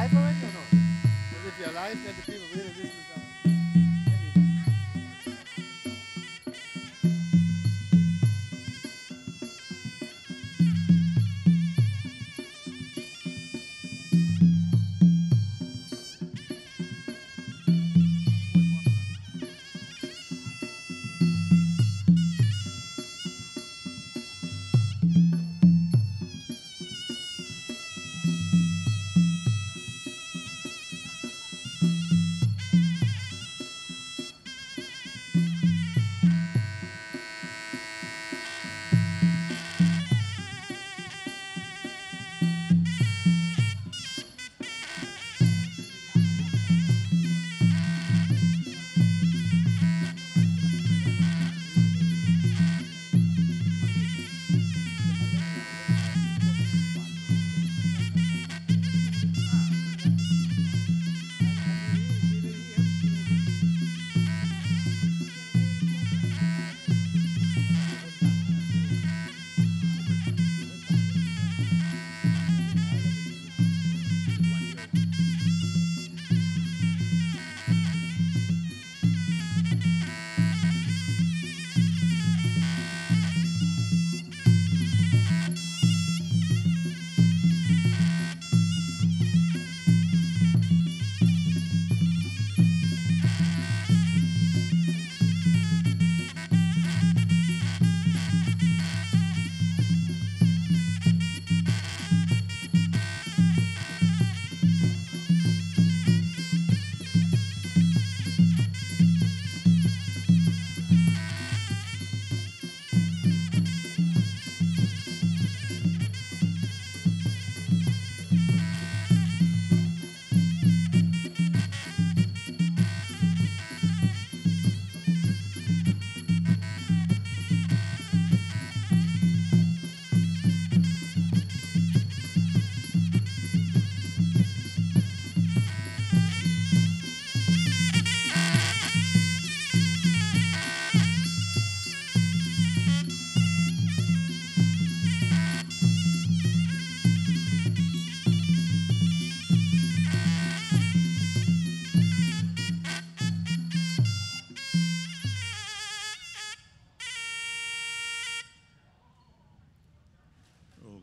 live already or not? Because if you're live, then the people really listen to that.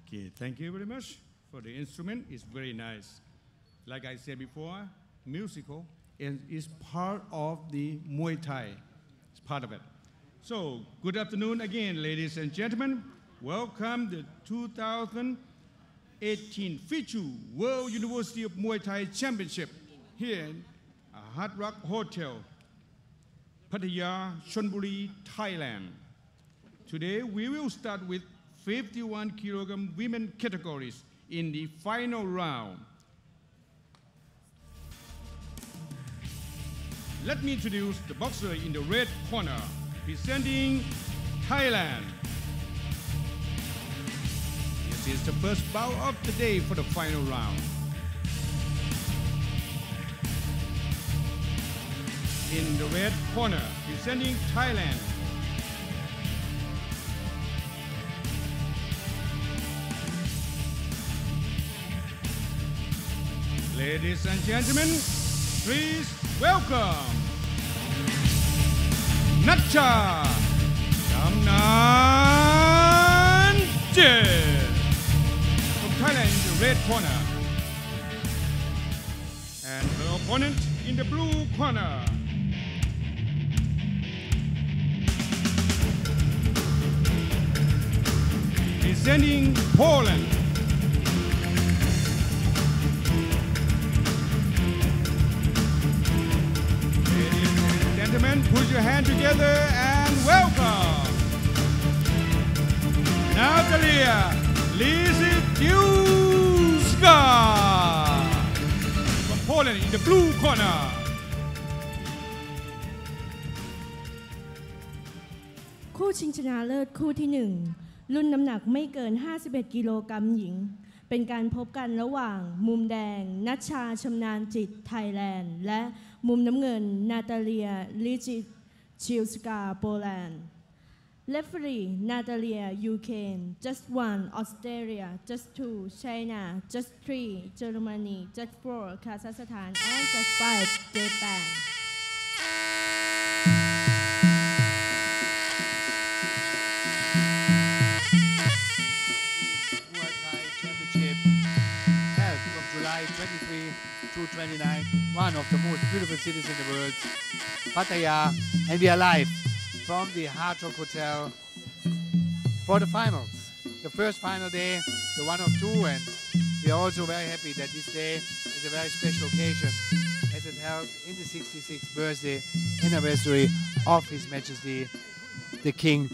Okay, thank you very much for the instrument. It's very nice. Like I said before, musical is part of the Muay Thai. It's part of it. So, good afternoon again, ladies and gentlemen. Welcome to 2018 FISU World University of Muay Thai Championship here in Hard Rock Hotel, Pattaya, Chonburi, Thailand. Today, we will start with 51 kilogram women categories in the final round. Let me introduce the boxer in the red corner, presenting Thailand. This is the first bout of the day for the final round. In the red corner, presenting Thailand, ladies and gentlemen, please welcome Nacha Damnan Jet from Thailand in the red corner, and her opponent in the blue corner, presenting Poland, put your hand together and welcome Natalia Lisickiewska from Poland in the blue corner. คู่ชิงชนะเลิศคู่ที่1รุ่นน้ำหนักไม่เกิน51กิโลกรัมหญิงเป็นการพบกันระหว่างมุมแดงนัชชาชำนาญจิตไทยแลนด์และมุมน้ำเงินนาตาเลียลิจิชิลสกาโปแลนด์ Referee Natalia, Ukraine. Just 1, Australia. Just 2, China. Just 3, Germany. Just 4, Kazakhstan. And just 5, Japan. Muaythai Championship held from July 23 to 29. One of the most beautiful cities in the world, Pattaya, and we are live from the Hard Rock Hotel for the finals. The first final day, the one of two, and we are also very happy that this day is a very special occasion as it held in the 66th birthday anniversary of His Majesty, the King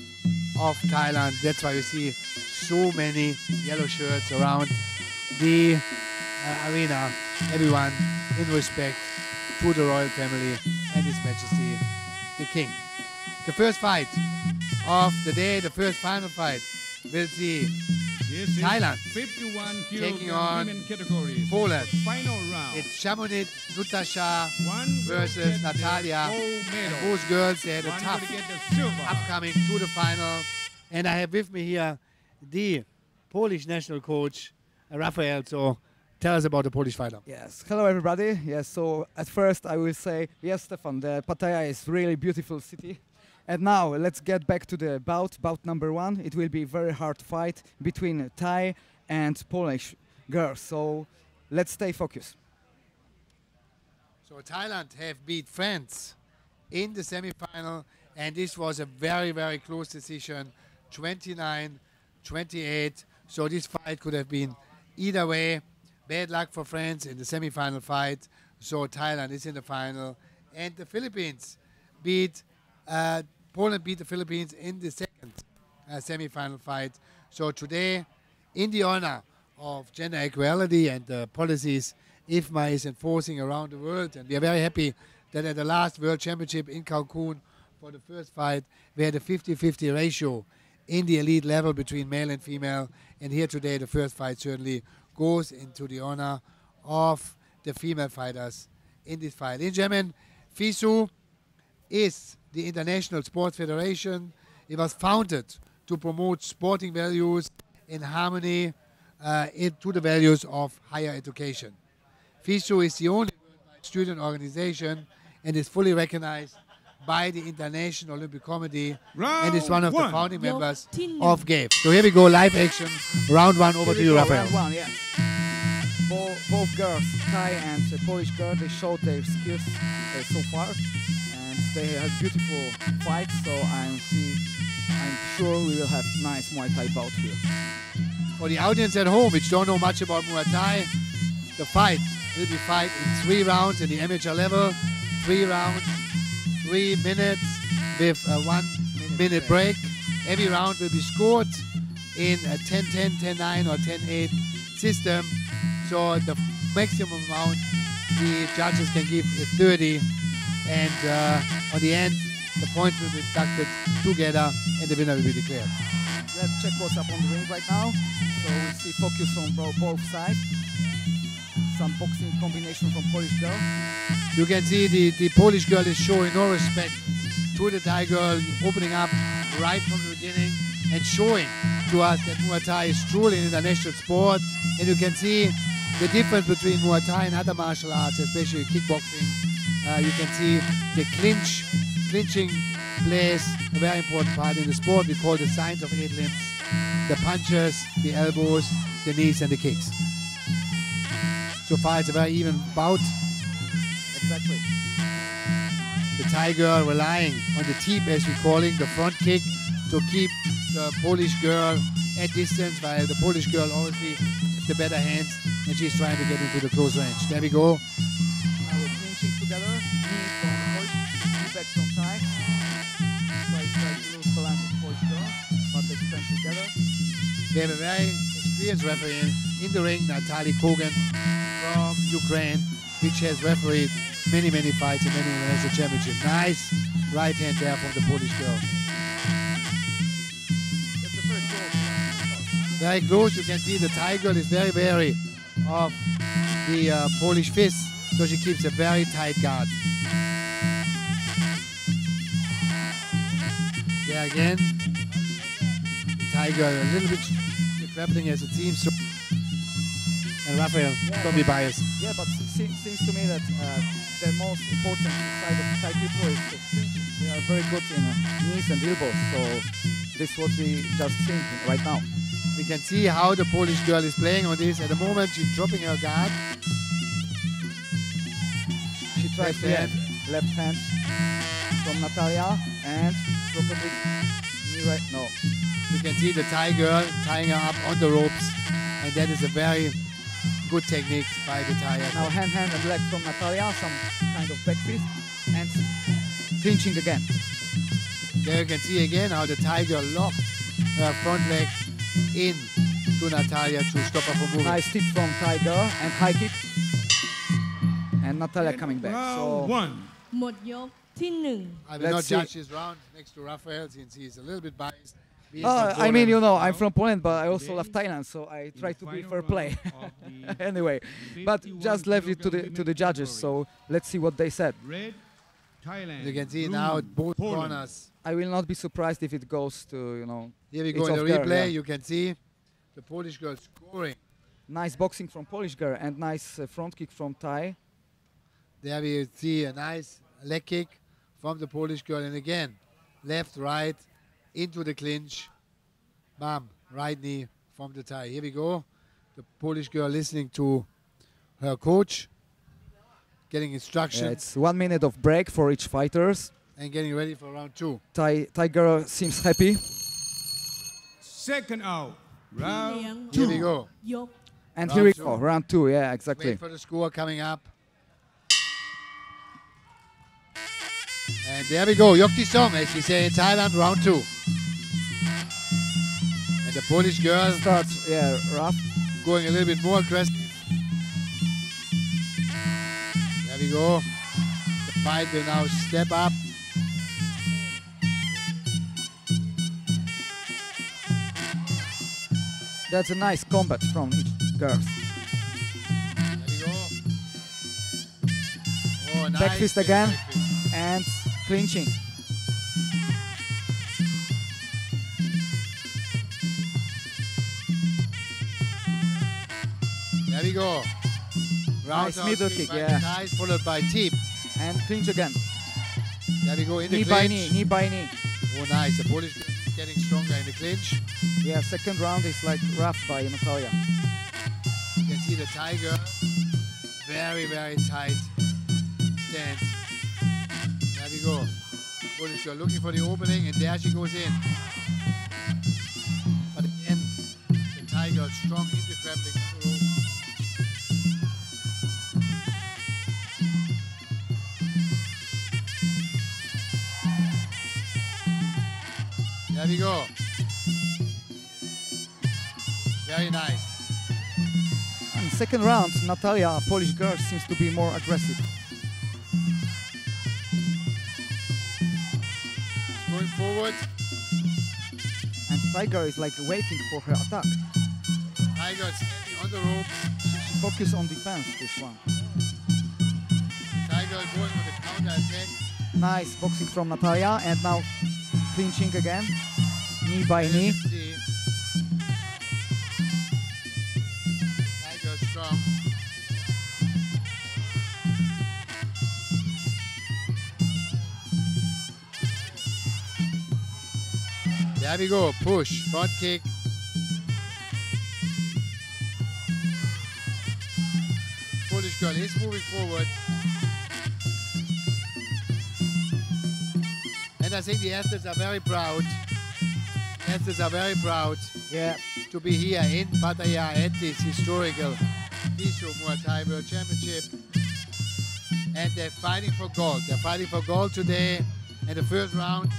of Thailand. That's why you see so many yellow shirts around the arena. Everyone in respect to the royal family and His Majesty, the King. The first fight of the day, the first final fight, we'll see Thailand 51 taking on women categories. Poland. Final round. It's Shamonit Nutasha One versus will get Natalia. the gold medal. And both girls, they had a One tough will get the silver. upcoming to the final. And I have with me here the Polish national coach, Rafael. So tell us about the Polish fighter. Yes, hello everybody. Yes, so at first I will say, yes, Stefan, the Pattaya is really beautiful city. And now let's get back to the bout number 1. It will be a very hard fight between Thai and Polish girls. So let's stay focused. So Thailand have beat France in the semi-final, and this was a very, very close decision, 29-28. So this fight could have been either way. Bad luck for France in the semi-final fight. So Thailand is in the final, and the Philippines beat Poland beat the Philippines in the second semi-final fight. So today, in the honor of gender equality and the policies IFMA is enforcing around the world, and we are very happy that at the last World Championship in Cancun for the first fight, we had a 50-50 ratio in the elite level between male and female. And here today, the first fight certainly goes into the honor of the female fighters in this fight. In German, FISU is the International Sports Federation. It was founded to promote sporting values in harmony to the values of higher education. FISU is the only worldwide student organization and is fully recognized by the International Olympic Committee and is one of the founding members of GAVE. So here we go, live action, round 1, over to you, Rafael. Round 1, yeah. Both girls, Thai and Polish girl, they showed their skills so far. They had beautiful fights, so I'm sure we will have nice Muay Thai bout here. For the audience at home, which don't know much about Muay Thai, the fight will be fight in 3 rounds at the amateur level. 3 rounds, 3 minutes with a 1 minute break. Every round will be scored in a 10-10, 10-9 or 10-8 system. So the maximum amount the judges can give is 30. And on the end, the points will be deducted together and the winner will be declared. Let's check what's up on the ring right now. So we see focus on both sides. Some boxing combination from Polish girl. You can see the Polish girl is showing no respect to the Thai girl, opening up right from the beginning and showing to us that Muay Thai is truly an international sport. And you can see the difference between Muay Thai and other martial arts, especially kickboxing. You can see the clinching plays a very important part in the sport. We call the signs of 8 limbs, the punches, the elbows, the knees and the kicks. So far it's a very even bout. Exactly. The Thai girl relying on the teep, as we call it, the front kick, to keep the Polish girl at distance, while the Polish girl obviously has the better hands and she's trying to get into the close range. There we go. Together, knee from Polish, knee back from Thai. Try to lose balance of Polish girl, but they stand together. We have a very experienced referee in the ring, Natalie Kogan from Ukraine, which has refereed many fights in many international championships. Nice right hand there from the Polish girl. That's a very close. Very close. You can see the Thai girl is very wary of the Polish fist. So she keeps a very tight guard. There again, Tiger a little bit grappling as a team. So and Rafael, don't be biased. Yeah, but seems to me that the most important side of Thai people is the clinching. They are very good in knees and elbows. So this is what we just seen right now. We can see how the Polish girl is playing on this. At the moment, she's dropping her guard. She tries left hand from Natalia and probably knee right. No. You can see the Thai girl tying her up on the ropes, and that is a very good technique by the Thai. Now hand and leg from Natalia, some kind of back fist, and clinching again. There you can see again how the Thai girl locked her front leg in to Natalia to stop her from moving. Nice tip from Thai girl and high kick. And Natalia coming back. So Round 1. หมดยกที่หนึ่ง I will not Let's see. judge this round next to Rafael since he's a little bit biased. Being from I mean, you Poland. know, I'm from Poland, but I also love Thailand, so I try to be fair play. Anyway, but just left it to the judges. So let's see what they said. Red, Thailand. You can see Blue, now both Poland. corners. I will not be surprised if it goes to, you know. Here we it's go in the off there, replay. yeah. You can see the Polish girl scoring. Nice boxing from Polish girl and nice front kick from Thai. There we see a nice leg kick from the Polish girl, and again, left, right, into the clinch. Bam, right knee from the Thai. Here we go. The Polish girl listening to her coach, getting instruction, Yeah, it's 1 minute of break for each fighters. and getting ready for round 2. Thai girl seems happy. Second out. พี่เลี้ยง Round Here we go. ยก And Round here we two. go, round 2, yeah, exactly. Wait for the score coming up. And there we go. Yokti Song, as we say in Thailand, round 2. And the Polish girl Starts, yeah, rough. going a little bit more aggressive. There we go. The fight will now step up. That's a nice combat from each girl. There we go. Oh, nice. Back fist big again. back fist. And clinching. There we go. Nice Roundhouse middle kick kick, by yeah. the thighs, followed by teep. And clinch again. There we go in the Knee by clinch. knee, knee by knee. Oh, nice. The Polish girl is getting stronger in the clinch. Yeah, second round is like rough by Natalia. You can see the Tiger. Very, very tight stance. There we go. Polish girl looking for the opening, and there she goes in. But again, the Tiger strong in the grappling rope. There we go. Very nice. And second round, Natalia, Polish girl, seems to be more aggressive. Going forward. And Tiger is like waiting for her attack. Tiger standing on the ropes. She focus on defense, this one. Tiger going with the counter attack. Nice boxing from Natalia, and now clinching again, knee by As knee. you can see, Tiger strong. There we go. Push. Front kick. Polish girl is moving forward. And I think the athletes are very proud. Athletes are very proud Yeah, to be here in Pattaya at this historical FISU Muaythai World Championship. And they're fighting for gold. They're fighting for gold today. And the first round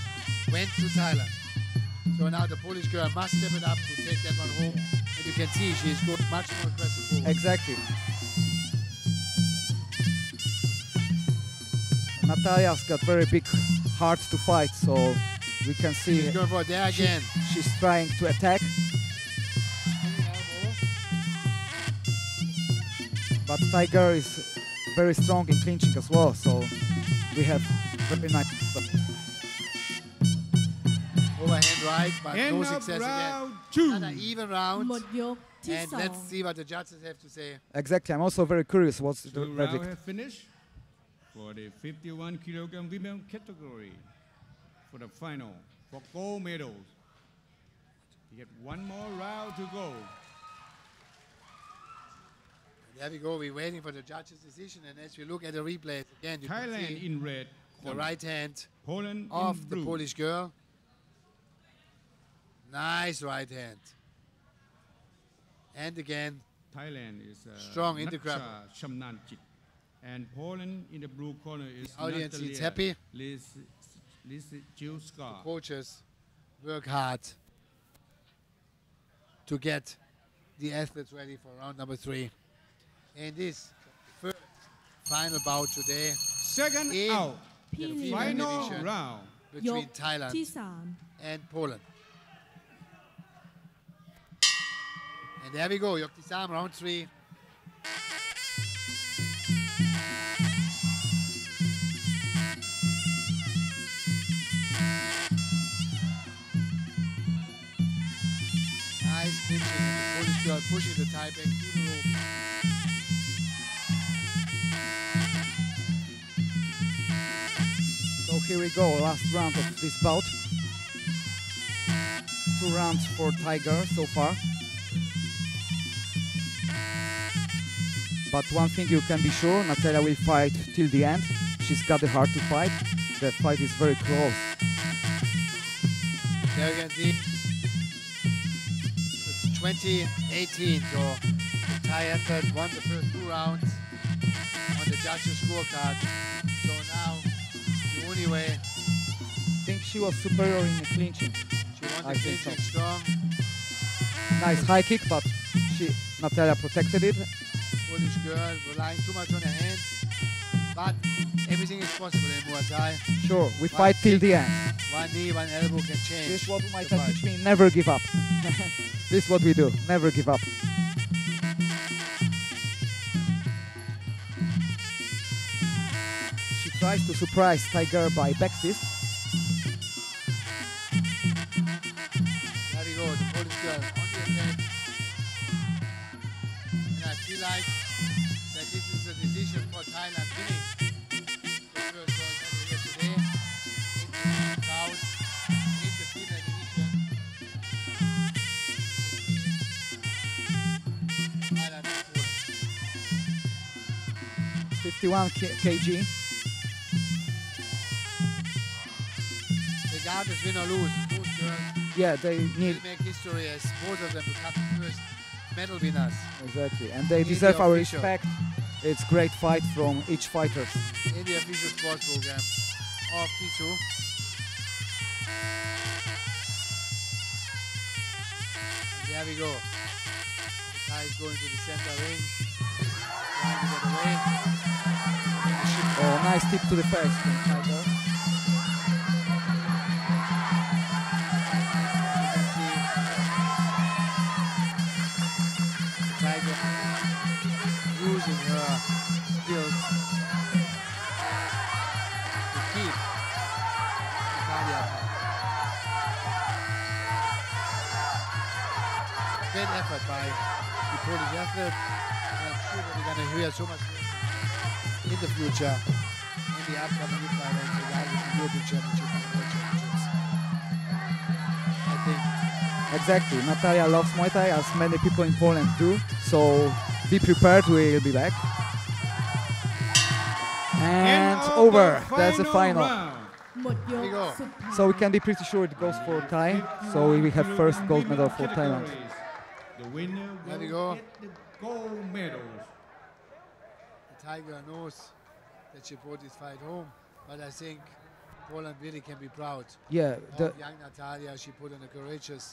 went to Thailand. So now the Polish girl must step it up to take that one home. And you can see she's going much more aggressive forward. exactly. Natalia's got very big heart to fight, so we can see She's going for it there again. she's trying to attack, but Tiger is very strong in clinching as well, so we have very nice. Overhand right, but End no of success again. round 2. Another even round. หมดยกที่ And สอง let's see what the judges have to say. Exactly. I'm also very curious what's the Two rounds verdict. have finished for the 51 kilogram women category for the final for gold medals. We have one more round to go. There we go. We're waiting for the judge's decision. And as we look at the replays again, you can Thailand see in red, the right hand Poland of in the blue. Polish girl. Nice right hand. And again, Thailand is Strong in the Natsha grab. Shamnanchit. And Poland in the blue corner is The audience is Natalia happy. Lisiejewska. coaches work hard to get the athletes ready for round number 3. And this first final bout today Second in out. P the League female Final division round. ยก between Thailand ที่ 3 and Poland. And there we go, ยกที่ 3 round 3. Nice clinching, the Polish girl pushing the Thai back to the rope. So here we go, last round of this bout. 2 rounds for Tiger so far. But one thing you can be sure, Natalia will fight till the end. She's got the heart to fight. The fight is very close. There you can see it's 2018, so the Thai athlete won the first 2 rounds on the judges' scorecard. So now the only way I think she was superior in the clinching. she won I the think so. clinching strong. Nice high kick, but Natalia protected it. Polish girl relying too much on her hands, but everything is possible in Muay Thai. Sure, we fight till the end. One knee, one elbow can change. This is what the Muaythai fight. teach me, never give up. This is what we do, never give up. She tries to surprise Tiger by back fist. There we go, the Polish girl on the attack. And I feel like that this is a decision for Thailand winning the first gold medal here today in the bout in the female division. Thailand and Poland. 51 kg. Regardless win or lose, both girls Yeah, they need will make history as both of them become the first medal winners exactly, and they In the deserve our official. respect. It's great fight from each fighter. in the official sports program of FISU. There we go. The Thai is going to the center ring. Trying to get away. Finish Oh, nice tip to the face from Tiger. You can see the Tiger using her skills to keep Natalia apart. Great effort by the Polish athlete. And I'm sure that we're going to hear so much more in the future in the upcoming youth events regarding the European Championship and World Championships. I think Exactly, Natalia loves Muay Thai as many people in Poland do. So be prepared, we'll be back. And End of over, the that's the final. round. หมดย Here we ก go. สุดท้าย So we can be pretty sure it goes for Thai. So we have first gold medal for Thailand. The winner There we will go. get the gold medals. The Tiger knows that she brought this fight home, but I think Poland really can be proud Yeah, of young Natalia. She put on a courageous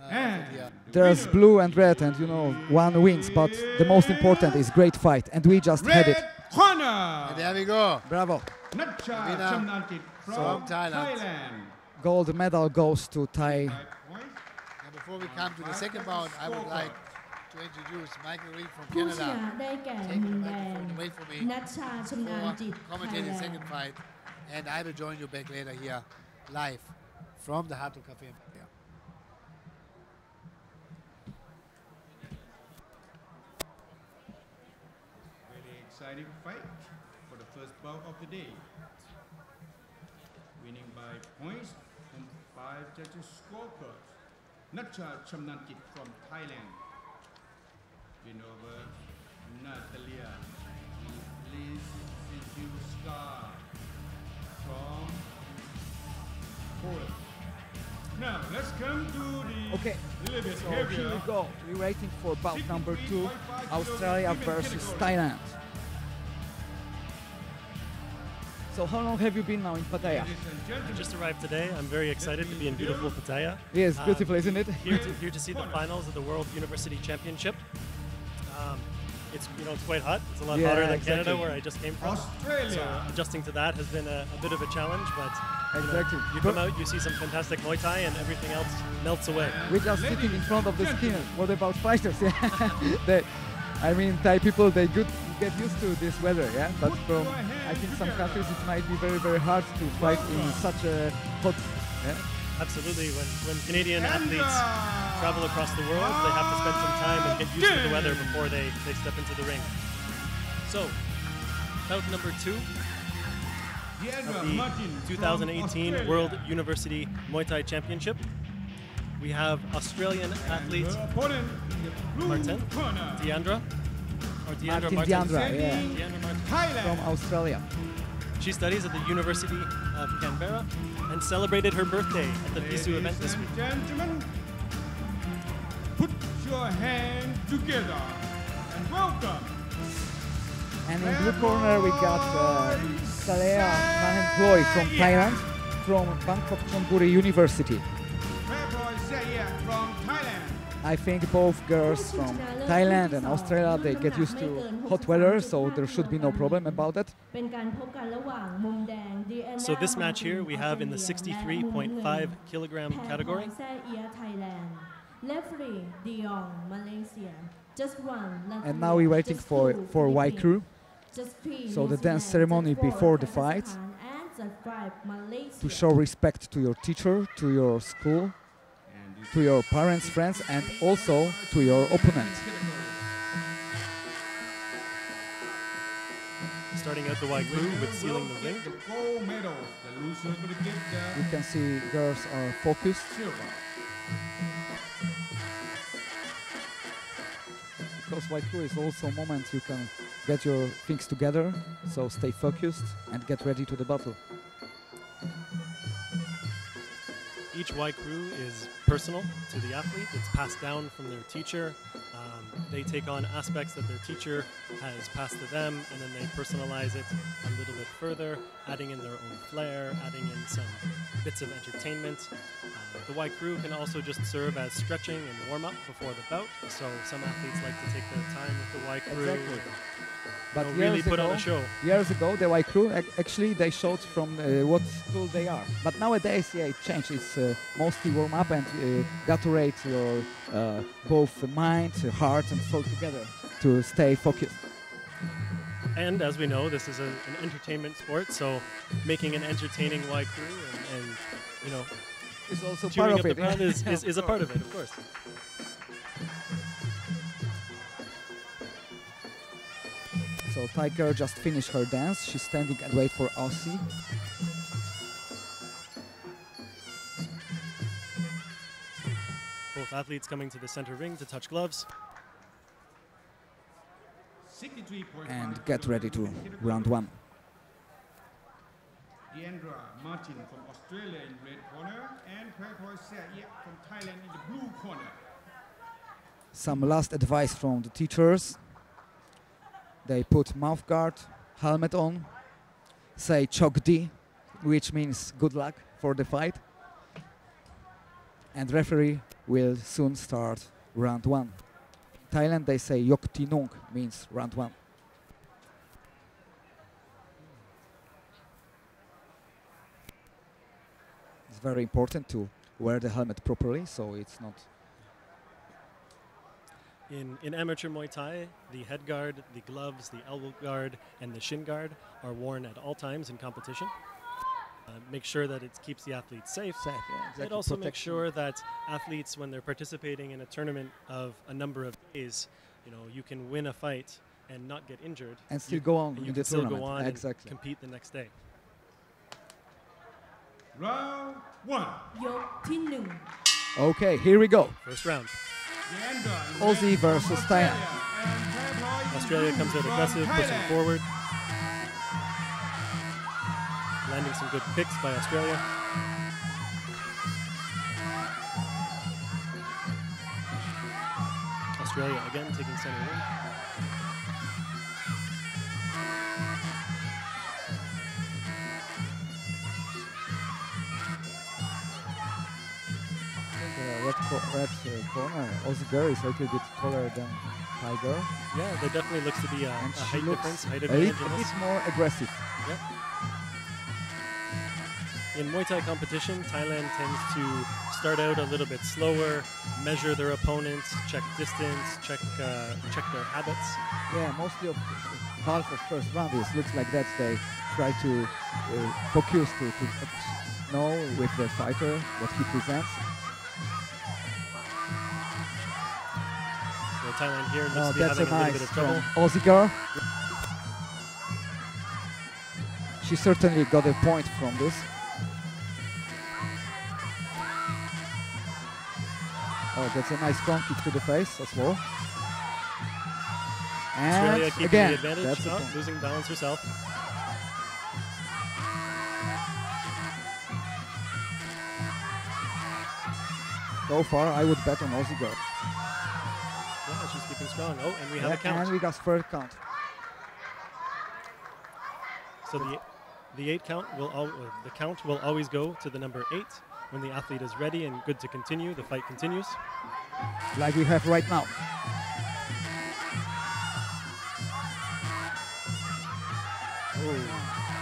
effort And here. the there's winner, blue and red, and you know, one wins, but the most important is great fight, and we just had it. red corner. And there we go. Bravo. Natsha winner Shamnanchit from from Thailand. Thailand. Gold medal goes to Thai. 5 points. And before we come to the second bout, I would like to introduce Michael Reed from ผู้ช Canada. นะได้แก่ Take มุ the มแดง microphone away from me นัชชาชำนาญ for จิตไทย commentating แล the น second ด์ fight. And I will join you back later here live from the Hard Rock Cafe in Pattaya. Really exciting fight for the first bout of the day. Winning by points from 5 judges' scorecards. Nacha Chamnanjit from Thailand. Win over Natalia FISU from Poland. Now let's come to the Okay, little bit so here heavier. we go. We're waiting for bout number 2, Australia versus Thailand. So how long have you been now in Pattaya? I just arrived today. I'm very excited to be in beautiful Pattaya. Yes, beautiful, isn't it? Here to see the finals of the World University Championship. It's it's quite hot. It's a lot Yeah, hotter than exactly. Canada, where I just came from. Australia. So adjusting to that has been a bit of a challenge, but Exactly. you come out, you see some fantastic Muay Thai, and everything else melts away. We're just sitting in front of the screen. What about fighters? I mean, Thai people, they get used to this weather, yeah? But from, I think some countries, it might be very, very hard to fight in such a hot, yeah? Absolutely. When Canadian athletes travel across the world, they have to spend some time and get used to the weather before they step into the ring. So, bout number 2 of the 2018 World University Muay Thai Championship. We have Australian athlete Martin Deandra, or Deandra Martin Martin. Deandra, yeah. Deandra Martin. From Australia. She studies at the University of Canberra and celebrated her birthday at the FISU event this week. Gentlemen, put your hands together and welcome. And in blue corner, we got Salea Mahenploy from Thailand, from Bangkok Chonburi University. From Thailand. I think both girls from Thailand and Australia, they get used to hot weather, so there should be no problem about that. So this match here we have in the 63.5 kilogram category. And now we're waiting for white crew. So the dance ceremony before the fight, to show respect to your teacher, to your school, to your parents, friends, and also to your opponent. Starting out the white crew with sealing the ring. You can see girls are focused. Because white crew is also a moment you can get your things together, so stay focused and get ready to the battle. Each white crew is personal to the athlete. It's passed down from their teacher. They take on aspects that their teacher has passed to them, and then they personalize it a little bit further, adding in their own flair, adding in some bits of entertainment. The white crew can also just serve as stretching and warm-up before the bout. So some athletes like to take their time with the white crew. Exactly. But really put on a show. Years ago, the white crew, actually, they showed from what school they are. But nowadays, yeah, it changed. It's mostly warm up and gatorade your both mind, heart, and soul together to stay focused. And as we know, this is an entertainment sport, so making an entertaining white crew and you know, it's also cheering part up of the it. crowd is a part of it, of course. So Tiger just finished her dance. She's standing and wait for Aussie. Both athletes coming to the center ring to touch gloves. And get ready to round 1. Deandra Martin from Australia in red corner and Muaythai from Thailand in the blue corner. Some last advice from the teachers. They put mouth guard, helmet on, say chok di, which means good luck for the fight. And referee will soon start round 1. Thailand, they say yok ti nong, means round 1. It's very important to wear the helmet properly, so it's not. In amateur Muay Thai, the head guard, the gloves, the elbow guard, and the shin guard are worn at all times in competition. make sure that it keeps the athletes safe. Yeah, exactly. It also makes Protection. sure that athletes, when they're participating in a tournament of a number of days, you can win a fight and not get injured. And still go on and you in can the still tournament. go on Exactly. and compete the next day. Round 1. ยกที่หนึ่ง Okay, here we go. First round. Leandra in Aussie red from versus Thailand. and Playboy in Australia blue comes out from aggressive, pushing Thailand. forward. Landing some good kicks by Australia. Australia again taking center wing. Red corner. Aussie girl is a little bit taller than Thai girl. Yeah, there definitely looks to be a And she height looks difference, height a advantage little in bit this. more aggressive. Yep. In Muay Thai competition, Thailand tends to start out a little bit slower, measure their opponents, check distance, check their habits. Yeah, mostly of half of first round is looks like that. They try to focus to know with the fighter what he presents. So Thailand here looks Oh, to be that's a having a little bit nice of trouble. Aussie girl. She certainly got a point from this. Oh, that's a nice front kick to the face as well. Australia And keeping again, the advantage, that's a point. losing balance herself. So far, I would bet on Aussie girl. Yeah, she's keeping strong. Oh, and we have Yeah, a count. and we got third count. So the 8 count the count will always go to the number 8 when the athlete is ready and good to continue. The fight continues. Like we have right now.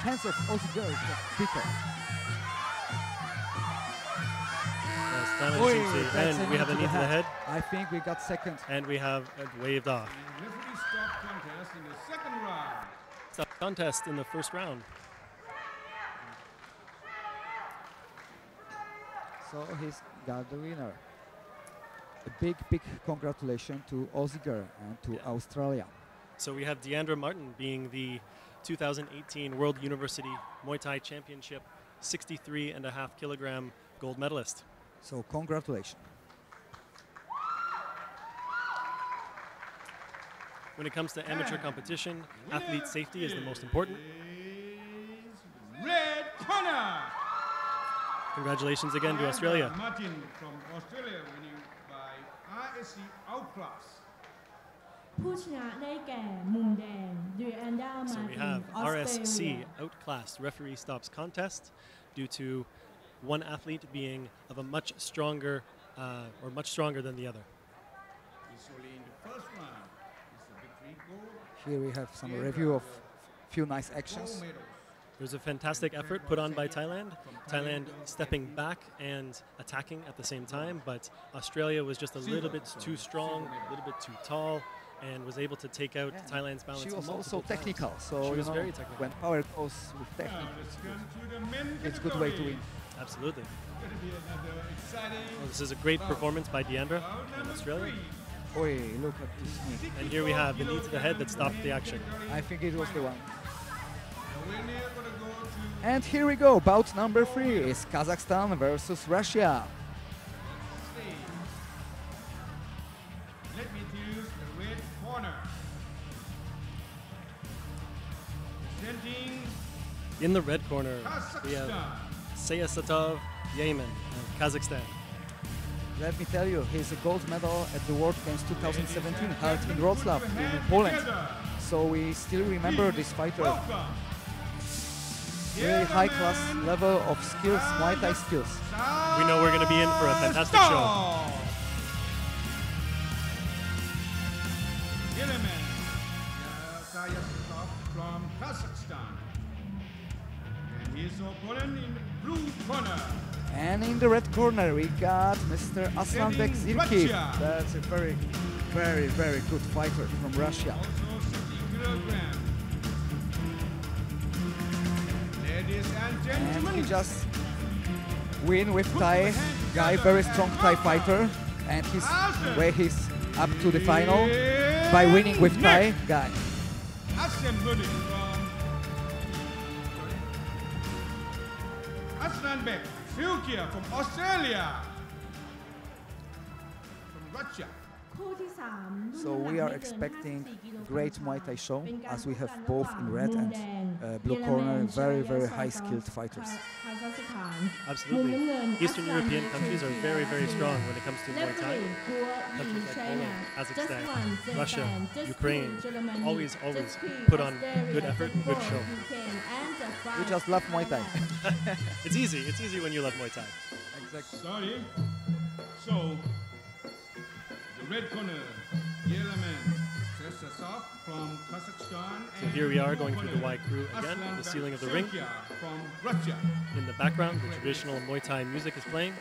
Hands of Aussie girl is just quicker. As Thailand Oi, seems to- that's and we have a knee to the head, I think we got second. and we have it waved off. And referee stop contest in the second round. It's a contest in the first round. So he's got the winner. A big, big congratulations to Aussie girl and to Australia. So we have Deandra Martin being the 2018 World University Muay Thai Championship 63.5 kilogram gold medalist. So congratulations. When it comes to amateur competition, athlete safety is the most important. Is red corner. Congratulations again to Australia. Martin from Australia winning by RSC outclass. ผู้ชนะได้แก่มุมแดงดูแอนด้า So มา we ติน have ออสเตรเลีย RSC outclassed. Referee stops contest due to one athlete being of a much stronger than the other. It's only in the first round. It's a victory goal. Here we have some review of few nice actions. Gold medals. There's a fantastic effort put on by Thailand. Thailand stepping back and attacking at the same time, but Australia was just a little bit too strong, a little bit too tall, and was able to take out Thailand's balance. She was multiple also times. technical, so She you was know, very technical. when power goes with Now technique, let's come to the men it's a good way to category. win. Absolutely. Going to be another exciting Well, this is a great performance by Deandra round in number Australia. 3. Oi, look at this knee. And here we have the knee to the head that stopped the action. I think it was the one. The winner going to go to And here we go, bout number 3 is Kazakhstan versus Russia. stage. Let me introduce the red corner. Presenting In the red corner, we have Kazakhstan. Sayasatov Yemen of Kazakhstan. Let me tell you, he's a gold medal at the World Games 2017 held in Wrocław in Poland. So we still remember this fighter. Welcome. Very high class level of skills, Muay Thai skills. We know we're going to be in for a fantastic show. Yemen, Sayasatov from Kazakhstan. And his opponent in blue corner. And in the red corner we got Mr. Aslanbek Zirkiv. Russia. That's a very, very, very good fighter from Russia. Also 60 kilograms. Ladies and And he just win with Thai guy, very strong Thai fighter, and he's where he's up to the final by winning with Thai guy. Assembly from Aslanbek Filkia from Australia. From Russia. คู่ที่สามรุ่น So น้ำหนัก we are ไม่เกิน expecting 54 กิโลกรัม great Muay Thai show เป็นการ as we have พบกัน both ระห in ว่าง red มุม and แดง blue เยอร corner มัน very ชาย very ซ high ซ skilled fighters. คาซัคสถาน Absolutely. มุมน้ำเงิน Eastern European countries are very, very strong when it comes to Muay Thai. Referee กัวหญิง Countries like ไชน่า Poland, Just Kazakhstan, one, Japan, Russia, Just Ukraine, two, Germany, always Just three, put on Australia, good effort and Just good four, show. Ukraine, and Just We five, just love Muay Thai. Thailand. It's easy. It's easy when you love Muay Thai. Exactly. Sorry. So, the red corner, Yelaman Sesasov from Kazakhstan. So here we are going through the Y crew again, the ceiling of the ring. From Russia. In the background, the traditional Muay Thai music is playing.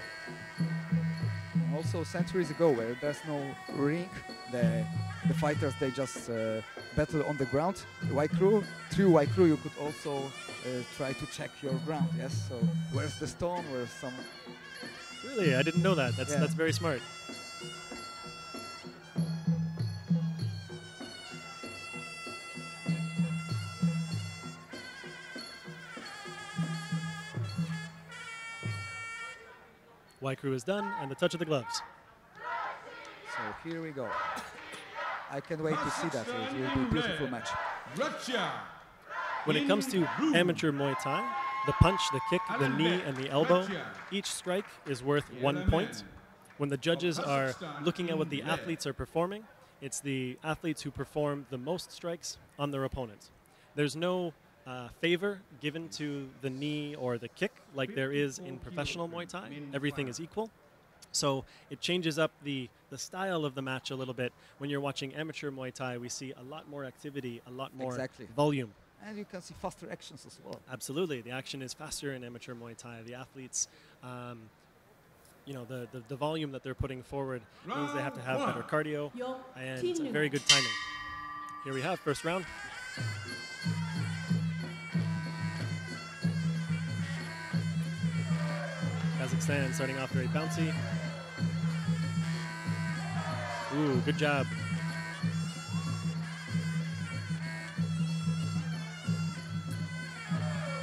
Also, centuries ago, where there's no ring, the fighters they just battle on the ground. The Y crew, through Y crew, you could also try to check your ground. Yes. So where's the stone? Where's some? Really, I didn't know that. Yeah. That's very smart. Y crew is done, and the touch of the gloves. So here we go. I can't wait to see that. It will be a beautiful match. Russia. When it comes to amateur Muay Thai, the punch, the kick, the knee, and the elbow, each strike is worth 1 point. When the judges are looking at what the athletes are performing, it's the athletes who perform the most strikes on their opponent. There's no favor given to the knee or the kick like there is in professional Muay Thai. Everything is equal. So it changes up the style of the match a little bit. When you're watching amateur Muay Thai, we see a lot more activity, a lot more Exactly. volume. And you can see faster actions as well. Absolutely. The action is faster in amateur Muay Thai. The athletes, the volume that they're putting forward means they have to have better cardio ยก and ที่หนึ่ง very good timing. Here we have first round. Kazakhstan starting off very bouncy. Ooh, good job.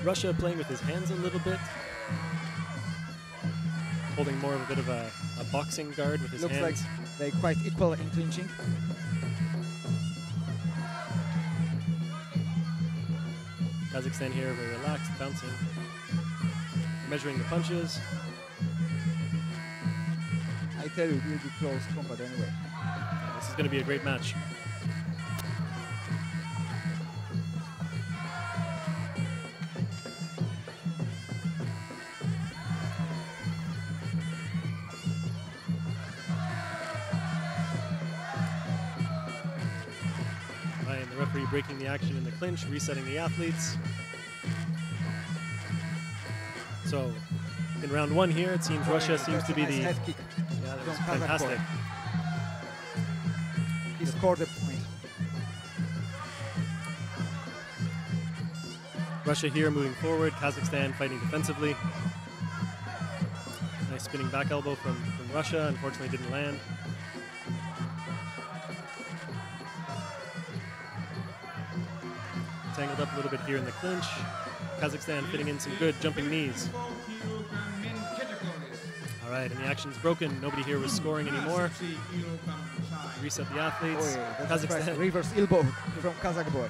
Russia playing with his hands a little bit. Holding more of a bit of a boxing guard with his Looks hands. like they're quite equal in clinching. Kazakhstan here very relaxed, bouncing. Measuring the punches. I tell you, it will be close combat anyway. This is going to be a great match. Right, the referee breaking the action in the clinch, resetting the athletes. So, in round one here, it seems Russia seems to be Nice the... head kick Yeah, that from was Kazakh fantastic. boy. He scored a point. Russia here moving forward, Kazakhstan fighting defensively. Nice spinning back elbow from Russia, unfortunately didn't land. Tangled up a little bit here in the clinch. Kazakhstan fitting in some good jumping knees. All right, and the action's broken. Nobody here was scoring anymore. Reset the athletes. Oh, that's Kazakhstan. right. Reverse elbow from Kazakh boy.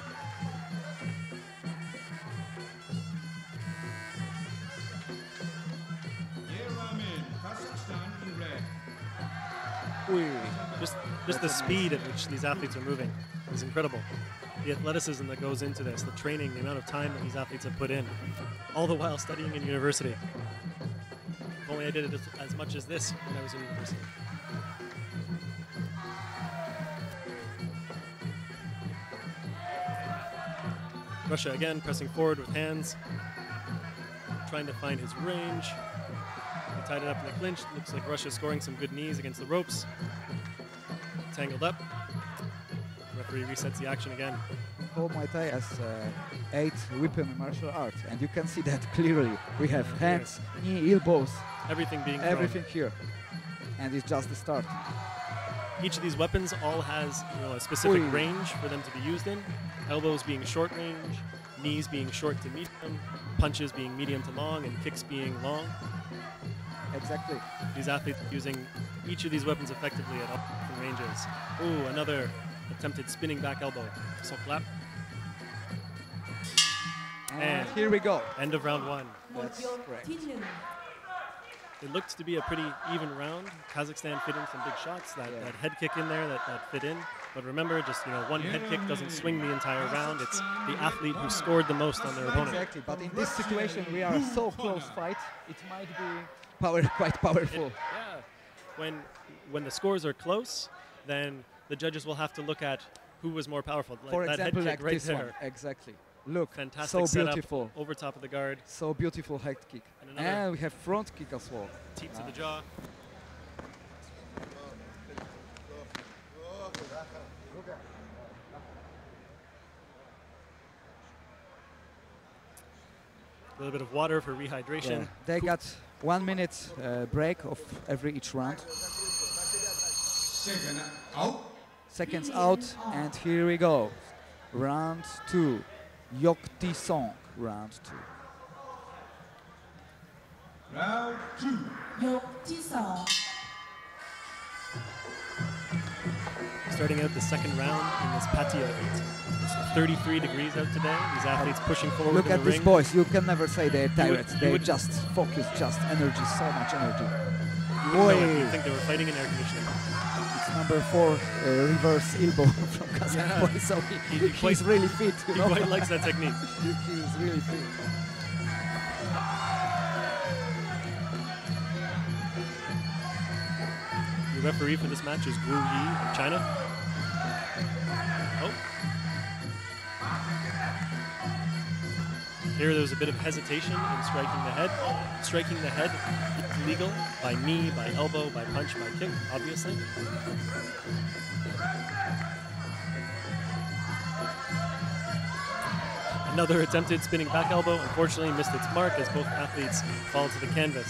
Just the speed at which these athletes are moving is incredible. The athleticism that goes into this, the training, the amount of time that these athletes have put in, all the while studying in university. If only I did it as much as this when I was in university. Russia again pressing forward with hands, trying to find his range. He tied it up in the clinch. Looks like Russia scoring some good knees against the ropes. Tangled up. Referee resets the action again. whole Muay Thai as 8 weapon martial arts, and you can see that clearly. We have hands, knee, elbows, Everything being thrown. everything here, and it's just the start. Each of these weapons all has a specific range for them to be used in. Elbows being short range, knees being short to medium, punches being medium to long, and kicks being long. Exactly. These athletes are using each of these weapons effectively at all different ranges. Ooh, another attempted spinning back elbow. So clap. And here we go. End of round 1. That's correct. It looked to be a pretty even round. Kazakhstan fit in some big shots. That head kick in there that fit in. But remember, just one head kick doesn't swing the entire round. It's the athlete who scored the most on their opponent. Exactly. But in this situation, we are so close fight. It might be quite powerful. When the scores are close, then the judges will have to look at who was more powerful. Like For that example, head kick like right this there. one. Exactly. Look, Fantastic so setup beautiful. Over top of the guard. So beautiful head kick. And we have front kick as well. Teep to the jaw. A little bit of water for rehydration. Yeah. They got 1 minute break of each round. Seconds out, and here we go. Round 2. Yok Ti Song, round 2. Round 2. ยกที่ 2 Starting out the second round in this Pattaya heat. It's 33 degrees out today. These athletes pushing forward Look in at the these ring. boys. You can never say they're tyrants. They would- just focus, just energy, so much energy. You wouldn't know it. You'd think they were fighting in air conditioning. It's number 4 reverse elbow from Kazakh Yeah. boy, so he's really fit. You He know? quite likes that technique. He's really fit. The referee for this match is Wu Yi of China. Oh. Here there's a bit of hesitation in striking the head. Striking the head is legal by knee, by elbow, by punch, by kick, obviously. Another attempted spinning back elbow, unfortunately missed its mark as both athletes fall to the canvas.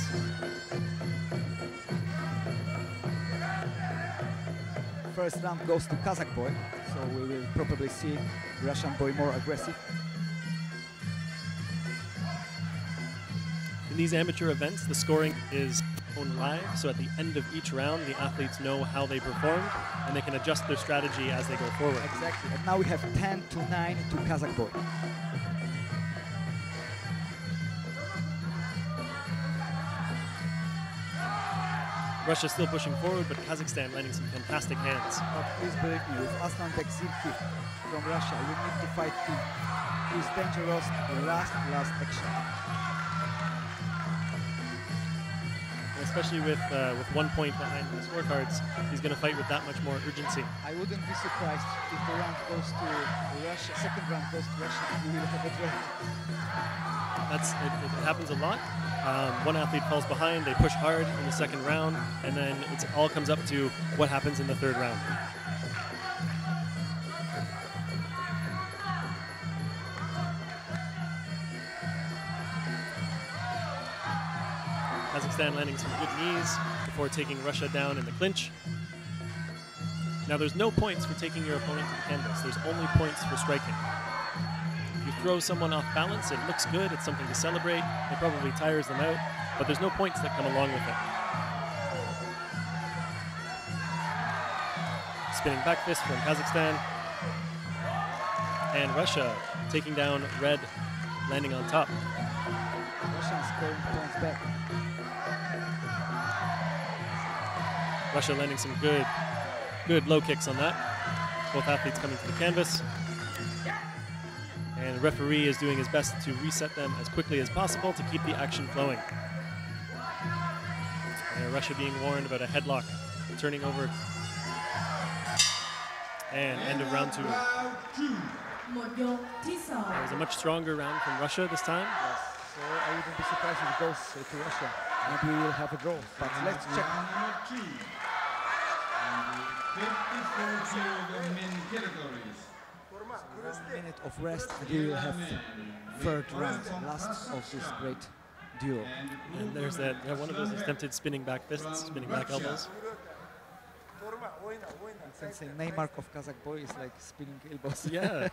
First round goes to Kazakh boy, so we will probably see Russian boy more aggressive. In these amateur events, the scoring is shown live, so at the end of each round, the athletes know how they performed, and they can adjust their strategy as they go forward. Exactly. And now we have 10-9 to Kazakh boy. Russia still pushing forward, but Kazakhstan landing some fantastic hands. But please believe me, with Aslanbek Zilki from Russia, you need to fight him. He's dangerous, the last action. And especially with 1 point behind the scorecards, he's going to fight with that much more urgency. I wouldn't be surprised if the round goes to Russia, second round goes to Russia, and we will have a draw. It happens a lot. One athlete falls behind, they push hard in the second round, and then it all comes up to what happens in the third round. Kazakhstan landing some good knees before taking Russia down in the clinch. Now there's no points for taking your opponent to the canvas, there's only points for striking. If you throw someone off balance, it looks good, it's something to celebrate, it probably tires them out, but there's no points that come along with it. Spinning back fist from Kazakhstan. And Russia taking down red, landing on top. Russian scoring points back. Russia landing some good low kicks on that. Both athletes coming to the canvas. And the referee is doing his best to reset them as quickly as possible to keep the action flowing. And Russia being warned about a headlock turning over. And end of round 2. หมดยกที่ That was a much stronger round from Russia this time. Yes, so I wouldn't be surprised if it goes to Russia. Maybe we will have a draw, but let's check. Number 2. 54 kg men categories. 1 minute of rest, and we will have third round, last of this great duel. And there's that one of those attempted spinning back fists, spinning back elbows. Since the name mark of Kazakh boy is like spinning elbows. Yeah.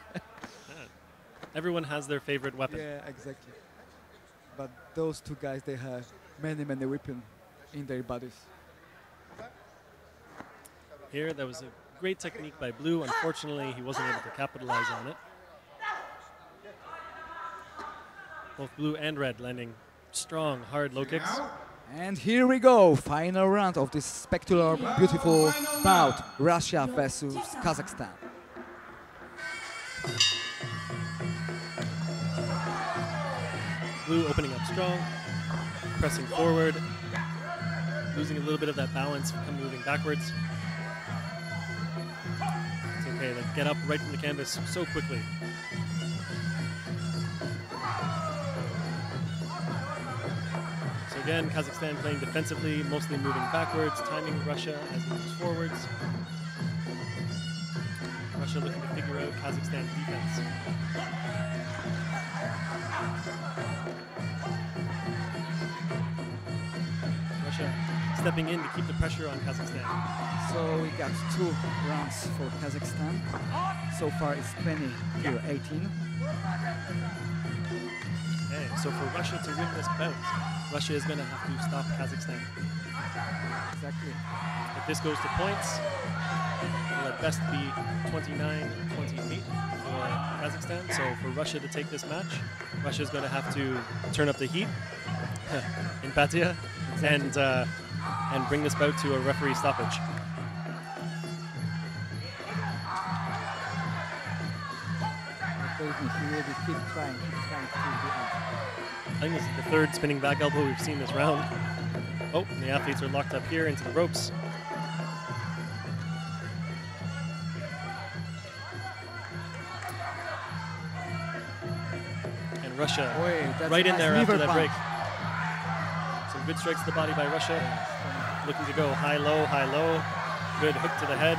Everyone has their favorite weapon. Yeah, exactly. But those two guys, they have many weapons in their bodies. Here, that was a great technique by Blue. Unfortunately, he wasn't able to capitalize on it. Both Blue and Red landing strong, hard low kicks. And here we go, final round of this spectacular, beautiful bout, Russia versus Kazakhstan. Blue opening up strong, pressing forward, losing a little bit of that balance, moving backwards. It's okay, they get up right from the canvas so quickly. So again, Kazakhstan playing defensively, mostly moving backwards, timing Russia as he moves forwards. Russia looking to figure out Kazakhstan's defense. Russia stepping in to keep the pressure on Kazakhstan. So we got 2 rounds for Kazakhstan. So far it's 20 to 18. Okay, so for Russia to win this bout, Russia is going to have to stop Kazakhstan. Exactly. If this goes to points, it'll at best be 29-28 for Kazakhstan. So for Russia to take this match, Russia is going to have to turn up the heat in Pattaya and bring this bout to a referee stoppage. He will keep trying to do it. I think this is the third spinning back elbow we've seen this round. Oh, and the athletes are locked up here into the ropes. And Russia right in there after that break. Some good strikes to the body by Russia. Looking to go high, low, high, low. Good hook to the head.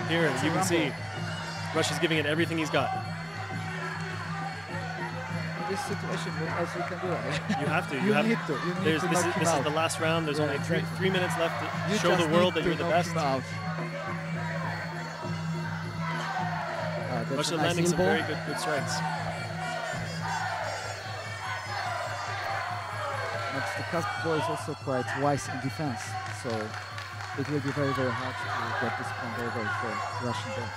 Here, you can see Russia's giving it everything he's got. In this situation, what else you can do? You have to. You need to This is the last round. There's only three minutes left to show the world that you're the best. Russia nice landing some elbow. very good strikes. But the Kazakh boy is also quite wise in defense, so it will be very hard to get this point over for Russian boy.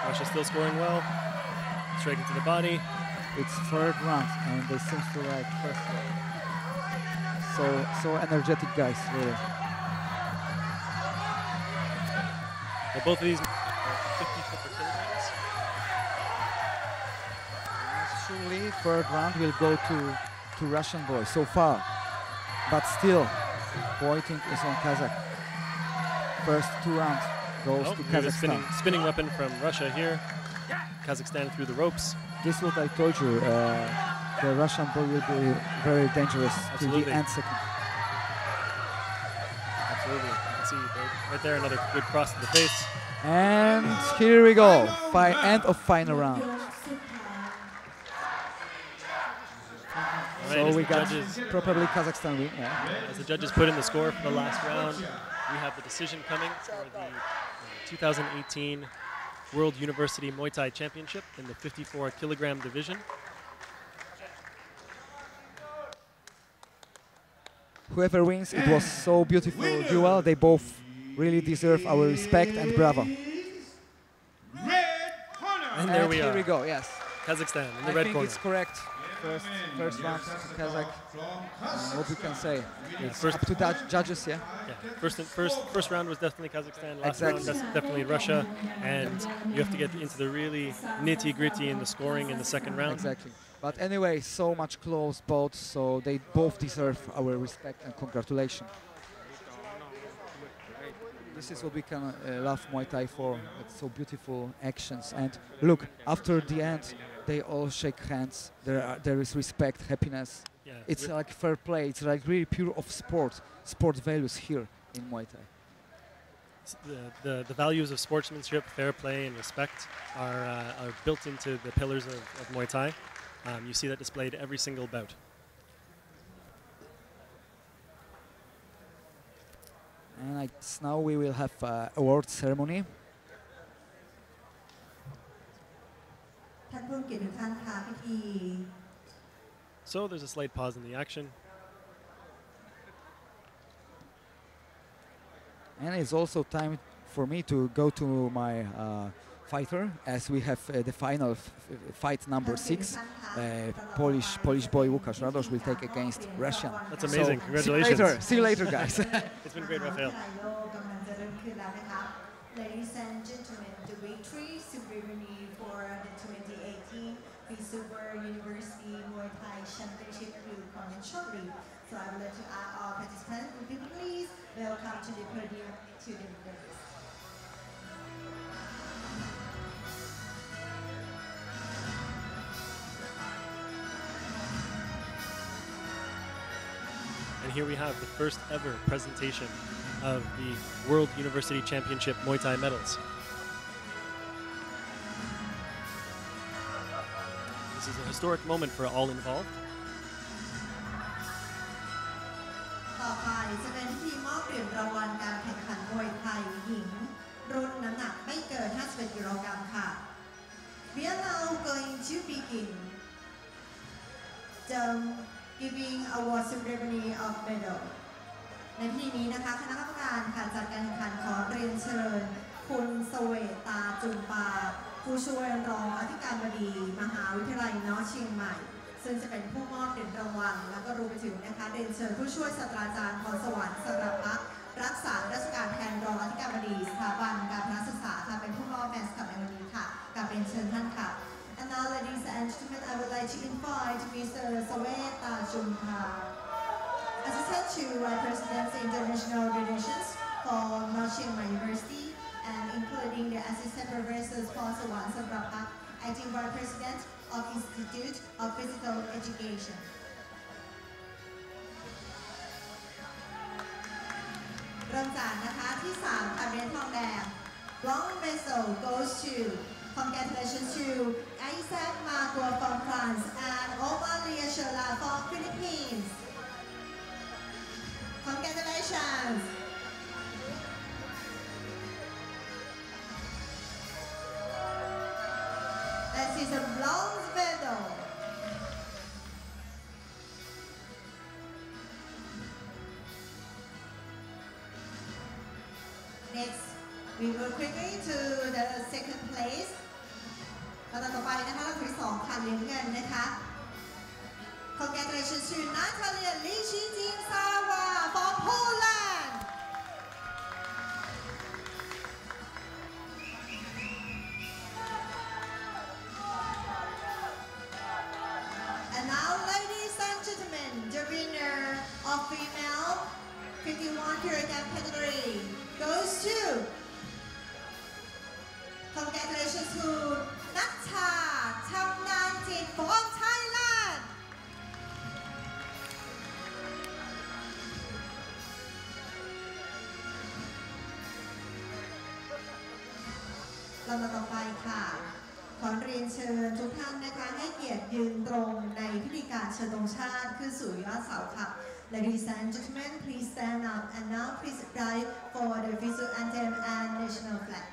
Russia still scoring well. Striking to the body. It's third round, and they seem to like first round. So energetic guys, really. Well, both of these are 50 per kilograms. Surely third round will go to Russian boy so far, but still pointing is on Kazakh. First 2 rounds goes to Kazakhstan. Spinning weapon from Russia here. Kazakhstan through the ropes. This is what I told you. The Russian boy will be very dangerous to the end second. Absolutely. You can see right there another good cross to the face. And here we go. End of final round. Right, so we got probably Kazakhstan win. Yeah. As the judges put in the score for the last round, we have the decision coming for the 2018 World University Muay Thai Championship in the 54 kilogram division. Whoever wins, it was so beautiful duel. They both really deserve our respect and bravo. And there we are. Here we go. Yes. Kazakhstan in the red corner. I think it's correct. First round, Kazakh. What we can say? It's up to judges, yeah. Yeah. First round was definitely Kazakhstan. Last round, that's definitely Russia. And you have to get into the really nitty-gritty in the scoring in the second round. Exactly. But anyway, so much close both, so they both deserve our respect and congratulations. This is what we can love Muay Thai for. It's so beautiful actions. And look, after the end, they all shake hands. There is respect, happiness. Yeah, It's like fair play. It's like really pure of sport values here in Muay Thai. The values of sportsmanship, fair play, and respect are built into the pillars of Muay Thai. You see that displayed every single bout. And I guess now we will have award ceremony. ท่านผู้เกียรติทุกท่านค่ะพิธี So there's a slight pause in the action. And it's also time for me to go to my fighter, as we have the final fight number 6. Polish boy Łukasz Radosz will take against Russian. That's amazing. So Congratulations. See you later, guys. It's been great, Rafael. กำลังจะเริ่มขึ้นแล้วนะคะ Ladies and gentlemen, the victory ceremony for the 2018 FISU University Muay Thai Championship will commence shortly. So I would like to ask all participants, would you please welcome to the podium to the winners. And here we have the first ever presentation of the World University Championship Muay Thai medals. This is a historic moment for all involved. ต่อไปจะเป็นพิธีมอบเหรียญรางวัลการแข่งขันมวยไทยหญิงรุ่นน้ำหนักไม่เกิน 51 กิโลกรัมค่ะ We are now going to begin the giving award ceremony of medal ในพิธีนี้นะคะคณะกรรมการค่ะจัดการแข่งขันขอเรียนเชิญคุณเสวตาจุมปาผู้ช่วยรองอธิการบดีมหาวิทยาลัยนอเชียงใหม่ซึ่งจะเป็นผู้มอบเหรียญรางวัลแล้วก็รวมไปถึงนะคะเรียนเชิญผู้ช่วยศาสตราจารย์พรสวรรค์สระพักรักษาราชการแทนรองอธิการบดีสถาบันการพละศึกษาค่ะเป็นผู้มอบแมสกับในวันนี้ค่ะกับเรียนเชิญท่านค่ะ And now, ladies and gentlemen, I would like to invite Mr. Saweta Jumpa, Assistant to President's International Relations for North Chiang Mai University, and including the Assistant Professor Paul Sawan Samrapak, Acting Vice President of Institute of Physical Education. เริ่มจากนะคะที่3ค่ะเหรียญทองแดง Bronze medal goes to Congratulations to Isaac Magua from France and Omalia Shola from Philippines. Congratulations. That is a bronze medal. Next, we move quickly to the second place. ลำดับต่อไปนะคะลำดับที่2ค่ะเหรียญเงินนะคะ Congratulations to Natalia Lichijin-Sawa from Poland. And now, ladies and gentlemen, the winner of female 51 kilogram category goes to Congratulations to Natcha Chamnanjit from Thailand.ลำดับต่อไปค่ะขอเรียนเชิญทุกท่านนะคะให้เกียรติยืนตรงในพิธีการเชิญธงชาติขึ้นสู่ยอดเสาค่ะ Ladies and gentlemen, please stand up and now please rise for the FISU anthem and national flag.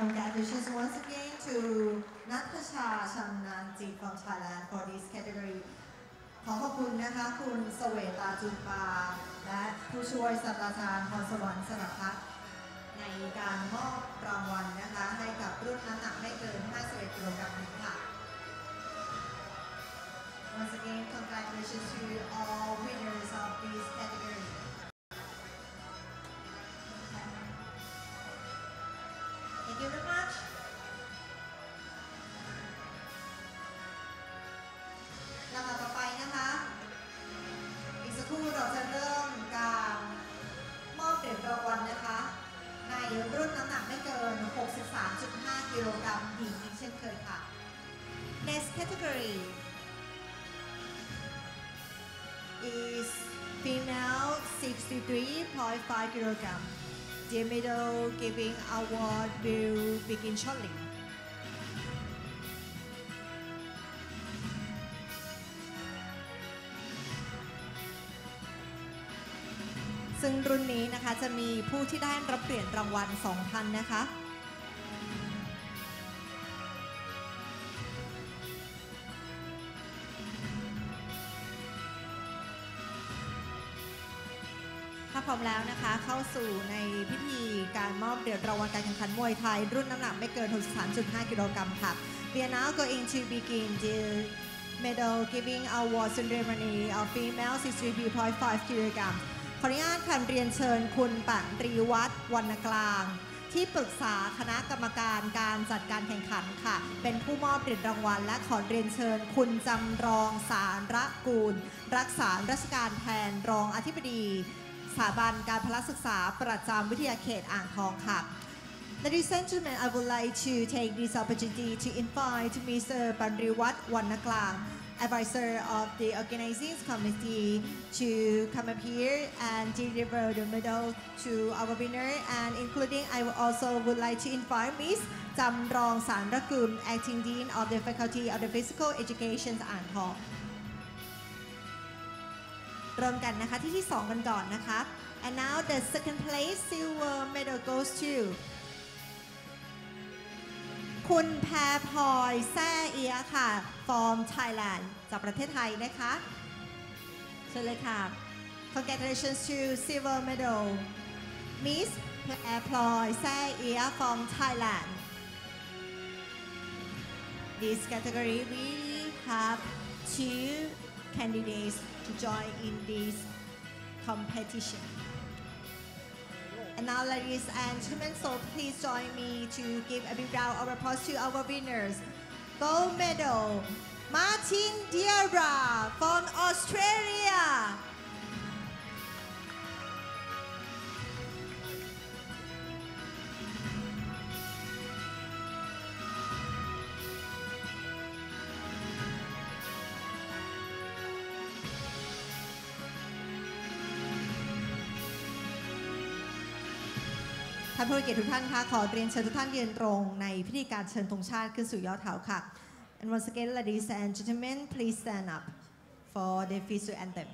Congratulations once again to Natasha Shamnanjit from Thailand for this category ขอขอบคุณนะคะคุณเสวตาจุมปาและผู้ช่วยศาสตราจารย์พรสวรรค์สระพัฒน์ในการมอบรางวัลนะคะให้กับรุ่นน้ำหนักไม่เกิน 51 กิโลกรัมนี้ค่ะ Once again congratulations to all winners of this category Thank you very much ลำดับต่อไปนะคะอีกสักครู่เราจะเริ่มการมอบเหรียญรางวัลนะคะในรุ่นน้ำหนักไม่เกิน 63.5 กิโลกรัมหญิงอีกเช่นเคยค่ะ Next category is female 63.5 kilogram. The medal giving award will begin shortly. ซึ่งรุ่นนี้นะคะจะมีผู้ที่ได้รับเหรียญรางวัล 2 ท่านนะคะถ้าพร้อมแล้วนะคะเข้าสู่ในพิธีการมอบเหรียญรางวัลการแข่งขันมวยไทยรุ่นน้ำหนักไม่เกิน 63.5 กิโลกรัมค่ะ We are now going to begin the medal giving award ceremony of female 63.5 kilogram ขออนุญาตค่ะเรียนเชิญคุณปรีวัฒน์วรรณกลางที่ปรึกษาคณะกรรมการการจัดการแข่งขันค่ะเป็นผู้มอบเหรียญรางวัลและขอเรียนเชิญคุณจำรองสารกูลรักษาราชการแทนรองอธิบดีสถาบันการพละศึกษาประจำวิทยาเขตอ่างทองค่ะ Ladies and gentlemen, I would like to take this opportunity to invite Mr. ปริวัฒน์วรรณกลาง advisor of the organizing committee to come up here and deliver the medal to our winner and including I also would like to invite Miss จำรองสารกุล acting dean of the faculty of the physical education อ่างทองเริ่มกันนะคะที่2กันก่อนนะคะ and now the second place silver medal goes to คุณแพรพลอยแซ่เอียค่ะ from Thailand จากประเทศไทยนะคะเชิญเลยค่ะ Congratulations to silver medal Miss แพรพลอยแซ่เอีย from Thailand This category we have 2 candidates to join in this competition. And now, ladies and gentlemen, so please join me to give a big round of applause to our winners. Gold medal, Martin Diarra from Australia.ท่านผู้เกียรติทุกท่านคะขอเรียนเชิญทุกท่านยืนตรงในพิธีการเชิญธงชาติขึ้นสู่ยอดเขาค่ะ And once again, ladies and gentlemen, please stand up for the FISU anthem.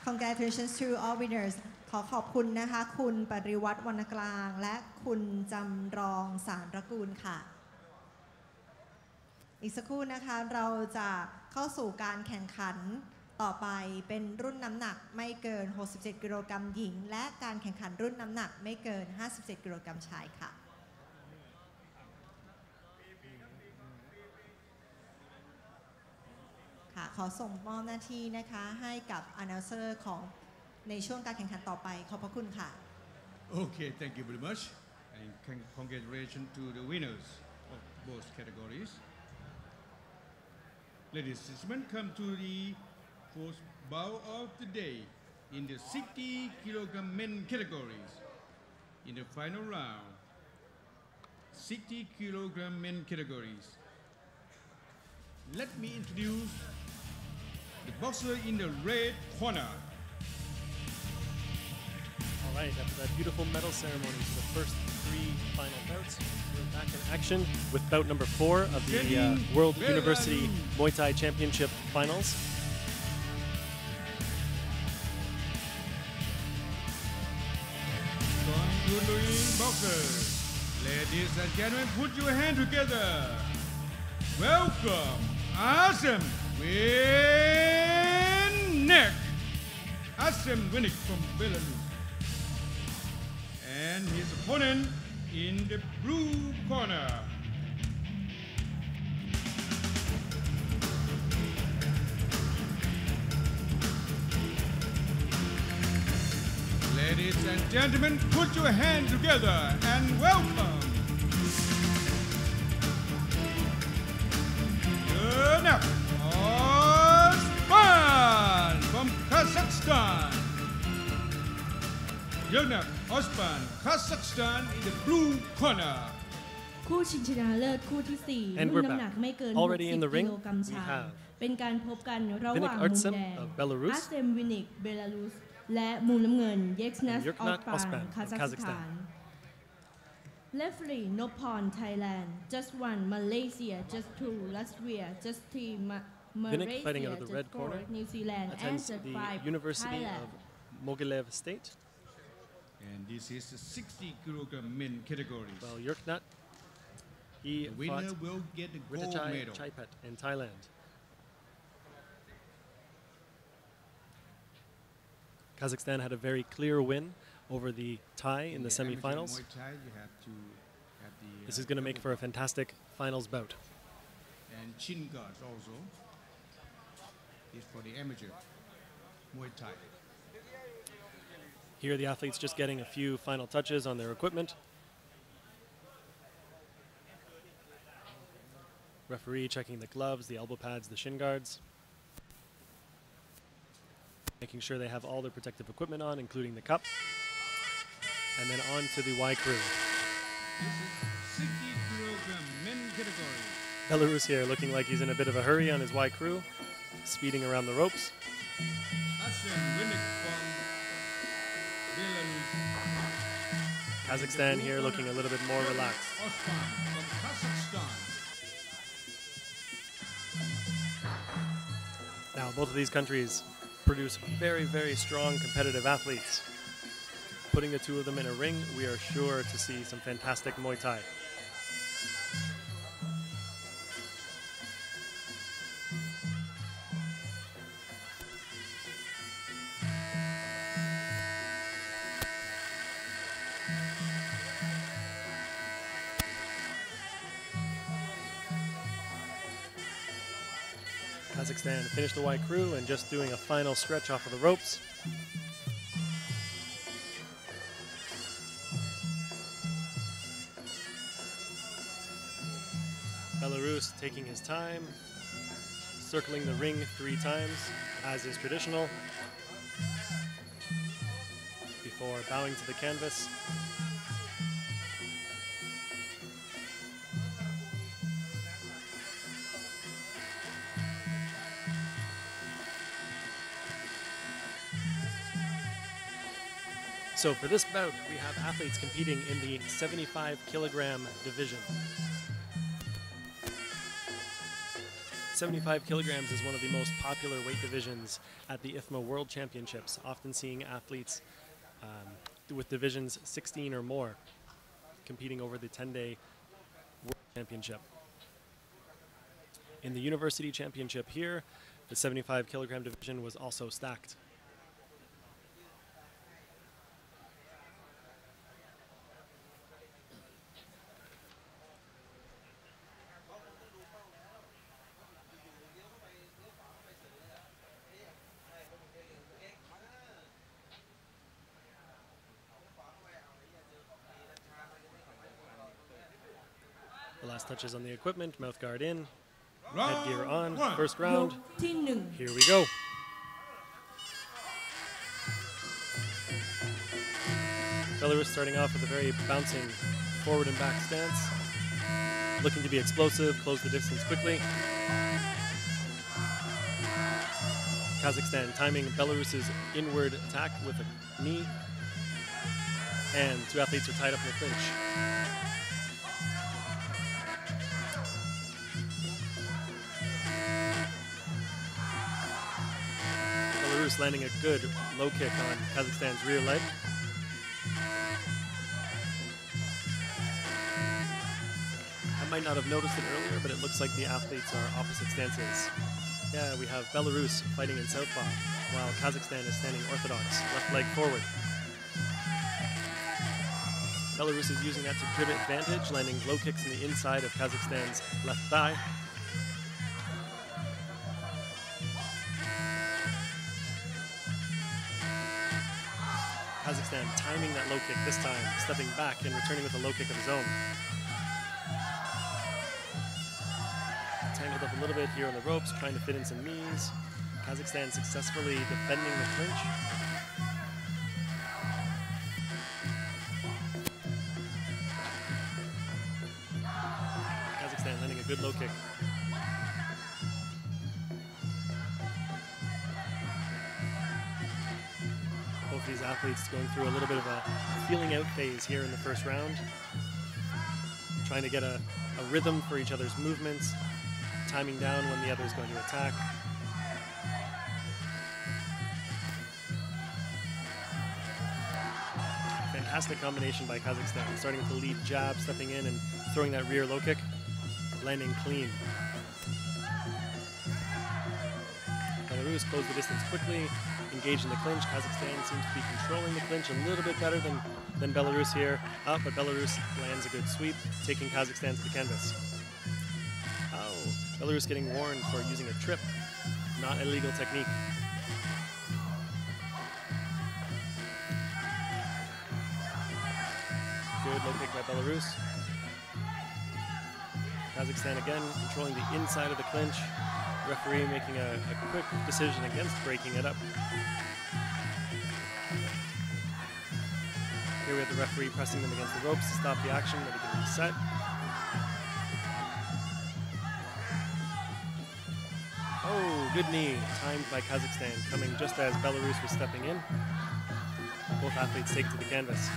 Congratulations to all winners ขอขอบคุณนะคะคุณปริวัฒน์วรรณกลางและคุณจำรองสารกูลค่ะอีกสักครู่นะคะเราจะเข้าสู่การแข่งขันต่อไปเป็นรุ่นน้ำหนักไม่เกิน67กิโลกรัมหญิงและการแข่งขันรุ่นน้ำหนักไม่เกิน57กิโลกรัมชายค่ะขอส่งมอบหน้าที่นะคะให้กับ announcer ของ ในช่วงการแข่งขันต่อไปขอบพระคุณค่ะ Okay, thank you very much. And congratulations to the winners of both categories. Ladies and gentlemen, come to the fourth bout of the day in the 60 kilogram men categories. In the final round, 60 kilogram men categories. Let me introduce the boxer in the red corner. All right, after that beautiful medal ceremony for the first 3 final bouts, we're back in action with bout number 4 of the World University Muay Thai Championship Finals. Continuing boxers, ladies and gentlemen, put your hands together. Welcome, Asem Winnick. Asem Winnick from Belarus. And his opponent in the blue corner. Ladies and gentlemen, put your hands together and welcome Yurnap Osman from Kazakhstan. Yurnap Osman, Kazakhstan in the blue corner. คู่ชิงชนะเลิศคู่ที่ 4 And รุ่น we're น้ำหนัก back. ไม่เกิน Already in the 60 ring, กิโลกรัม we ชาย have เป็นการพบกันระหว่าง Vinnik มุม Artsem แดง of Belarus อาเซมวินิกเบลารุสและมุมน้ำเงินเย็กนัส and ออ Yurknat ปาน Osman คา of ซัคส Kazakhstan ถาน Referee นพพร Thailand just 1 Malaysia just 2 Latvia just 3 Vinnik fighting out Malaysia of the just red 4 corner New Zealand and attends just the 5 University Thailand of Mogilev State, And this is the 60 kilogram men categories. while Yurknat, he The winner fought will get the gold Muaythai medal. Chaipat in Thailand. Kazakhstan had a very clear win over the Thai in the amateur semifinals. Muay Thai, you have to have the, This is going to make for a fantastic finals bout. and chin guards also. Is for the amateur Muay Thai. Here the athletes just getting a few final touches on their equipment. Referee checking the gloves, the elbow pads, the shin guards. Making sure they have all their protective equipment on, including the cup. And then on to the Y crew. This is 60 kilogram men category. Belarus here looking like he's in a bit of a hurry on his Y crew, speeding around the ropes. Asem Winnick from Belarus. Kazakhstan here looking a little bit more relaxed. Osman from Kazakhstan. Now, both of these countries produce very, very strong competitive athletes. Putting the two of them in a ring, we are sure to see some fantastic Muay Thai. Kazakhstan finished the Y crew and just doing a final stretch off of the ropes. Belarus taking his time, circling the ring 3 times, as is traditional, before bowing to the canvas. So for this bout, we have athletes competing in the 75 kilogram division. 75 kilograms is one of the most popular weight divisions at the IFMA World Championships, often seeing athletes with divisions 16 or more competing over the 10-day World Championship. In the University Championship here, the 75 kilogram division was also stacked. Last touches on the equipment, mouth guard in, Round headgear on, one. first ย round. กที่หนึ่ง Here we go. Belarus starting off with a very bouncing forward and back stance. Looking to be explosive, close the distance quickly. Kazakhstan timing Belarus's inward attack with a knee. And two athletes are tied up in the clinch. Belarus landing a good low kick on Kazakhstan's rear leg. I might not have noticed it earlier, but it looks like the athletes are opposite stances. Yeah, we have Belarus fighting in southpaw, while Kazakhstan is standing orthodox, left leg forward. Belarus is using that to good advantage, landing low kicks in the inside of Kazakhstan's left thigh. Kazakhstan timing that low kick this time, stepping back and returning with a low kick of his own. Tangled up a little bit here on the ropes, trying to fit in some knees. Kazakhstan successfully defending the clinch. Kazakhstan landing a good low kick. Both of these athletes going through a little bit of a feeling out phase here in the first round. Trying to get a rhythm for each other's movements, timing down when the other is going to attack. Fantastic combination by Kazakhstan, starting with the lead jab, stepping in and throwing that rear low kick, landing clean. Belarus closed the distance quickly, engaged in the clinch. Kazakhstan seems to be controlling the clinch a little bit better than Belarus here. But Belarus lands a good sweep, taking Kazakhstan to the canvas. Oh, Belarus getting warned for using a trip, not a legal technique. Good low kick by Belarus. Kazakhstan again controlling the inside of the clinch. Referee making a quick decision against breaking it up. Here we have the referee pressing them against the ropes to stop the action, that he can reset. Oh, good knee, timed by Kazakhstan, coming just as Belarus was stepping in. Both athletes take to the canvas.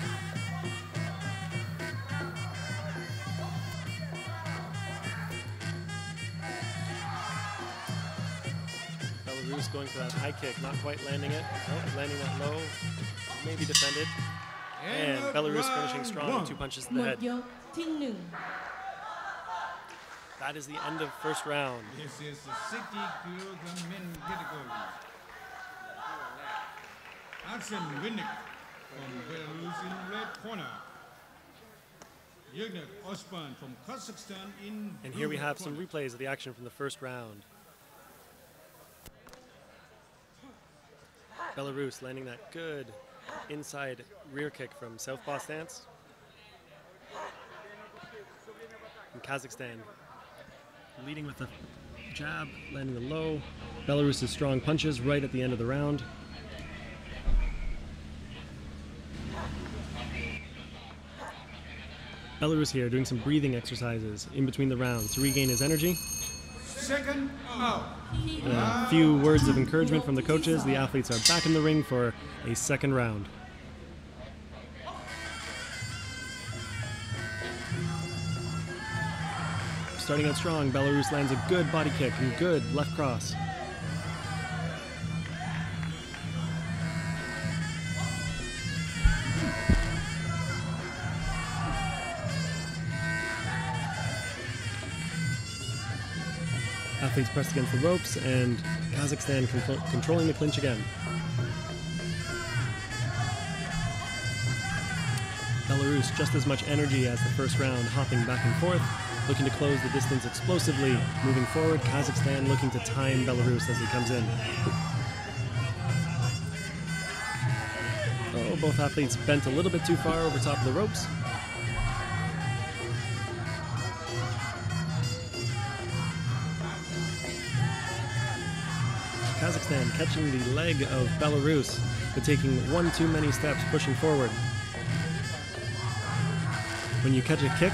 Belarus going for that high kick, not quite landing it. Oh, landing that low, maybe defended. And Belarus finishing strong, 2 punches to หม the ด head. ยกที่หนึ่ง That is the end of first round. This is the 60 kilogram men category. Arsen Winnick from Belarus in red corner. Yevgeny Osman from Kazakhstan in And here we blue have some corner. replays of the action from the first round. Belarus landing that good inside rear kick from southpaw stance. And Kazakhstan leading with the jab, landing the low. Belarus's strong punches right at the end of the round. Belarus here doing some breathing exercises in between the rounds to regain his energy. Second out. A few words of encouragement from the coaches. The athletes are back in the ring for a second round. Starting out strong, Belarus lands a good body kick and good left cross. Athletes pressed against the ropes, and Kazakhstan controlling the clinch again. Belarus just as much energy as the first round, hopping back and forth, looking to close the distance explosively. Moving forward, Kazakhstan looking to time Belarus as he comes in. Oh, both athletes bent a little bit too far over top of the ropes. Kazakhstan catching the leg of Belarus, but taking one too many steps, pushing forward. When you catch a kick,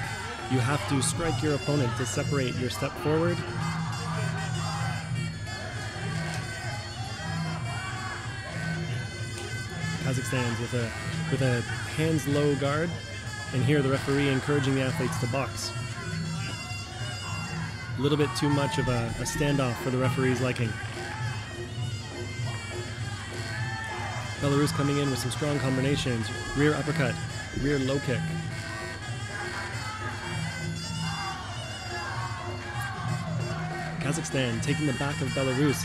you have to strike your opponent to separate your step forward. Kazakhstan with a hands low guard, and here the referee encouraging the athletes to box. A little bit too much of a standoff for the referee's liking. Belarus coming in with some strong combinations. Rear uppercut, rear low kick. Kazakhstan taking the back of Belarus.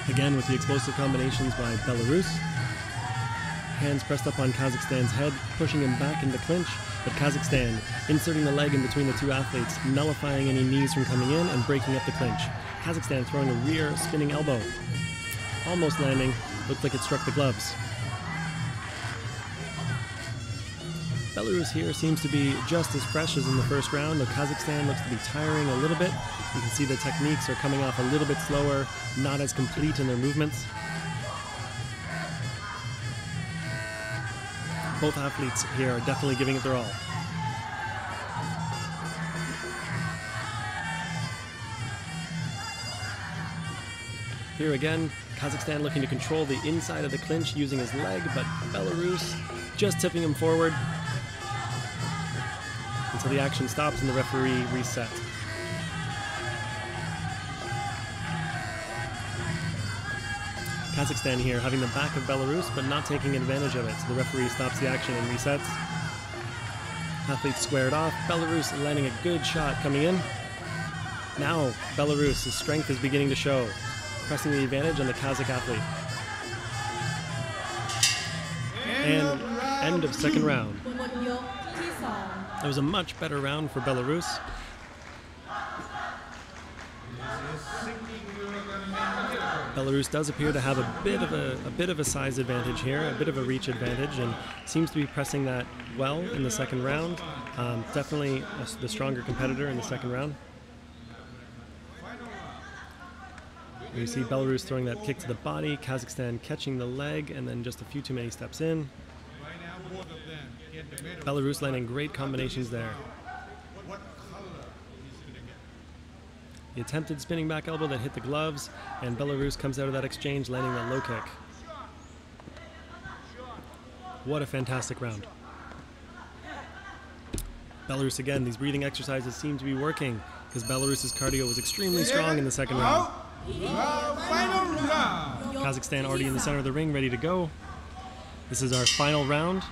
Again with the explosive combinations by Belarus. Hands pressed up on Kazakhstan's head, pushing him back into clinch, but Kazakhstan inserting the leg in between the two athletes, nullifying any knees from coming in and breaking up the clinch. Kazakhstan throwing a rear spinning elbow. Almost landing, looked like it struck the gloves. Belarus here seems to be just as fresh as in the first round, though Kazakhstan looks to be tiring a little bit. You can see the techniques are coming off a little bit slower, not as complete in their movements. Both athletes here are definitely giving it their all. Here again, Kazakhstan looking to control the inside of the clinch using his leg, but Belarus just tipping him forward until the action stops and the referee reset. Kazakhstan here having the back of Belarus but not taking advantage of it, so the referee stops the action and resets. Athletes squared off, Belarus landing a good shot coming in. Now Belarus' strength is beginning to show, pressing the advantage on the Kazakh athlete. And end of second round. It was a much better round for Belarus. Belarus does appear to have a bit of a size advantage here, a bit of a reach advantage, and seems to be pressing that well in the second round. Definitely the stronger competitor in the second round. You see Belarus throwing that kick to the body, Kazakhstan catching the leg, and then just a few too many steps in. Belarus landing great combinations there. The attempted spinning back elbow that hit the gloves, and Belarus comes out of that exchange landing that low kick. What a fantastic round. Belarus again, these breathing exercises seem to be working because Belarus's cardio was extremely strong in the second round. Kazakhstan already in the center of the ring, ready to go. This is our final round.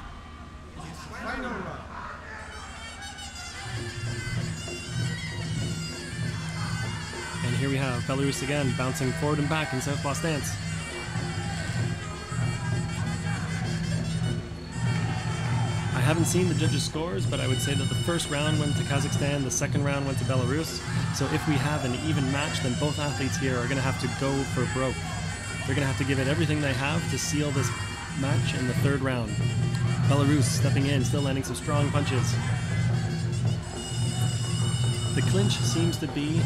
And here we have Belarus again, bouncing forward and back in southpaw stance. I haven't seen the judges' scores, but I would say that the first round went to Kazakhstan, the second round went to Belarus. So if we have an even match, then both athletes here are going to have to go for broke. They're going to have to give it everything they have to seal this match in the third round. Belarus stepping in, still landing some strong punches. The clinch seems to be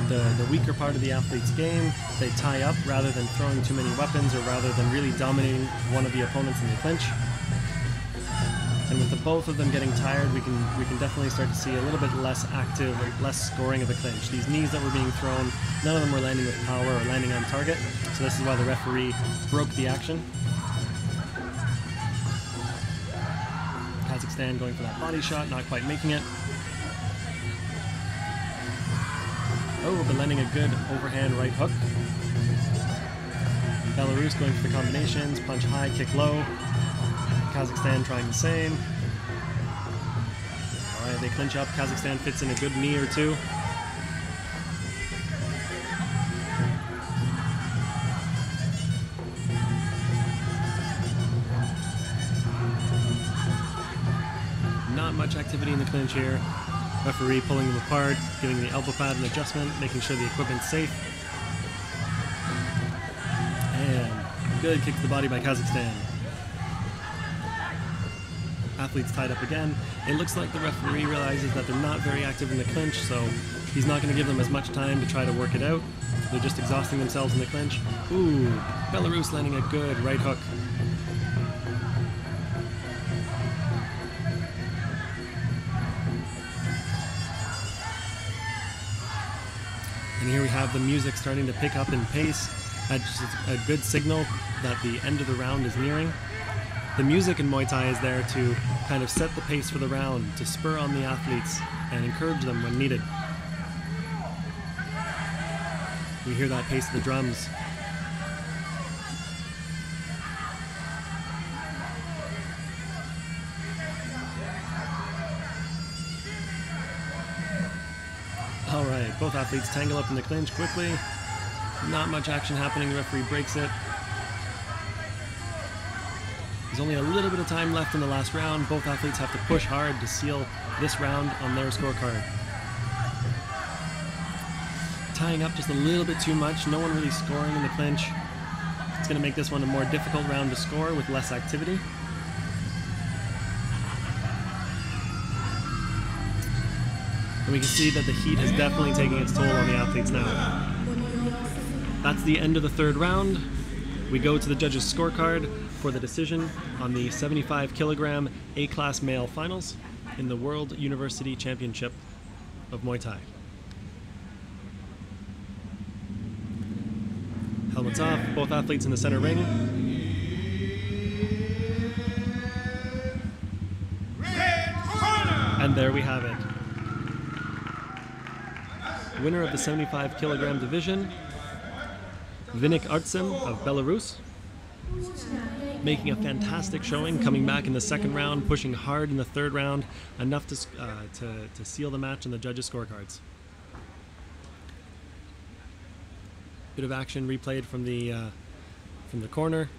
the weaker part of the athlete's game. They tie up rather than throwing too many weapons or rather than really dominating one of the opponents in the clinch. And with the both of them getting tired, we can definitely start to see a little bit less active or less scoring of the clinch. These knees that were being thrown, none of them were landing with power or landing on target. So this is why the referee broke the action. Kazakhstan going for that body shot, not quite making it. Oh, but landing a good overhand right hook. Belarus going for the combinations, punch high, kick low. Kazakhstan trying the same. All right, they clinch up. Kazakhstan fits in a good knee or two. Not much activity in the clinch here. Referee pulling them apart, giving the elbow pad an adjustment, making sure the equipment's safe. And good kick to the body by Kazakhstan. athletes tied up again. It looks like the referee realizes that they're not very active in the clinch, so he's not going to give them as much time to try to work it out. They're just exhausting themselves in the clinch. Ooh, Belarus landing a good right hook. And here we have the music starting to pick up in pace. That's a good signal that the end of the round is nearing. The music in Muay Thai is there to kind of set the pace for the round, to spur on the athletes and encourage them when needed. We hear that pace of the drums. All right, both athletes tangle up in the clinch quickly. Not much action happening, the referee breaks it. There's only a little bit of time left in the last round. Both athletes have to push hard to seal this round on their scorecard. Tying up just a little bit too much, no one really scoring in the clinch. It's going to make this one a more difficult round to score with less activity. And we can see that the heat is definitely taking its toll on the athletes now. That's the end of the third round. We go to the judges' scorecard for the decision on the 75 kilogram A-class male finals in the World University Championship of Muay Thai. Helmets off, both athletes in the center ring. And there we have it. Winner of the 75 kilogram division, Vinik Artsem of Belarus, making a fantastic showing, coming back in the second round, pushing hard in the third round, enough to seal the match on the judges' scorecards. Bit of action replayed from the corner.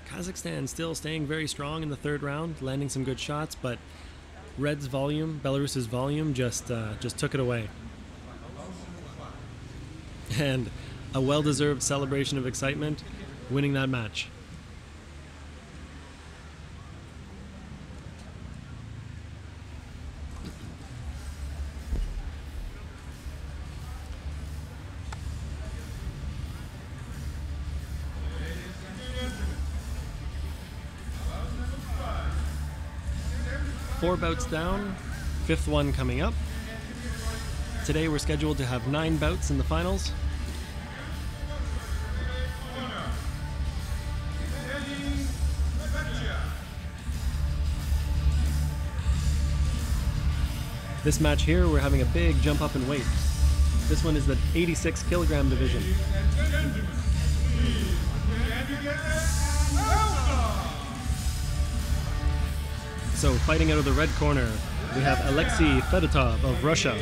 Kazakhstan still staying very strong in the third round, landing some good shots, but Red's volume, Belarus's volume, just took it away. And a well-deserved celebration of excitement, winning that match. Four bouts down, fifth one coming up. Today we're scheduled to have 9 bouts in the finals. This match here, we're having a big jump up in weight. This one is the 86 kilogram division. So fighting out of the red corner, we have Alexei Fedotov of Russia.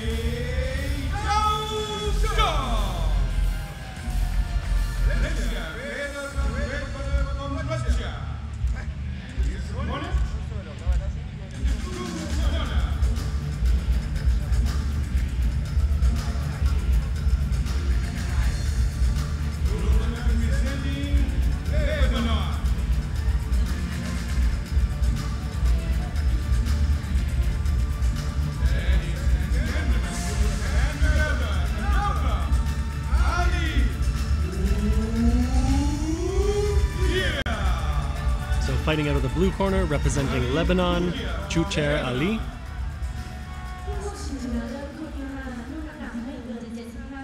Fighting out of the blue corner, representing Lebanon, Chucher Ali.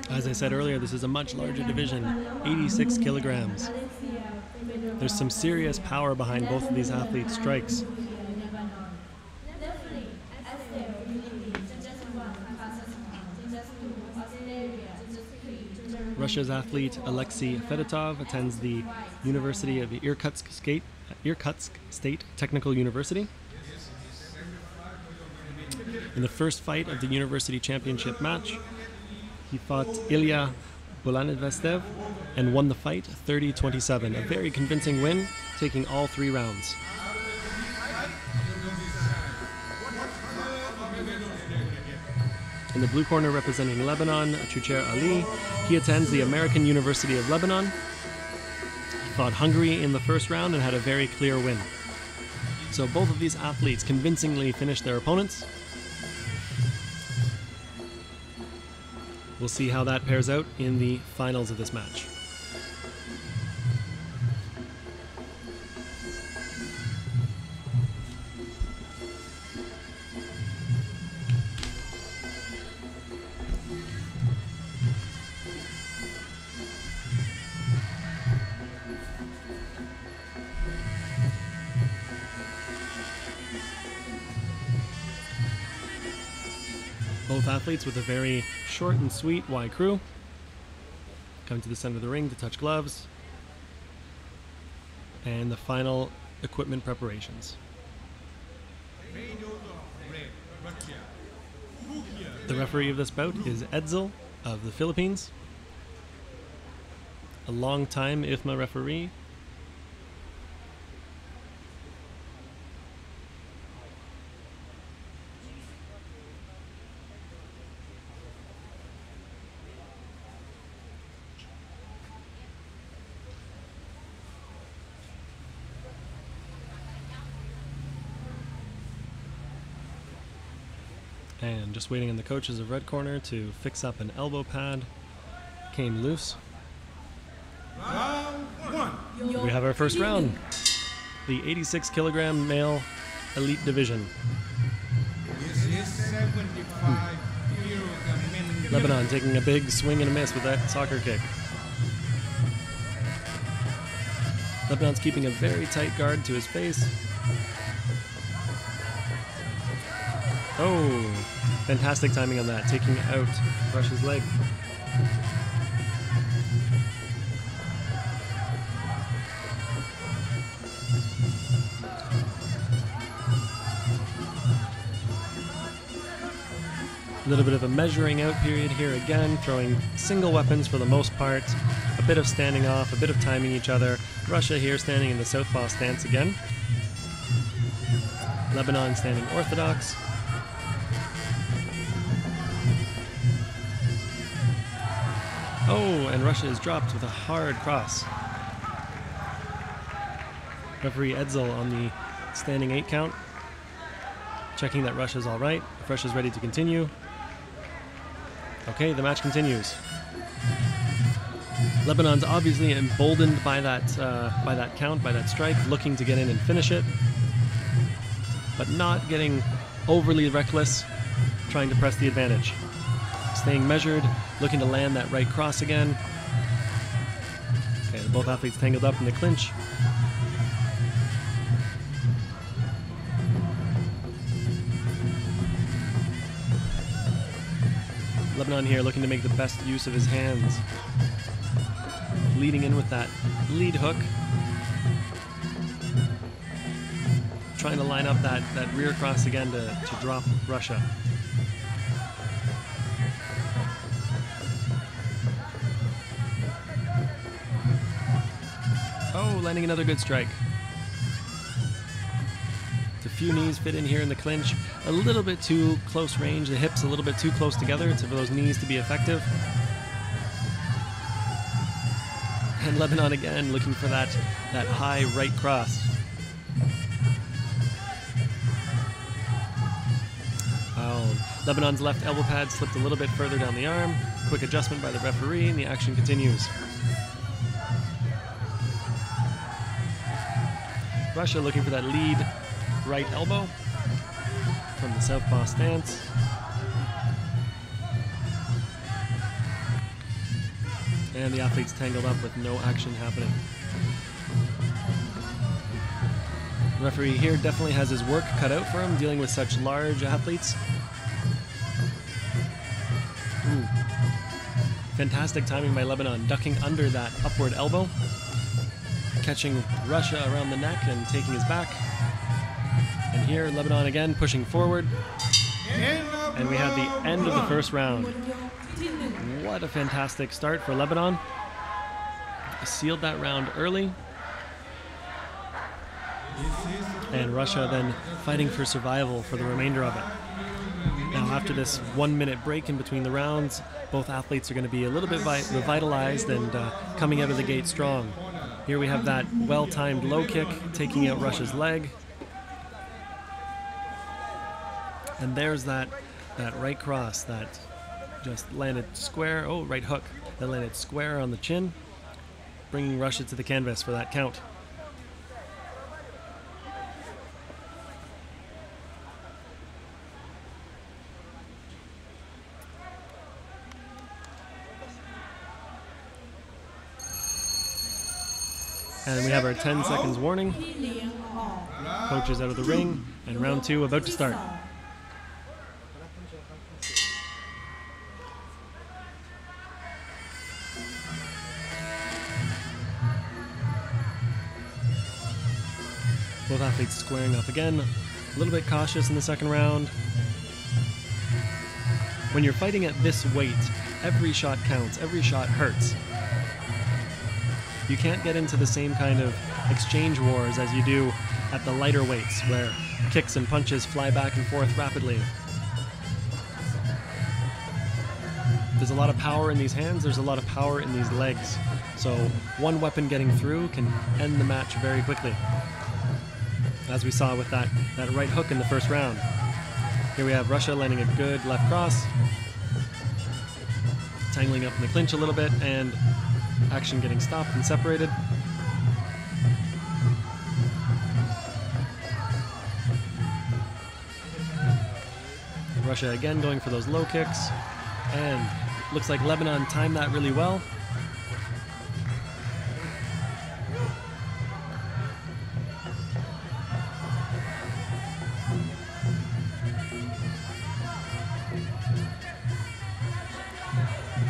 As I said earlier, this is a much larger division, 86 kilograms. There's some serious power behind both of these athletes' strikes. Russia's athlete Alexei Fedotov attends the University of Irkutsk State Technical University. In the first fight of the university championship match, he fought Ilya Bolanivestev and won the fight 30-27. A very convincing win, taking all 3 rounds. In the blue corner, representing Lebanon, Chucher Ali. He attends the American University of Lebanon. He fought Hungary in the first round and had a very clear win. So both of these athletes convincingly finished their opponents. We'll see how that pairs out in the finals of this match. Both athletes with a very short and sweet Y crew. Come to the center of the ring to touch gloves. And the final equipment preparations. The referee of this bout is Edsel of the Philippines. A long-time IFMA referee. And just waiting on the coaches of red corner to fix up an elbow pad. Came loose. Round one. We have our first round. The 86 kilogram male elite division. This is 75 kilogram men. Lebanon taking a big swing and a miss with that soccer kick. Lebanon's keeping a very tight guard to his face. Oh, fantastic timing on that, taking out Russia's leg. A little bit of a measuring out period here again, throwing single weapons for the most part. A bit of standing off, a bit of timing each other. Russia here standing in the southpaw stance again. Lebanon standing orthodox. Oh, and Russia is dropped with a hard cross. Referee Edsel on the standing 8 count. Checking that Russia's all right. If Russia's ready to continue. Okay, the match continues. Lebanon's obviously emboldened by that count, by that strike, looking to get in and finish it, but not getting overly reckless, trying to press the advantage. Staying measured, looking to land that right cross again. Okay, both athletes tangled up in the clinch. Lebanon here looking to make the best use of his hands. Leading in with that lead hook. Trying to line up that rear cross again to drop Russia. Oh, landing another good strike. A few knees fit in here in the clinch. A little bit too close range. The hips a little bit too close together for those knees to be effective. And Lebanon again looking for that high right cross. Oh, Lebanon's left elbow pad slipped a little bit further down the arm. Quick adjustment by the referee and the action continues. Russia looking for that lead right elbow from the southpaw stance. And the athletes tangled up with no action happening. The referee here definitely has his work cut out for him, dealing with such large athletes. Ooh. Fantastic timing by Lebanon, ducking under that upward elbow, catching Russia around the neck and taking his back. And here, Lebanon again pushing forward. And we have the end of the first round. What a fantastic start for Lebanon. Sealed that round early. And Russia then fighting for survival for the remainder of it. Now after this 1 minute break in between the rounds, both athletes are going to be a little bit revitalized and coming out of the gate strong. Here we have that well-timed low kick taking out Russia's leg. And there's that right cross that just landed square. Oh, right hook that landed square on the chin, bringing Russia to the canvas for that count. And we have our 10 seconds warning. Coach is out of the ring, and round 2 about to start. Both athletes squaring up again, a little bit cautious in the second round. When you're fighting at this weight, every shot counts, every shot hurts. You can't get into the same kind of exchange wars as you do at the lighter weights, where kicks and punches fly back and forth rapidly. There's a lot of power in these hands, there's a lot of power in these legs. So one weapon getting through can end the match very quickly, as we saw with that right hook in the first round. Here we have Russia landing a good left cross, tangling up in the clinch a little bit, and action getting stopped and separated. Russia again going for those low kicks, and looks like Lebanon timed that really well.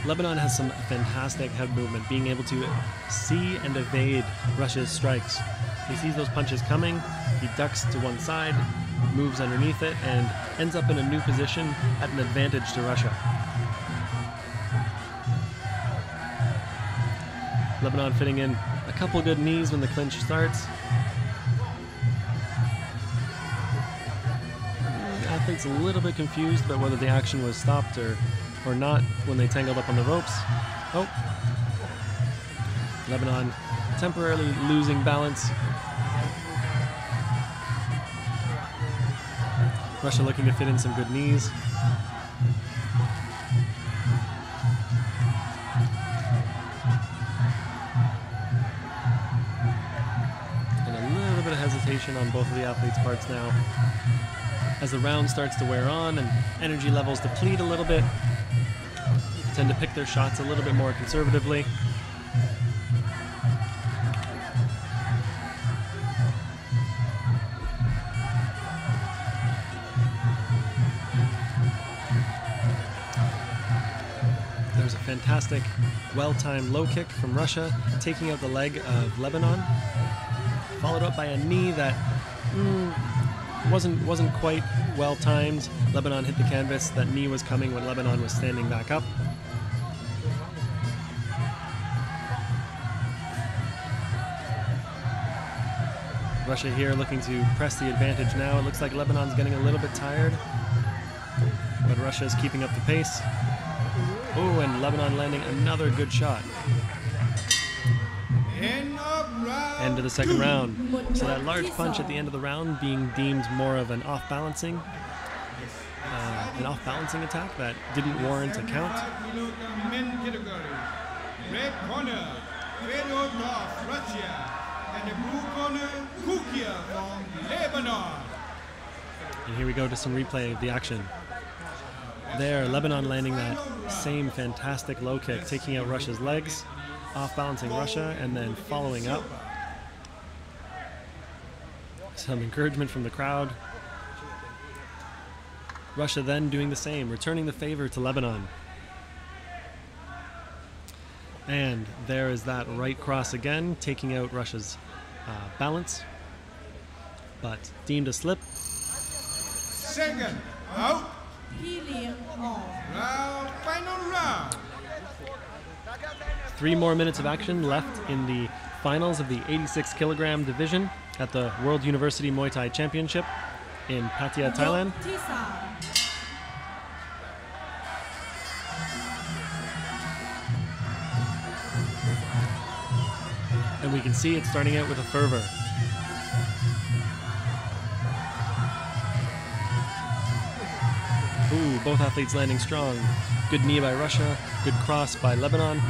Lebanon has some fantastic head movement, being able to see and evade Russia's strikes. He sees those punches coming, he ducks to one side, moves underneath it, and ends up in a new position at an advantage to Russia. Lebanon fitting in a couple good knees when the clinch starts. Athlete's a little bit confused about whether the action was stopped or not when they tangled up on the ropes. Oh. Lebanon temporarily losing balance. Russia looking to fit in some good knees. And a little bit of hesitation on both of the athletes' parts now. As the round starts to wear on and energy levels deplete a little bit, tend to pick their shots a little bit more conservatively. There's a fantastic, well-timed low kick from Russia, taking out the leg of Lebanon, followed up by a knee that wasn't quite well-timed. Lebanon hit the canvas. That knee was coming when Lebanon was standing back up. Russia here looking to press the advantage now. It looks like Lebanon's getting a little bit tired, but Russia is keeping up the pace. Oh, and Lebanon landing another good shot. End of the second round. So that large punch at the end of the round being deemed more of an off-balancing attack that didn't warrant a count. Red corner, Fedorov, Russia. And the blue corner, Kukia from Lebanon. And here we go to some replay of the action. There, Lebanon landing that same fantastic low kick, taking out Russia's legs, off-balancing Russia, and then following up. Some encouragement from the crowd. Russia then doing the same, returning the favor to Lebanon. And there is that right cross again, taking out Russia's balance, but deemed a slip. Second out. Round, final round. 3 more minutes of action left in the finals of the 86 kilogram division at the World University Muay Thai Championship in Pattaya, Thailand. And we can see it starting out with a fervor. Ooh, both athletes landing strong. Good knee by Russia, good cross by Lebanon.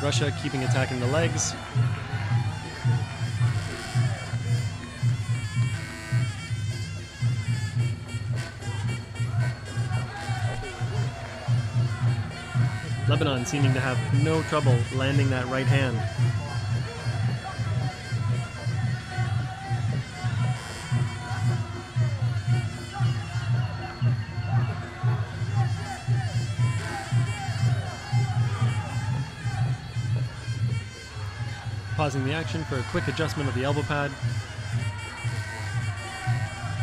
Russia keeping attacking the legs. Lebanon seeming to have no trouble landing that right hand. Pausing the action for a quick adjustment of the elbow pad.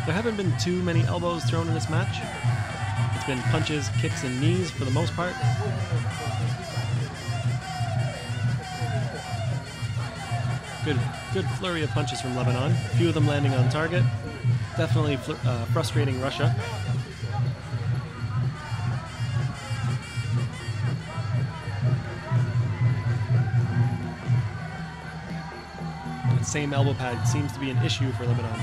There haven't been too many elbows thrown in this match. It's been punches, kicks, and knees for the most part. Good flurry of punches from Lebanon. A few of them landing on target. Definitely frustrating Russia. That same elbow pad seems to be an issue for Lebanon.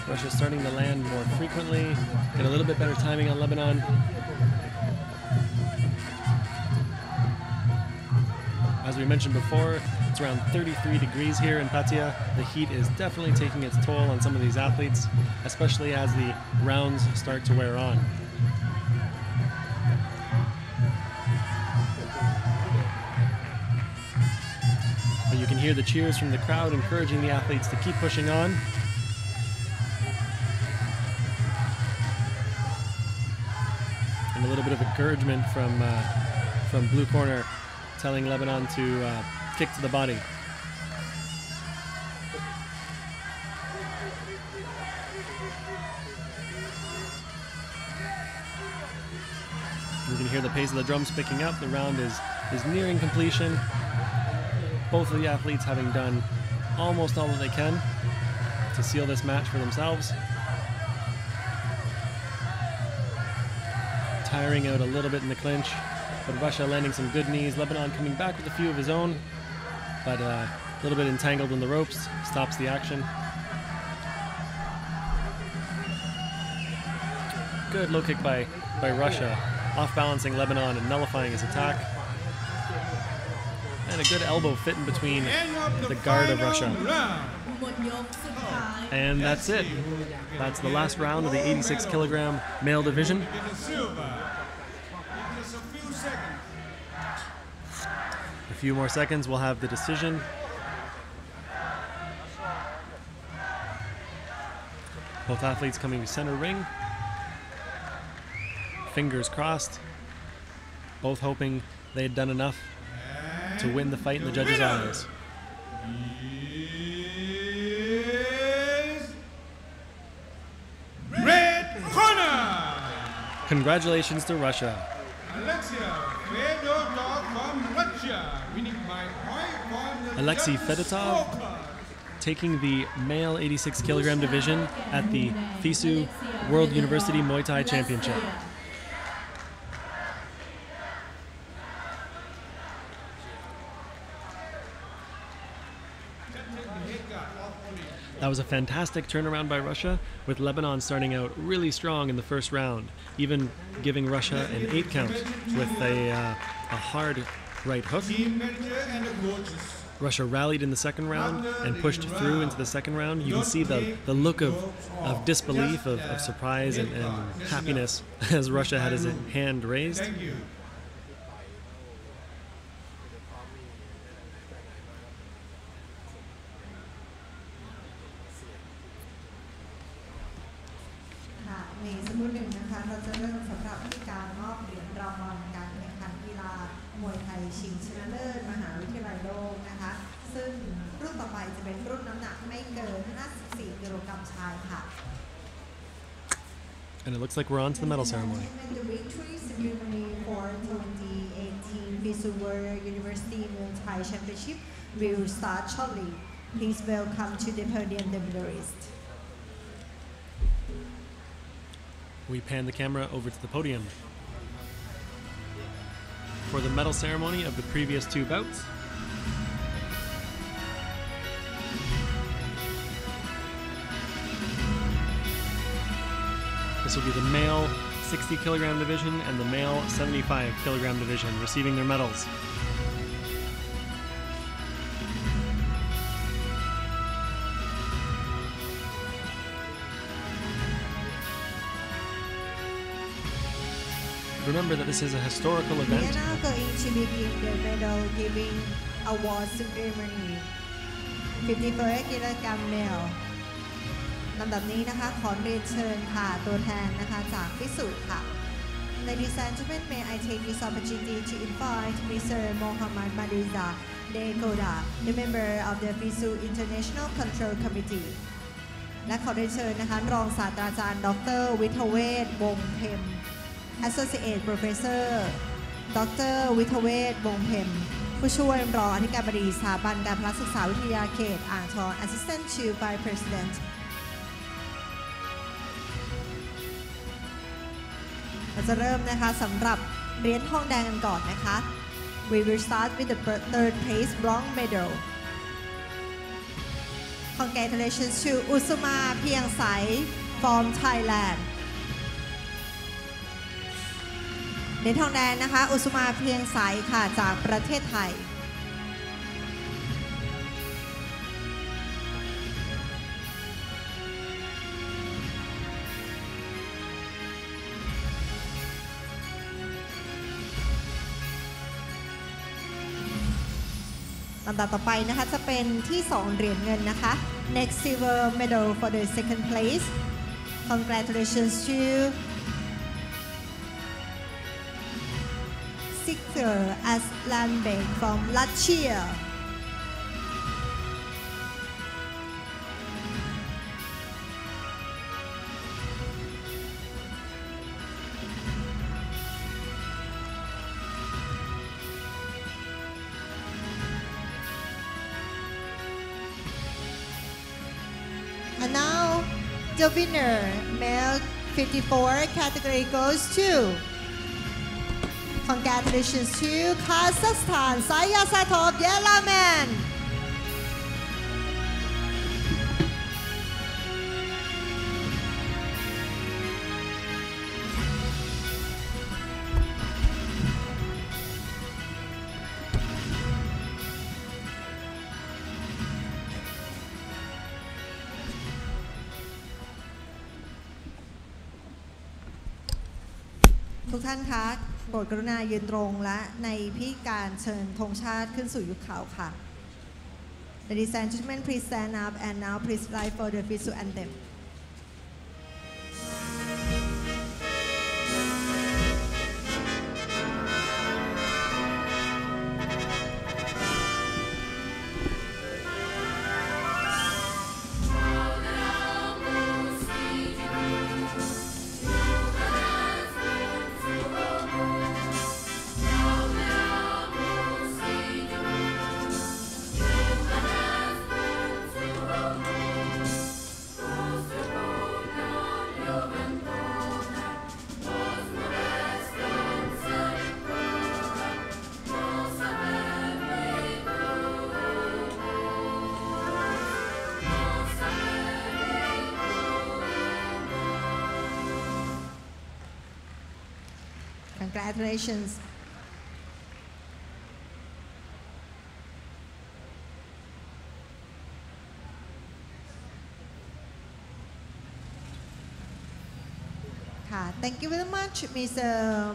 Russia's starting to land more frequently, get a little bit better timing on Lebanon. As we mentioned before, it's around 33 degrees here in Pattaya. The heat is definitely taking its toll on some of these athletes, especially as the rounds start to wear on. But you can hear the cheers from the crowd encouraging the athletes to keep pushing on. And a little bit of encouragement from blue corner, telling Lebanon to kick to the body. You can hear the pace of the drums picking up. The round is nearing completion. Both of the athletes having done almost all that they can to seal this match for themselves. Tiring out a little bit in the clinch, but Russia landing some good knees. Lebanon coming back with a few of his own, but a little bit entangled in the ropes, stops the action. Good low kick by Russia, off-balancing Lebanon and nullifying his attack. And a good elbow fit in between the guard of Russia. And that's it. That's the last round of the 86 kilogram male division. A few more seconds, we'll have the decision. Both athletes coming to center ring. Fingers crossed. Both hoping they had done enough to win the fight in the judges' eyes. Red corner! Congratulations to Russia. Alexei Fedotov taking the male 86 kilogram division at the FISU World University Muay Thai Championship. That was a fantastic turnaround by Russia, with Lebanon starting out really strong in the first round, even giving Russia an 8 count with a hard right hook. Russia rallied in the second round and pushed through into the second round. You can see the look of disbelief, of surprise and happiness as Russia had his hand raised. And it looks like we're on to the medal ceremony. The victory ceremony for 2018 FISU World University Muay Thai Championship will start shortly. Please welcome to the podium the medalist. We pan the camera over to the podium. For the medal ceremony of the previous two bouts, this will be the male 60 kilogram division and the male 75 kilogram division receiving their medals. Remember that this is a historical We event. are now going to begin the medal giving award ceremony 54 กิโลกรัม male ลำดับนี้นะคะขอเรียนเชิญค่ะตัวแทนนะคะจากฟิสุค่ะ Ladies and gentlemen, may I take this opportunity to invite Mr. Mohammad Madiza Dekoda, the member of the FISU International Control Committee และขอเรียนเชิญนะคะรองศาสตราจารย์ดร.วิทเวศวงศ์เพ็มAssociate Professor ดร.วิทเวศวงศ์เพ็มผู้ช่วยรองอธิการบดีสถาบันการพละศึกษาวิทยาเขตอ่างทอง Assistant to Vice President เราจะเริ่มนะคะสำหรับเหรียญทองแดงกันก่อนนะคะ We will start with the third place bronze medal Congratulations to Usuma เพียงใส from Thailandเหรียญทองแดงนะคะอุสุมาเพียงใสค่ะจากประเทศไทยลำดับต่อไปนะคะจะเป็นที่2เหรียญเงินนะคะ Next silver medal for the second place Congratulations to Aslanbek from Latvia And now the winner male 54 category goes to Congratulations to Kazakhstan, Sayasatov Yelaman. ทุกท่านคะโปรดกรุณายืนตรงและในพิธีการเชิญธงชาติขึ้นสู่ยุคเขาค่ะ Ladies and gentlemen, please stand up and now please rise for the FISU anthem. Congratulations. Thank you very much, Mr.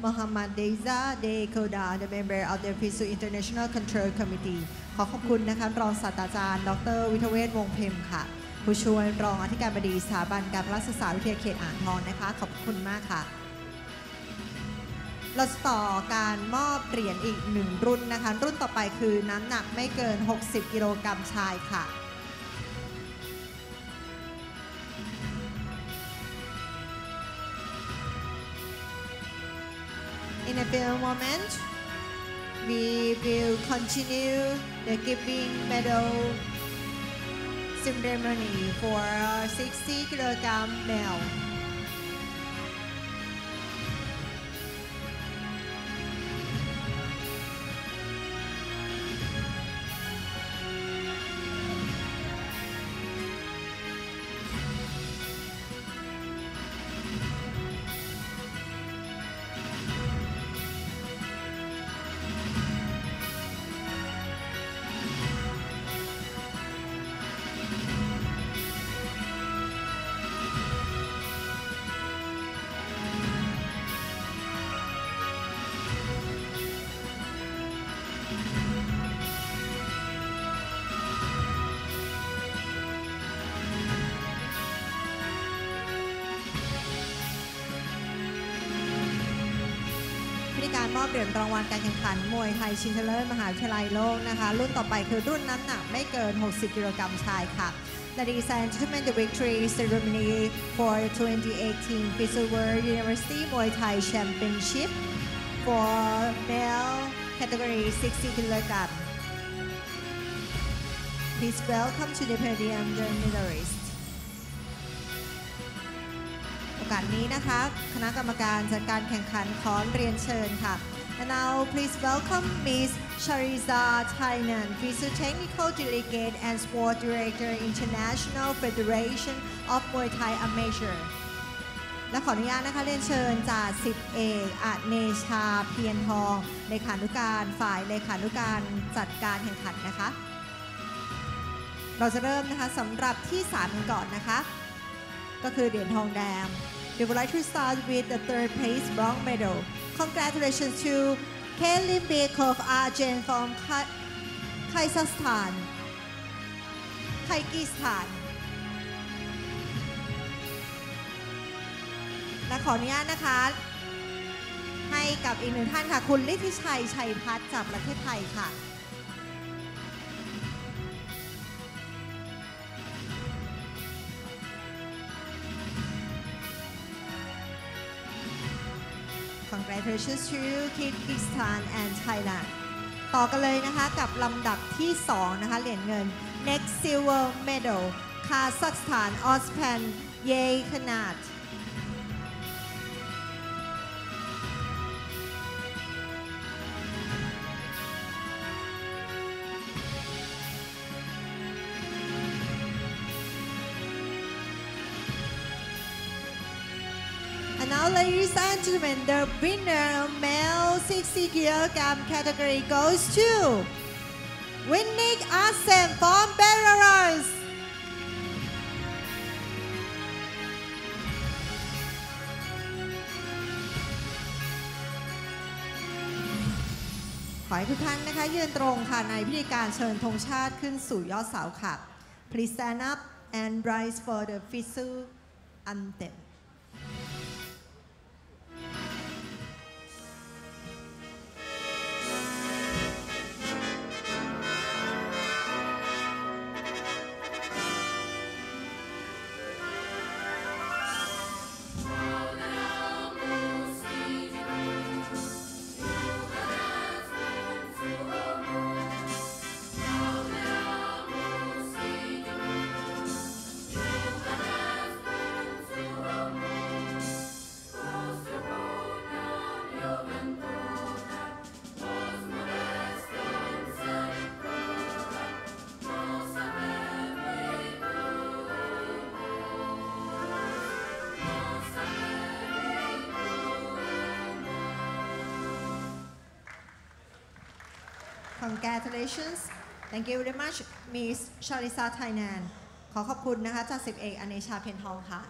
Mohammad Deza Dekoda, the member of the FISU International Control Committee ขอขอบคุณนะคะรองศาสตราจารย์ดร.วิทเวศวงศ์เพ็มค่ะผู้ช่วยรองอธิการบดีสถาบันการพละศึกษาวิทยาเขตอ่างทองนะคะขอบคุณมากค่ะเราจะต่อการมอบเหรียญอีก1รุ่นนะคะรุ่นต่อไปคือน้ำหนักไม่เกิน60กิโลกรัมชายค่ะ In a few moments we will continue the giving medal ceremony for 60 kilogram male. การมอบเหรียญรางวัลการแข่งขันมวยไทยชิงชนะเลิศมหาวิทยาลัยโลกนะคะรุ่นต่อไปคือรุ่นน้ำหนักไม่เกิน60กิโลกรัมชายค่ะ Ladies and gentlemen, the victory ceremony for 2018 FISU World University Muay Thai Championship for male category 60 kilogram. Please welcome to the podium the medalist. โอกาสนี้นะคะคณะกรรมการจัดการแข่งขันขอเรียนเชิญค่ะ And now please welcome Ms. Shariza Thailand, FISU Technical Delegate and Sport Director, International Federation of Muay Thai Amateur. และขออนุญาตนะคะเรียนเชิญจ่าสิบเอกอเนชาเพียรทองเลขานุการฝ่ายเลขานุการจัดการแข่งขันนะคะเราจะเริ่มนะคะสำหรับที่3กันก่อนนะคะก็คือเหรียญทองแดง We would like to start with the third place bronze medal. Congratulations to Kelly Bekov Arjen from Kazakhstan. และขออนุญาตนะคะให้กับอีกหนึ่งท่านค่ะคุณฤทธิชัยชัยพัฒน์จากประเทศไทยค่ะCongratulations to Kyrgyzstan and Thailand ต่อกันเลยนะคะกับลำดับที่2นะคะเหรียญเงิน Next silver medal Kazakhstan Osman Yekhanat And now, ladies and gentlemen, the winner of male 60 kilogram category goes to Winnik Asem from Belarus. ขอให้ทุกท่านนะคะยืนตรงค่ะในพิธีการเชิญธงชาติขึ้นสู่ยอดเสาค่ะ Please stand up and rise for the FISU anthem. Congratulations. Thank you very much, Ms. Shariza Thailand. ขอขอบคุณนะคะจ่าสิบเอกอเนชาเพียรทองค่ะ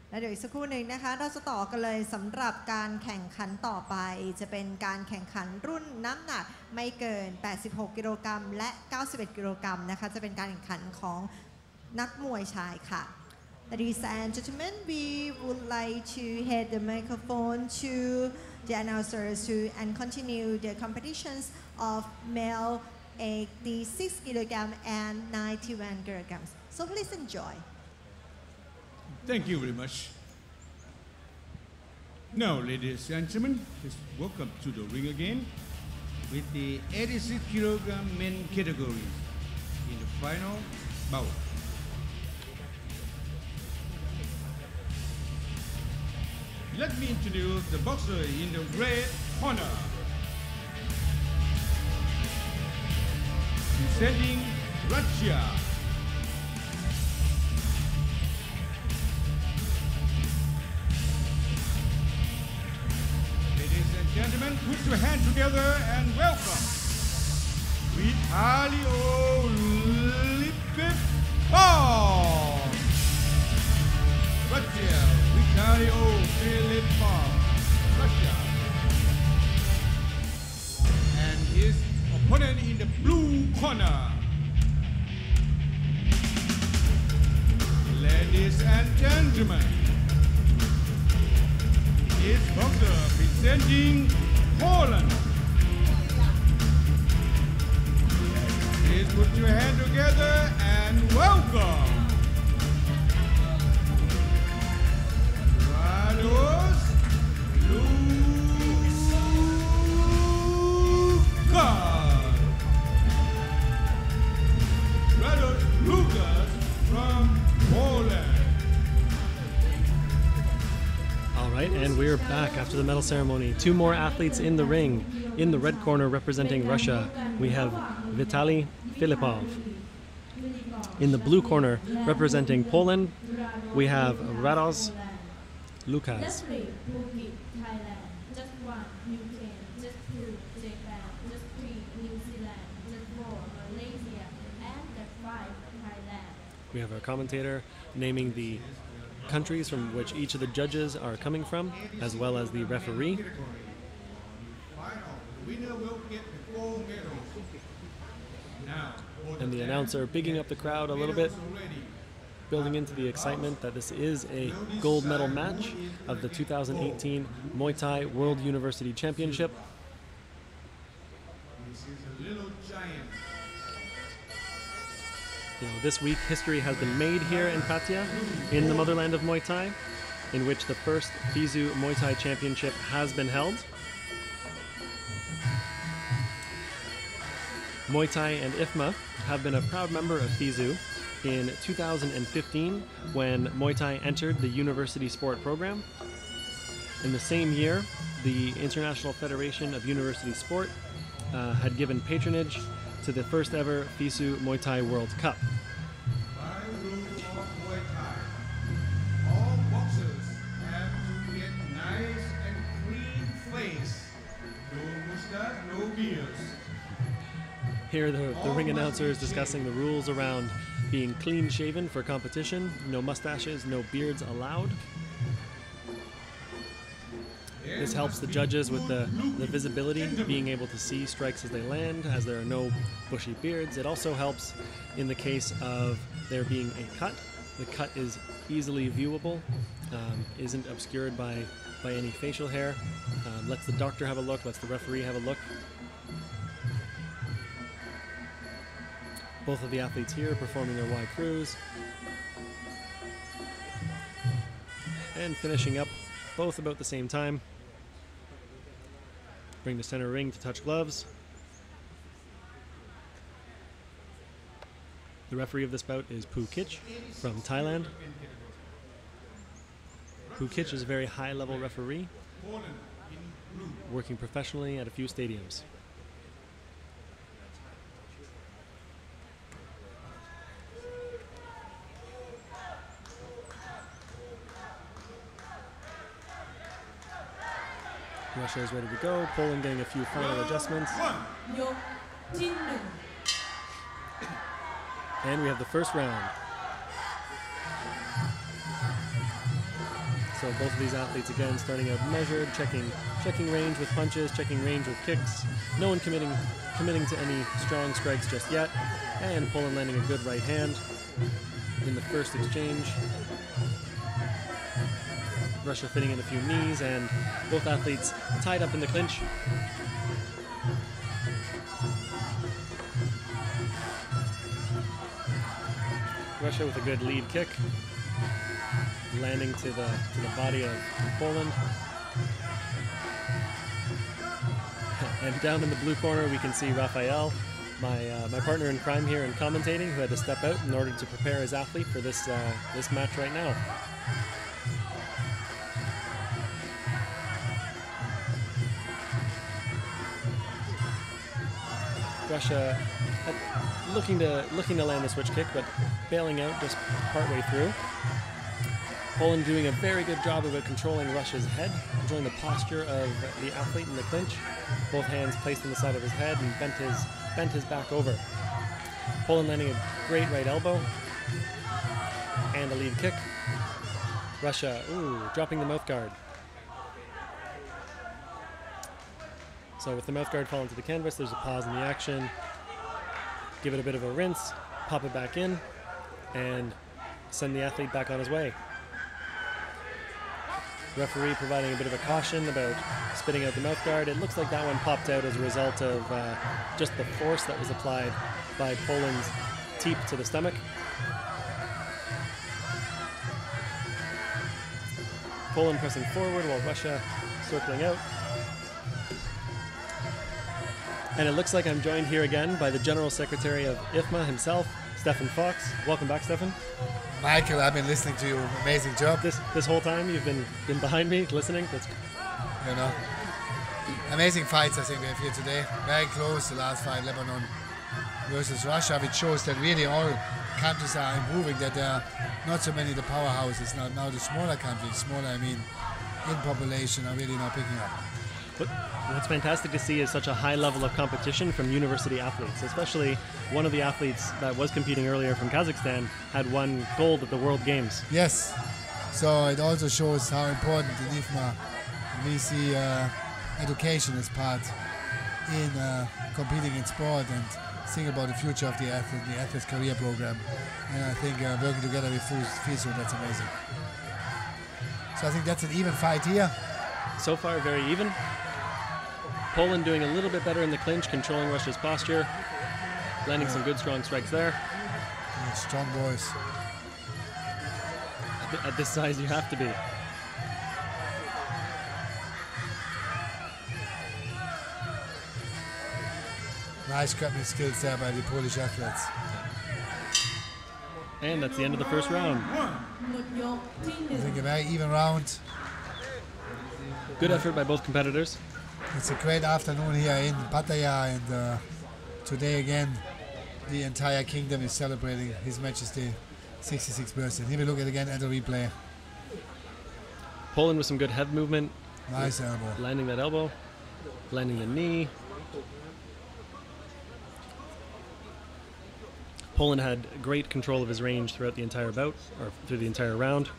และเดี๋ยวอีกสักครู่หนึ่งนะคะเราจะต่อกันเลยสำหรับการแข่งขันต่อไปจะเป็นการแข่งขันรุ่นน้ำหนักไม่เกิน86กิโลกรัมและ91กิโลกรัมนะคะจะเป็นการแข่งขันของนักมวยชายค่ะ Ladies and gentlemen, we would like to hand the microphone to the announcers to and continue the competitions of male 86 kilogram and 91 kilograms. So please enjoy. Thank you very much. Now, ladies and gentlemen, please welcome to the ring again with the 86 kilogram men category. In the final bout. Let me introduce the boxer in the red corner. Representing Russia. Ladies and gentlemen, put your hands together and welcome Vitalio Lipipov. Russia, Vitalio Lipipov, Russia. And his opponent in the blue corner. Ladies and gentlemen, his boxer presenting Poland. Please put your hand together and welcome Rados Lucas from Poland. All right, and we're back after the medal ceremony. Two more athletes in the ring. In the red corner representing Russia, we have Vitaly Filipov. In the blue corner representing Poland, we have Rados Lukas. Just 3, Bukit, Thailand. Just 1, Ukraine. Just 2, Japan. Just 3, New Zealand. Just 4, Malaysia. And just 5, Thailand. We have our commentator naming the countries from which each of the judges are coming from, as well as the referee. And the announcer bigging up the crowd a little bit, building into the excitement that this is a gold medal match of the 2018 Muay Thai World University Championship. You know, this week history has been made here in Pattaya, in the motherland of Muay Thai, in which the first FISU Muay Thai Championship has been held. Muay Thai and IFMA have been a proud member of FISU in 2015 when Muay Thai entered the university sport program. In the same year, the International Federation of University Sport had given patronage to the first ever FISU Muay Thai World Cup. By rule of Muay Thai, all boxers have to get nice and clean face. No mustache, no beards. Here the ring announcer is discussing the rules around being clean shaven for competition, no mustaches, no beards allowed. This helps the judges with the visibility, being able to see strikes as they land, as there are no bushy beards. It also helps in the case of there being a cut. The cut is easily viewable, isn't obscured by any facial hair, lets the doctor have a look, lets the referee have a look. Both of the athletes here performing their Y crews. And finishing up both about the same time. Bring the center ring to touch gloves. The referee of this bout is Poo Kitch from Thailand. Poo Kitch is a very high-level referee, working professionally at a few stadiums. Russia is ready to go. Poland getting a few final adjustments. And we have the first round. So both of these athletes again starting out measured, checking range with punches, checking range with kicks. No one committing to any strong strikes just yet. And Poland landing a good right hand in the first exchange. Russia fitting in a few knees, and both athletes tied up in the clinch. Russia with a good lead kick, landing to the body of Poland. And down in the blue corner we can see Rafael my partner in crime here in commentating, who had to step out in order to prepare his athlete for this this match right now. Russia looking to land the switch kick, but bailing out just partway through. Poland doing a very good job of controlling Russia's head, controlling the posture of the athlete in the clinch. Both hands placed on the side of his head and bent his back over. Poland landing a great right elbow and a lead kick. Russia, dropping the mouth guard. So with the mouth guard falling to the canvas, there's a pause in the action. Give it a bit of a rinse, pop it back in, and send the athlete back on his way. Referee providing a bit of a caution about spitting out the mouth guard. It looks like that one popped out as a result of just the force that was applied by Poland's teep to the stomach. Poland pressing forward while Russia circling out. And it looks like I'm joined here again by the General Secretary of IFMA himself, Stefan Fox. Welcome back, Stefan. Michael, I've been listening to you. Amazing job. This whole time you've been behind me listening. That's amazing fights I think we have here today. Very close. The last fight, Lebanon versus Russia, which shows that really all countries are improving. That there are not so many of the powerhouses now. The smaller countries, smaller I mean, in population, are really now picking up. But what's fantastic to see is such a high level of competition from university athletes, especially one of the athletes that was competing earlier from Kazakhstan had won gold at the World Games. Yes, so it also shows how important in IFMA we see education as part in competing in sport and think about the future of the athlete's career program. And I think working together with FISU, that's amazing. So I think that's an even fight here. So far, very even. Poland doing a little bit better in the clinch, controlling Russia's posture, landing some good strong strikes there. Yeah, strong boys. At this size, you have to be. Nice grappling skills there by the Polish athletes. And that's the end of the first round. I think a very even round. Good effort by both competitors. It's a great afternoon here in Pattaya, and today again the entire kingdom is celebrating His Majesty 66th birthday. Here we look at again at the replay. Poland with some good head movement. Nice elbow. Landing that elbow, landing the knee. Poland had great control of his range throughout the entire bout, or through the entire round.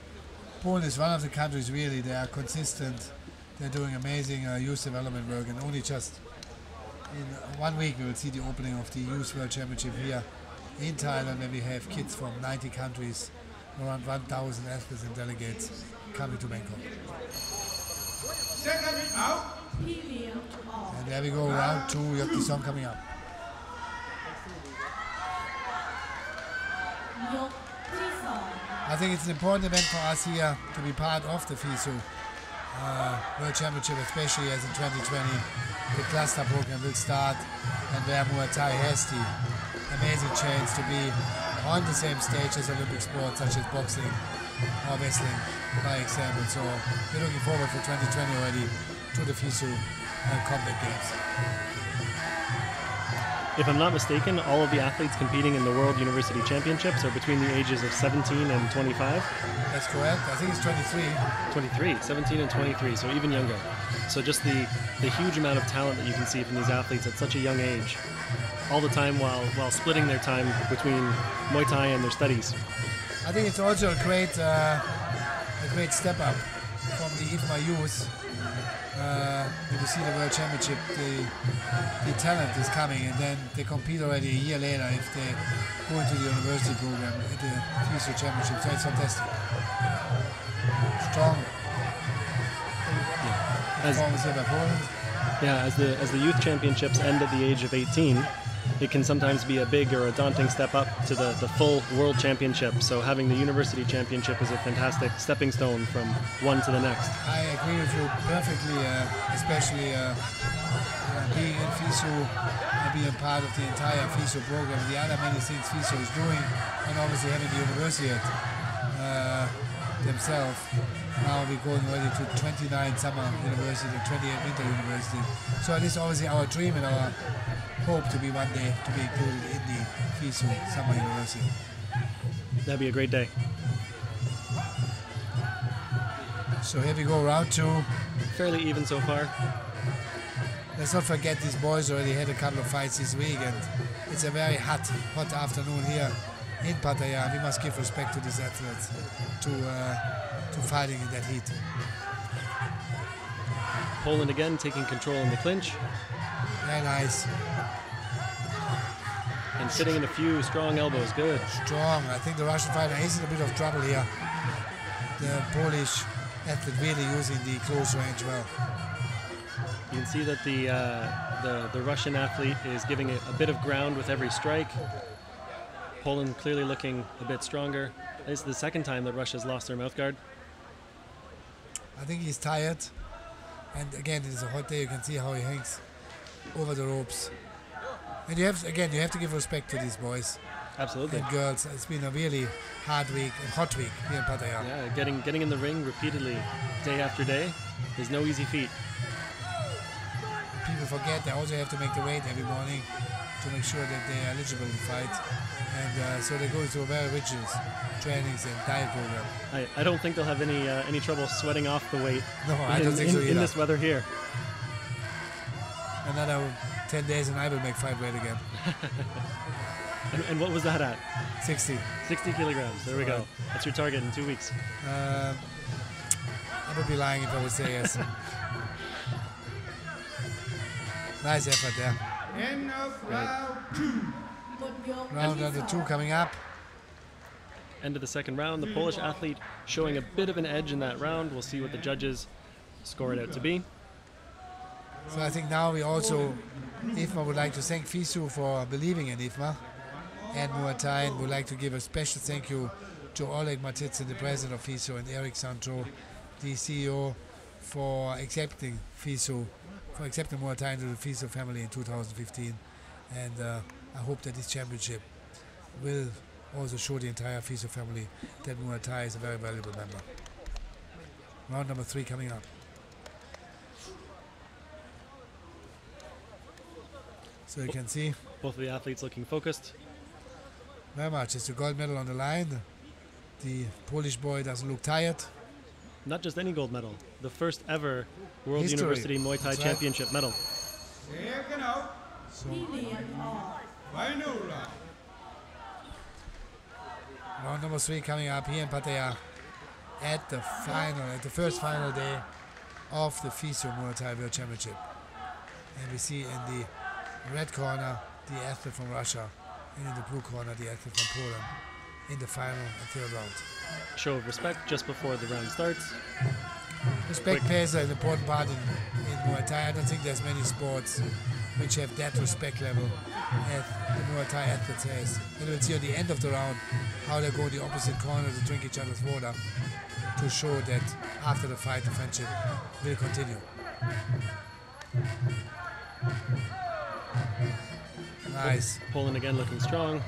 Poland is one of the countries really, they are consistent. They're doing amazing youth development work, and only just in 1 week we will see the opening of the Youth World Championship here in Thailand, where we have kids from 90 countries, around 1,000 athletes and delegates coming to Bangkok. Second out. And there we go, round two, you have the song coming up. I think it's an important event for us here to be part of the FISU World Championship, especially as in 2020 the cluster program will start, and where Muaythai has the amazing chance to be on the same stage as Olympic sports such as boxing or wrestling, by example. So we're looking forward for 2020 already to the FISU Combat Games. If I'm not mistaken, all of the athletes competing in the World University Championships are between the ages of 17 and 25. That's correct. I think it's 23. 23, 17 and 23, so even younger. So just the huge amount of talent that you can see from these athletes at such a young age, all the time while splitting their time between Muay Thai and their studies. I think it's also a great step up from the IFMA youth. When you see the World Championship, the talent is coming, and then they compete already a year later if they go into the university program at the FISU Championship. So it's fantastic. Strong performance here by Poland. Yeah, as the youth championships end at the age of 18, it can sometimes be a big or a daunting step up to the full world championship. So having the university championship is a fantastic stepping stone from one to the next. I agree with you perfectly, especially being in FISU and being part of the entire FISU program, the other many things FISU is doing, and obviously having the university themselves. Now we're going already to 29 summer university, 28 winter university. So it is obviously our dream and our hope to be one day to be included in the FISU summer university. That'd be a great day. So here we go, round 2. Fairly even so far. Let's not forget these boys already had a couple of fights this week, and it's a very hot afternoon here in Pattaya. We must give respect to these athletes to fighting in that heat. Poland again taking control in the clinch. Very nice. And sitting in a few strong elbows, good. Strong. I think the Russian fighter is in a bit of trouble here. The Polish athlete really using the close range well. You can see that the Russian athlete is giving it a bit of ground with every strike. Poland clearly looking a bit stronger. This is the second time that Russia's lost their mouthguard. I think he's tired. And again, it is a hot day. You can see how he hangs over the ropes. And you have to give respect to these boys. Absolutely. And girls. It's been a really hard week and hot week here in Pattaya. Yeah, getting in the ring repeatedly, day after day, is no easy feat. People forget they also have to make the weight every morning to make sure that they are eligible to fight. And so they go through a very rigid trainings and diet program. I don't think they'll have any trouble sweating off the weight. No, I don't think so either. In this weather here. Another 10 days and I will make fight weight again. and what was that at? 60. 60 kilograms. There we go. That's your target in 2 weeks. I would be lying if I would say yes. Nice effort there. End of round 2. Round number 2 coming up. End of the second round. The Polish athlete showing a bit of an edge in that round. We'll see what the judges score it out to be. So I think now we also, IFMA would like to thank FISU for believing in IFMA and Muaythai, and would like to give a special thank you to Oleg Matitsin, the president of FISU, and Eric Santro, the CEO, for accepting FISU, for accepting Muaythai into the FISU family in 2015. And I hope that this championship will also show the entire FISU family that Muaythai is a very valuable member. Round number 3 coming up. So you can see both of the athletes looking focused. Very much. It's a gold medal on the line. The Polish boy doesn't look tired. Not just any gold medal. The first ever World History. University Muay Thai That's Championship medal. Second out. So Final round. round number 3 coming up here in Pattaya at the first final day of the FISU Muay Thai World Championship. And we see in the red corner the athlete from Russia, and in the blue corner the athlete from Poland in the final and third round. Show of respect just before the round starts. Respect plays an important part in Muay Thai. I don't think there's many sports which have that respect level as the Muay Thai athletes has. And we'll see at the end of the round how they go the opposite corner to drink each other's water to show that after the fight the friendship will continue. Nice. Poland again looking strong.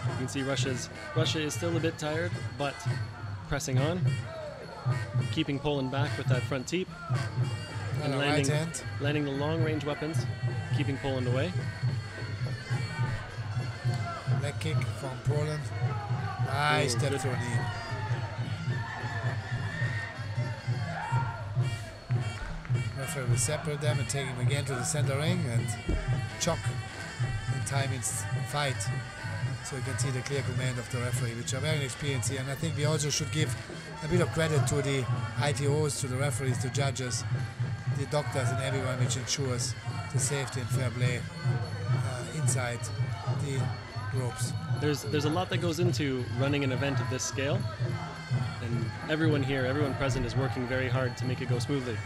You can see Russia is still a bit tired, but pressing on, keeping Poland back with that front teep, and landing the long-range weapons, keeping Poland away. Leg kick from Poland. Nice step through knee. Referee will separate them and take him again to the center ring and choke in time its fight. So you can see the clear command of the referee, which are very experienced here. And I think we also should give a bit of credit to the ITOs, to the referees, the judges, the doctors and everyone which ensures the safety and fair play inside the ropes. There's a lot that goes into running an event of this scale, and everyone present is working very hard to make it go smoothly.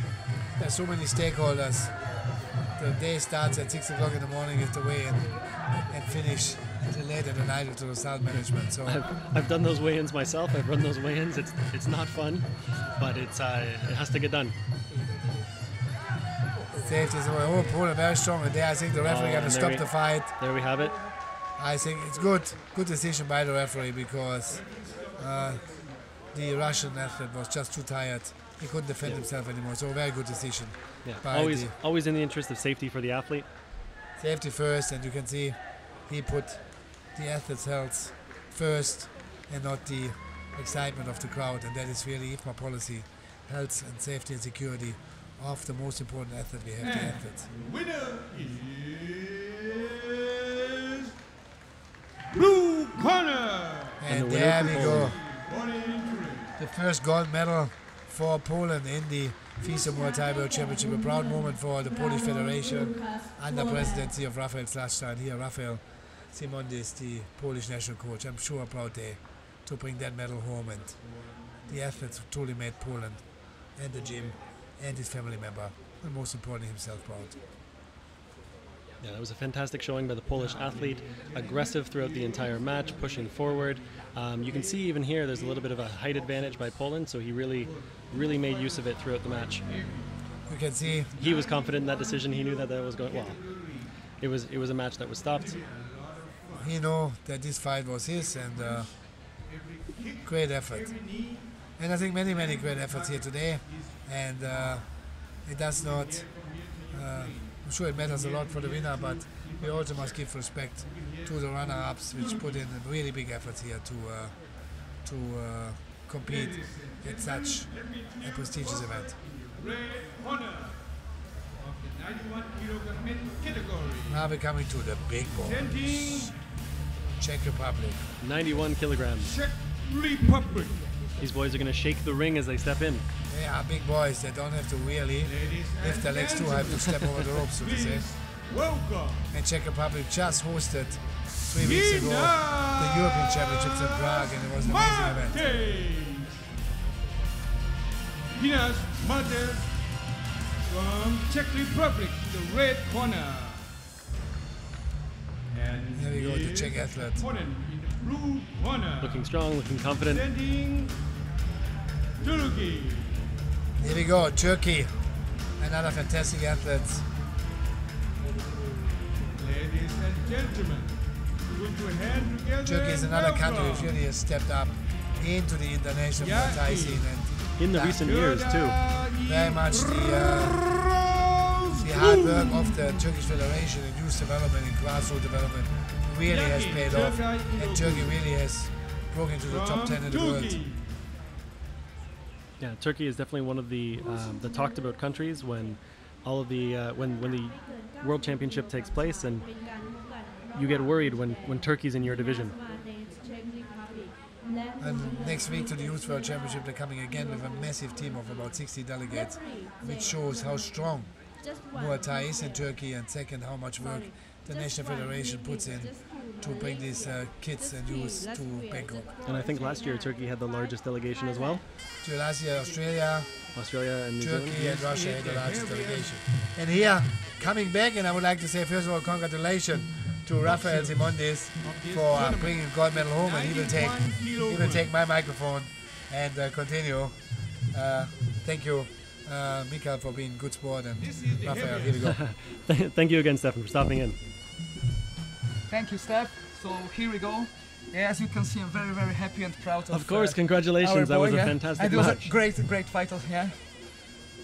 There's so many stakeholders. The day starts at 6 o'clock in the morning is the weigh-in, and finish till late at the night with the result management. So I've done those weigh-ins myself. I've run those weigh-ins. It's not fun, but it has to get done. Safety is Poland very strong, and there I think the referee got to stop the fight. There we have it. I think it's good decision by the referee, because the Russian athlete was just too tired. He couldn't defend himself anymore. So very good decision. Yeah, always in the interest of safety for the athlete. Safety first, and you can see he put the athlete's health first and not the excitement of the crowd, and that is really IFMA policy, health and safety and security of the most important athlete we have, the athletes. Winner is blue corner. And there we go. The first gold medal for Poland in the FISU Muaythai World Championship. A proud moment for the Polish Federation under presidency of Rafael Slashstein. Here, Rafael Simondis, the Polish national coach. I'm sure a proud day to bring that medal home, and the athletes truly made Poland and the gym and his family member, and most importantly himself, proud. Yeah, that was a fantastic showing by the Polish athlete, aggressive throughout the entire match, pushing forward. You can see even here there's a little bit of a height advantage by Poland, so he really made use of it throughout the match. You can see he was confident in that decision. He knew that was going well. It was a match that was stopped. He knew that this fight was his, and great effort. And I think many great efforts here today, and it does not. I'm sure it matters a lot for the winner, but we also must give respect to the runner-ups, which put in really big efforts here to compete at such a prestigious event. Now we're coming to the big boys. Czech Republic. 91 kilograms. Czech Republic. These boys are going to shake the ring as they step in. They are big boys. They don't have to really lift their legs too high to step over the ropes, so to say. Welcome. And Czech Republic just hosted 3 weeks ago the European Championships in Prague, and it was an amazing event. Pinas Mate from Czech Republic, the red corner. And here we go, the Czech athlete. In the blue corner. Looking strong, looking confident. Standing Turkey. Here we go, Turkey. Another fantastic athlete. Ladies and gentlemen, put your hand together. Turkey is another country which really has stepped up into the international Muay scene, and in the recent years too. Very much the hard work of the Turkish Federation in youth development and grassroots development really has paid off, and Turkey really has broken into the top 10 in the world. Yeah, Turkey is definitely one of the talked about countries when all of the when the World Championship takes place, and you get worried when Turkey's in your division. And next week to the Youth World Championship, they're coming again with a massive team of about 60 delegates, which shows how strong Muay Thai is in Turkey, and second, how much work the National Federation puts in to bring these kids and youth to Bangkok. And I think last year Turkey had the largest delegation as well. So last year Australia and New Turkey Zealand. and Russia had the largest delegation. And here, coming back, and I would like to say first of all congratulations to Rafael Simondis for bringing a gold medal home, and he will take my microphone and continue. Thank you, Mikael, for being good sport, and Rafael, here we go. Thank you again, Stefan, for stopping in. Thank you, Steph. So here we go. Yeah, as you can see, I'm very happy and proud Of course, congratulations. That was a fantastic and it was match. a great fight. Yeah.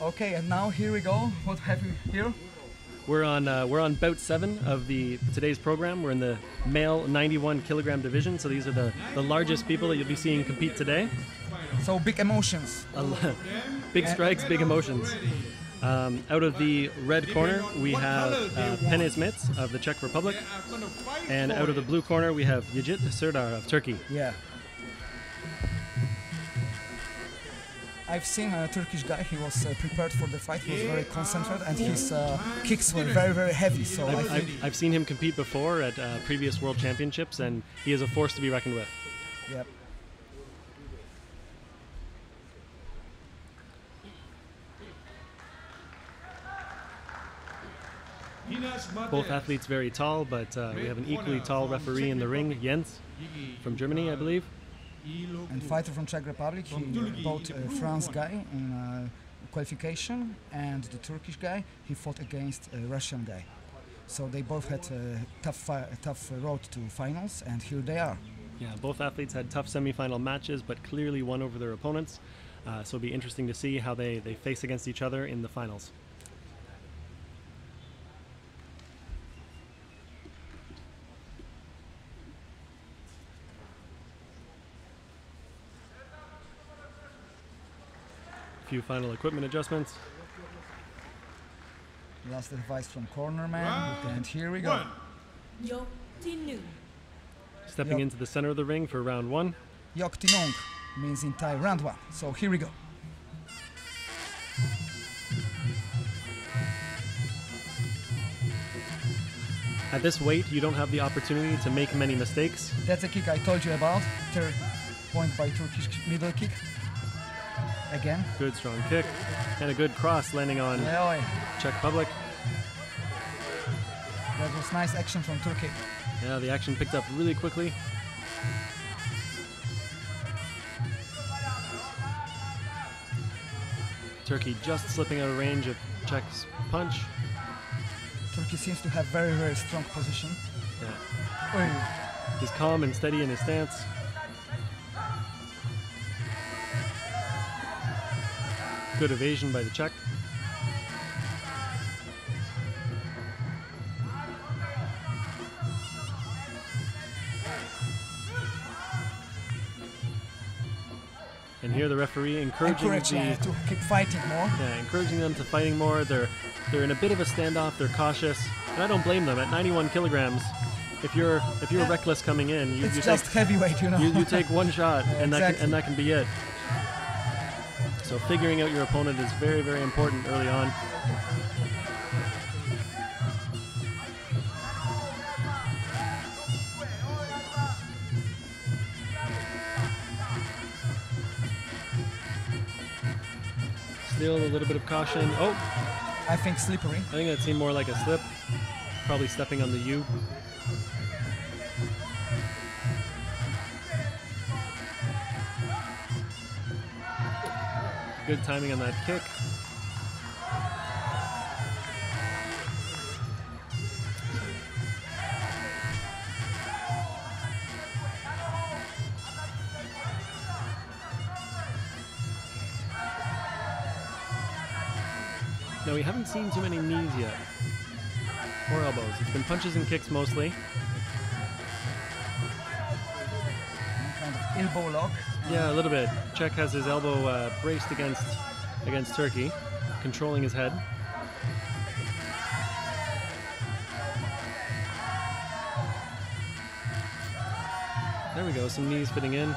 Okay, and now here we go. What have we here? We're on bout 7 of today's program. We're in the male 91 kilogram division. So these are the largest people that you'll be seeing compete today. So big emotions. Big strikes, big emotions. Out of the red corner, we have Penes Mits of the Czech Republic. And out of the blue corner, we have Yigit Serdar of Turkey. Yeah. I've seen a Turkish guy. He was prepared for the fight. He was very concentrated, and his kicks were very, very heavy. So I've seen him compete before at previous World Championships, and he is a force to be reckoned with. Yep. Both athletes very tall, but we have an equally tall referee in the ring, Jens, from Germany, I believe. And fighter from Czech Republic, he fought a France guy in qualification, and the Turkish guy, he fought against a Russian guy. So they both had a tough road to finals, and here they are. Yeah, both athletes had tough semi-final matches, but clearly won over their opponents. So it'll be interesting to see how they face against each other in the finals. Few final equipment adjustments. Last advice from corner man, and here we go. ยกที่หนึ่ง Stepping into the center of the ring for round one. Yok Tinong means in Thai round one. So here we go. At this weight, you don't have the opportunity to make many mistakes. That's a kick I told you about. Third point by Turkish middle kick. Again. Good strong kick and a good cross landing on Czech Republic. That was nice action from Turkey. Yeah, the action picked up really quickly. Turkey just slipping out of range of Czech's punch. Turkey seems to have very, very strong position. Yeah. He's calm and steady in his stance. Good evasion by the Czech. And here the referee encouraging to keep fighting more. Yeah, encouraging them to fighting more. They're in a bit of a standoff. They're cautious, and I don't blame them. At 91 kilograms, if you're reckless coming in, you just take heavyweight, you know. You take one shot, and exactly. that can be it. So figuring out your opponent is very, very important early on. Still a little bit of caution. Oh! I think slippery. I think that seemed more like a slip. Probably stepping on the U. Good timing on that kick. No, we haven't seen too many knees yet. Or elbows. It's been punches and kicks mostly. Kind of elbow lock. Yeah, a little bit. Czech has his elbow braced against Turkey, controlling his head. There we go, some knees fitting in.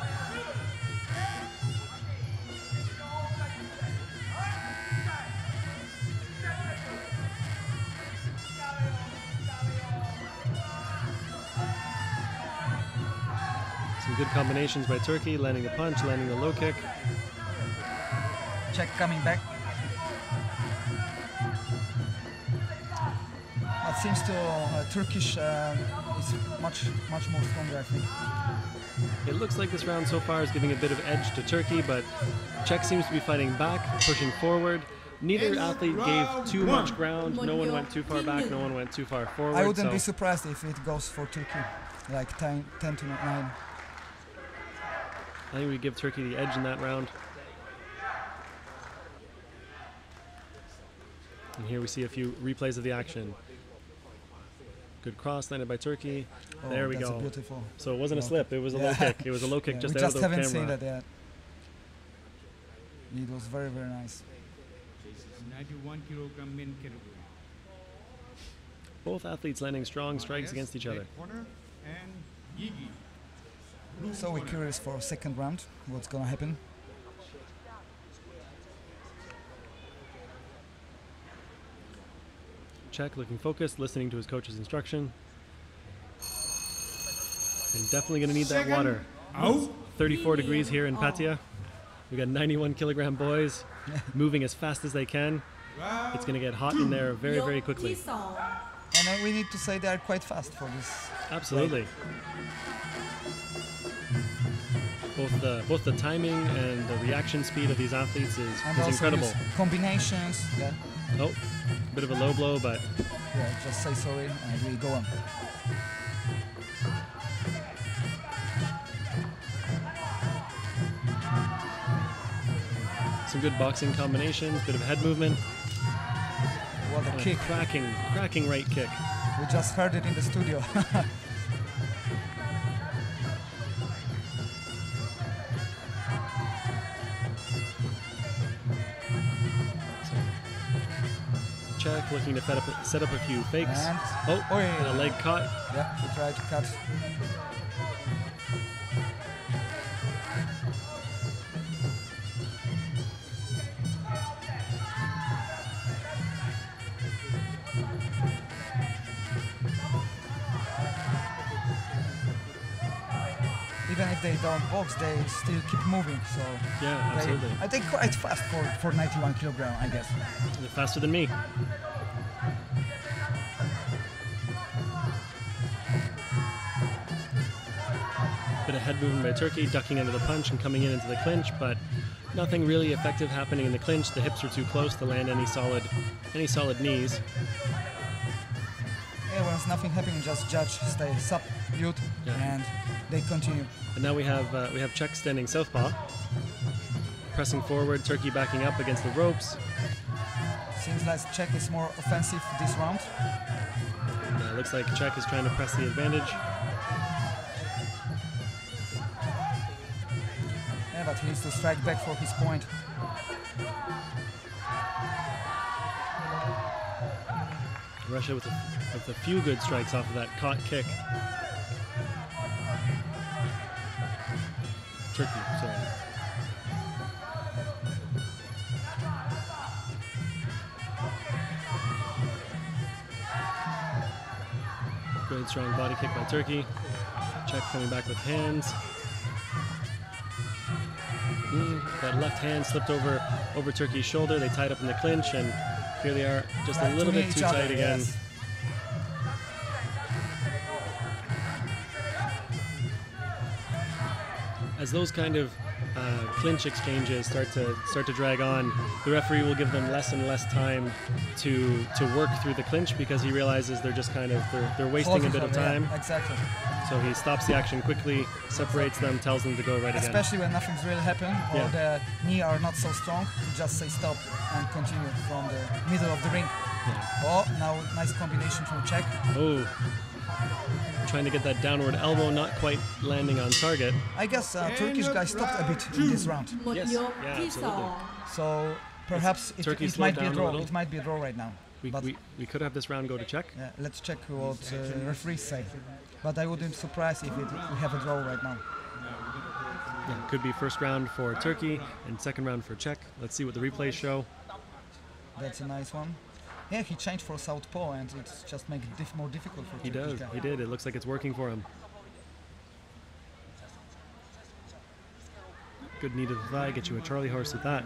Good combinations by Turkey, landing a punch, landing a low kick. Czech coming back. It seems to Turkish is much more stronger, I think. It looks like this round so far is giving a bit of edge to Turkey, but Czech seems to be fighting back, pushing forward. Neither athlete gave too much ground. No one went too far back, no one went too far forward. I wouldn't be surprised if it goes for Turkey, like 10 to 9. I think we give Turkey the edge in that round. And here we see a few replays of the action. Good cross landed by Turkey. There we go. Beautiful. So it wasn't a slip, it was a low kick. It was a low kick just out of the camera. We just haven't seen that yet. It was very, very nice. 91 kilogram men category. Both athletes landing strong strikes against each other. And Yigi. So we're curious for second round, what's gonna happen. Czech looking focused, listening to his coach's instruction. And definitely going to need that water. Out. 34 degrees here in Pattaya. We got 91 kilogram boys moving as fast as they can. It's going to get hot in there very, very quickly. And we need to say they are quite fast for this. Absolutely. Both the timing and the reaction speed of these athletes is incredible. Combinations. Yeah. Oh, bit of a low blow, but yeah, just say sorry and we go on. some good boxing combinations, bit of head movement. What a kick. Cracking right kick. We just heard it in the studio. Check, looking to set up a few fakes. And and a leg caught. Yeah, he tried to cut. Even if they don't box, they still keep moving. So yeah, absolutely. I think quite fast for 91 kilogram, I guess. They're faster than me. Bit of head movement by Turkey, ducking under the punch and coming into the clinch, but nothing really effective happening in the clinch. The hips are too close to land any solid knees. Yeah, when it's nothing happening, just judge, stay submute, and they continue. And now we have Czech standing southpaw, pressing forward. Turkey backing up against the ropes. Seems like Czech is more offensive this round. Yeah, it looks like Czech is trying to press the advantage. Yeah, but he needs to strike back for his point. Russia with a few good strikes off of that caught kick. Turkey, sorry. Good strong body kick by Turkey. Czech coming back with hands. That left hand slipped over Turkey's shoulder. They tied up in the clinch, and here they are, just a little bit too tight again. Yes. As those kind of clinch exchanges start to drag on, the referee will give them less and less time to work through the clinch, because he realizes they're just kind of they're wasting a bit of time. Yeah, exactly. So he stops the action quickly, separates them, tells them to go right again. Especially when nothing's really happened or the knee are not so strong, you just say stop and continue from the middle of the ring. Yeah. Oh, now nice combination from Czech. Oh, trying to get that downward elbow, not quite landing on target. I guess Turkish guy stopped a bit in this round. Yes, yeah, absolutely. So perhaps it might be a draw. It might be a draw right now. We could have this round go to Czech. Yeah, let's check what referees say. But I wouldn't be surprised if we have a draw right now. Yeah, could be first round for Turkey and second round for Czech. Let's see what the replays show. That's a nice one. Yeah, he changed for southpaw, and it's just make it more difficult for Turkish guy. He did. It looks like it's working for him. Good knee to the thigh, get you a Charlie horse with that.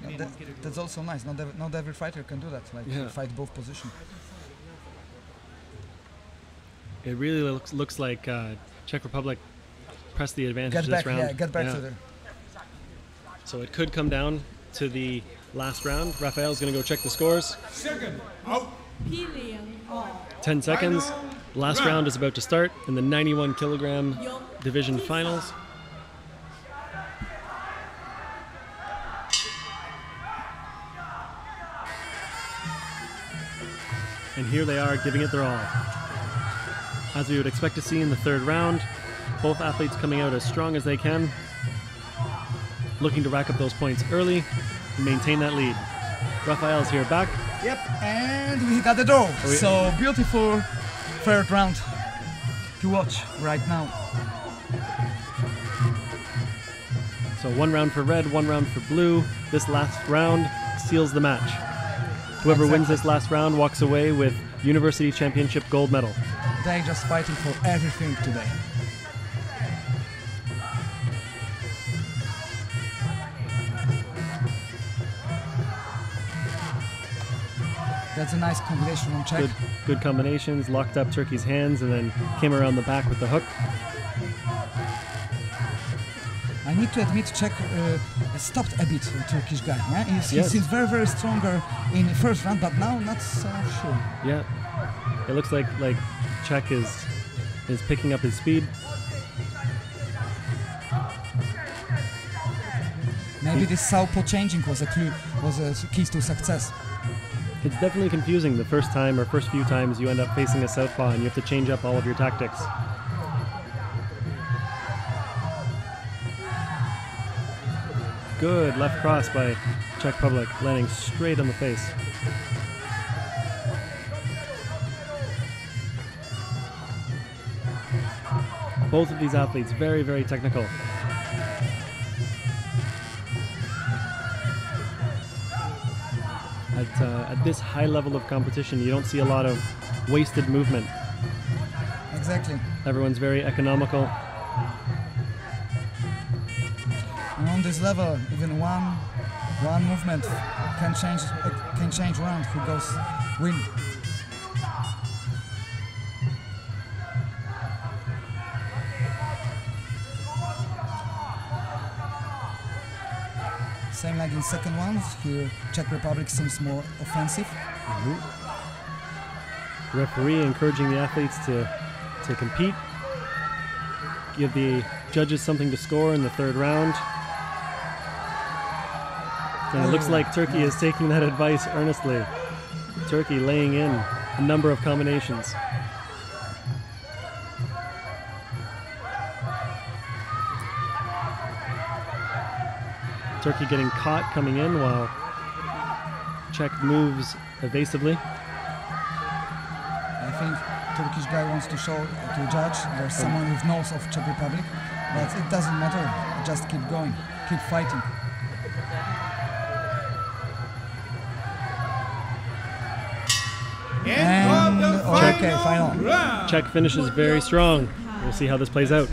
Yeah, that's also nice. Not every fighter can do that, fight both positions. It really looks like Czech Republic pressed the advantage this round. Yeah, get back to there. So it could come down to the last round. Rafael's going to go check the scores. Second out. 10 seconds. Last round is about to start in the 91 kilogram division finals. And here they are, giving it their all. As we would expect to see in the third round, both athletes coming out as strong as they can, looking to rack up those points early and maintain that lead. Rafael's here back. Yep, and we got the draw. So beautiful third round to watch right now. So one round for red, one round for blue. This last round seals the match. Whoever wins this last round walks away with University Championship gold medal. They're just fighting for everything today. That's a nice combination from Czech. Good combinations, locked up Turkey's hands and then came around the back with the hook. I need to admit, Czech stopped a bit, the Turkish guy. Yeah? He seems very, very stronger in the first round, but now not so sure. Yeah, it looks like Czech is picking up his speed. Maybe this southpaw changing was a key to success. It's definitely confusing the first time or first few times you end up facing a southpaw and you have to change up all of your tactics. Good left cross by Czech Republic, landing straight on the face. Both of these athletes very, very technical. At this high level of competition, you don't see a lot of wasted movement. Exactly. Everyone's very economical. And on this level, even one movement can change round who goes win. Same like in second one, here Czech Republic seems more offensive. Referee encouraging the athletes to compete, give the judges something to score in the third round. And it looks like Turkey is taking that advice earnestly. Turkey laying in a number of combinations. Turkey getting caught coming in while Czech moves evasively. I think Turkish guy wants to show to judge there's someone who knows of Czech Republic, but it doesn't matter. Just keep going, keep fighting. And okay, final. Czech finishes very strong. We'll see how this plays out.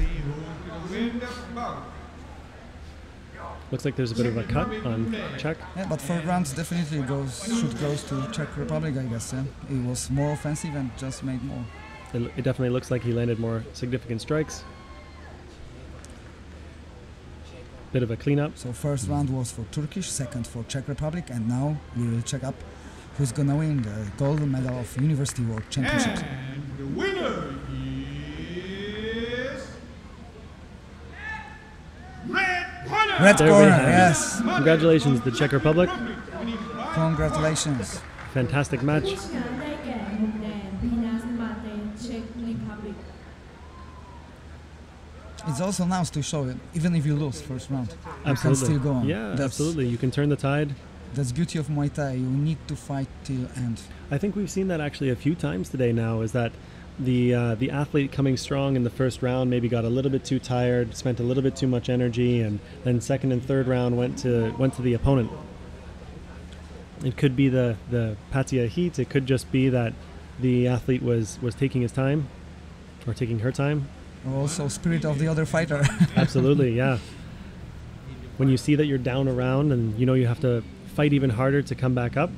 Looks like there's a bit of a cut on Czech. Yeah, but third round definitely should go to Czech Republic, I guess. Yeah? It was more offensive and just made more. It definitely looks like he landed more significant strikes. Bit of a cleanup. So first round was for Turkish, second for Czech Republic, and now we will check up who's gonna win the gold medal of University World Championships. And the winner is Red Corner. Red There we corner, have it. yes. Congratulations, the Czech Republic. Congratulations. Fantastic match. ผู้ชนะได้แก่มุมแดงพีนัสมาเตเช็กรีพับลิก It's also nice to show it, even if you lose first round, you can Absolutely. still go on. Yeah, absolutely. You can turn the tide. That's beauty of Muay Thai. You need to fight till end. I think we've seen that actually a few times today now, is that the athlete coming strong in the first round maybe got a little bit too tired, spent a little bit too much energy, and then second and third round went to the opponent. It could be the Pattaya heat. It could just be that the athlete was taking his time or taking her time. Also, spirit of the other fighter. Absolutely, yeah. When you see that you're down around and you know you have to fight even harder to come back up.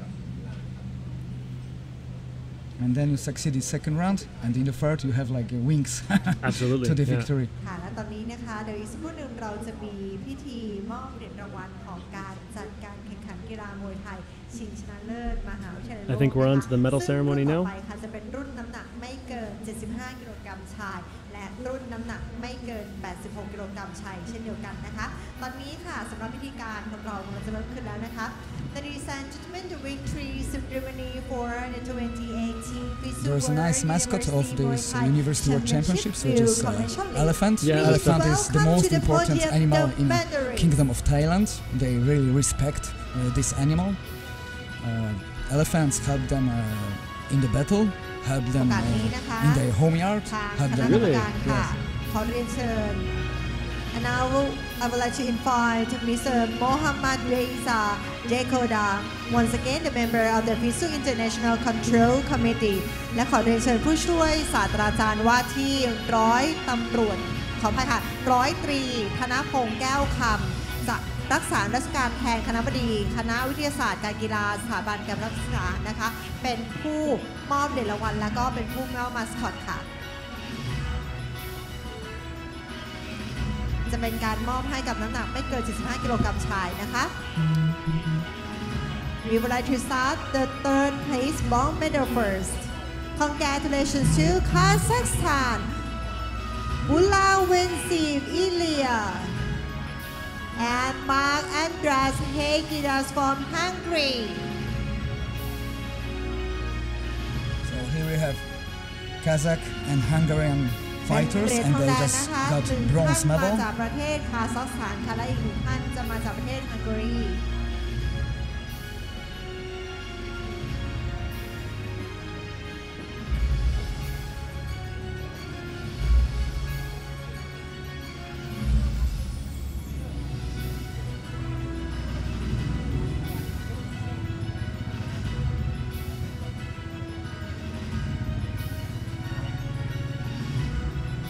And then you succeed in second round, and in the third you have like wings Absolutely, to the yeah. victory. ค่ะและตอนนี้นะคะเดี๋ยวอีกสักครู่หนึ่งเราจะมีพิธีมอบเหรียญรางวัลของการจัดการแข่งขันกีฬามวยไทยชิงชนะเลิศมหาวิทยาลัยโลก I think we're on to the medal ซึ่งรุ่น ceremony ต่ now. อไปค่ะจะเป็นรุ่นน้ำหนักไม่เกิน 75 กิโลกรัมชาย และรุ่นน้ำหนักไม่เกิน 86 กิโลกรัมชายเช่นเดียวกันนะคะ ตอนนี้ค่ะสำหรับพิธีการของเรากำลังจะเริ่มขึ้นแล้วนะคะ Ladies and gentlemen, the victory ceremony for the 2018 FISU There's a nice mascot of this University World Championships, which is elephant. Yeah, Elephant is the most important animal in Kingdom of Thailand. They really respect this animal. Elephants help them in the battle, help them โอกาสนี้นะคะ in their home yard, ทาง help คณะ them. กรรมการค่ะ Yes. ขอเรียนเชิญ And now I would like to invite Mr. Mohammad Reza Dekoda, once again the member of the FISU International Control Committee และขอเรียนเชิญผู้ช่วยศาสตราจารย์ว่าที่ร้อยตำรวจขออภัยค่ะร้อยตรีธนพงษ์แก้วคำจะรักษาราชการแทนคณบดีคณะวิทยาศาสตร์การกีฬาสถาบันการศึกษานะคะเป็นผู้มอบเหรียญรางวัลและก็เป็นผู้มอบมาสคอตค่ะจะเป็นการมอบให้กับน้ำหนักไม่เกิน 75 กิโลกรัมชายนะคะ We would like to start the third place bronze medal first. Congratulations to Kazakhstan, Bulawensiv Ilya and Mark Andras Hegidas from Hungary. So here we have Kazakh and Hungarian fighters and they just got bronze medal. มาจากประเทศคาซัคสถานค่ะและอีกหนึ่งท่านจะมาจากประเทศฮังการี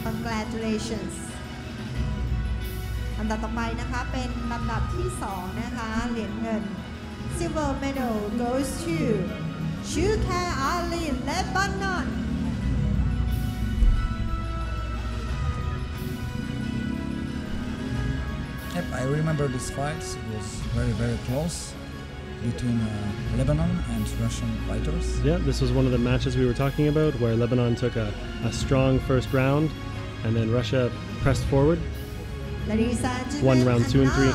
Congratulations ลำดับต่อไปนะคะเป็นลำดับที่2นะคะเหรียญเงิน Silver medal goes to Shukan Ali Lebanon Yep, I remember this fight. It was very close between Lebanon and Russian fighters. Yeah, this was one of the matches we were talking about where Lebanon took a strong first round and then Russia pressed forward. Won round 2 and 3.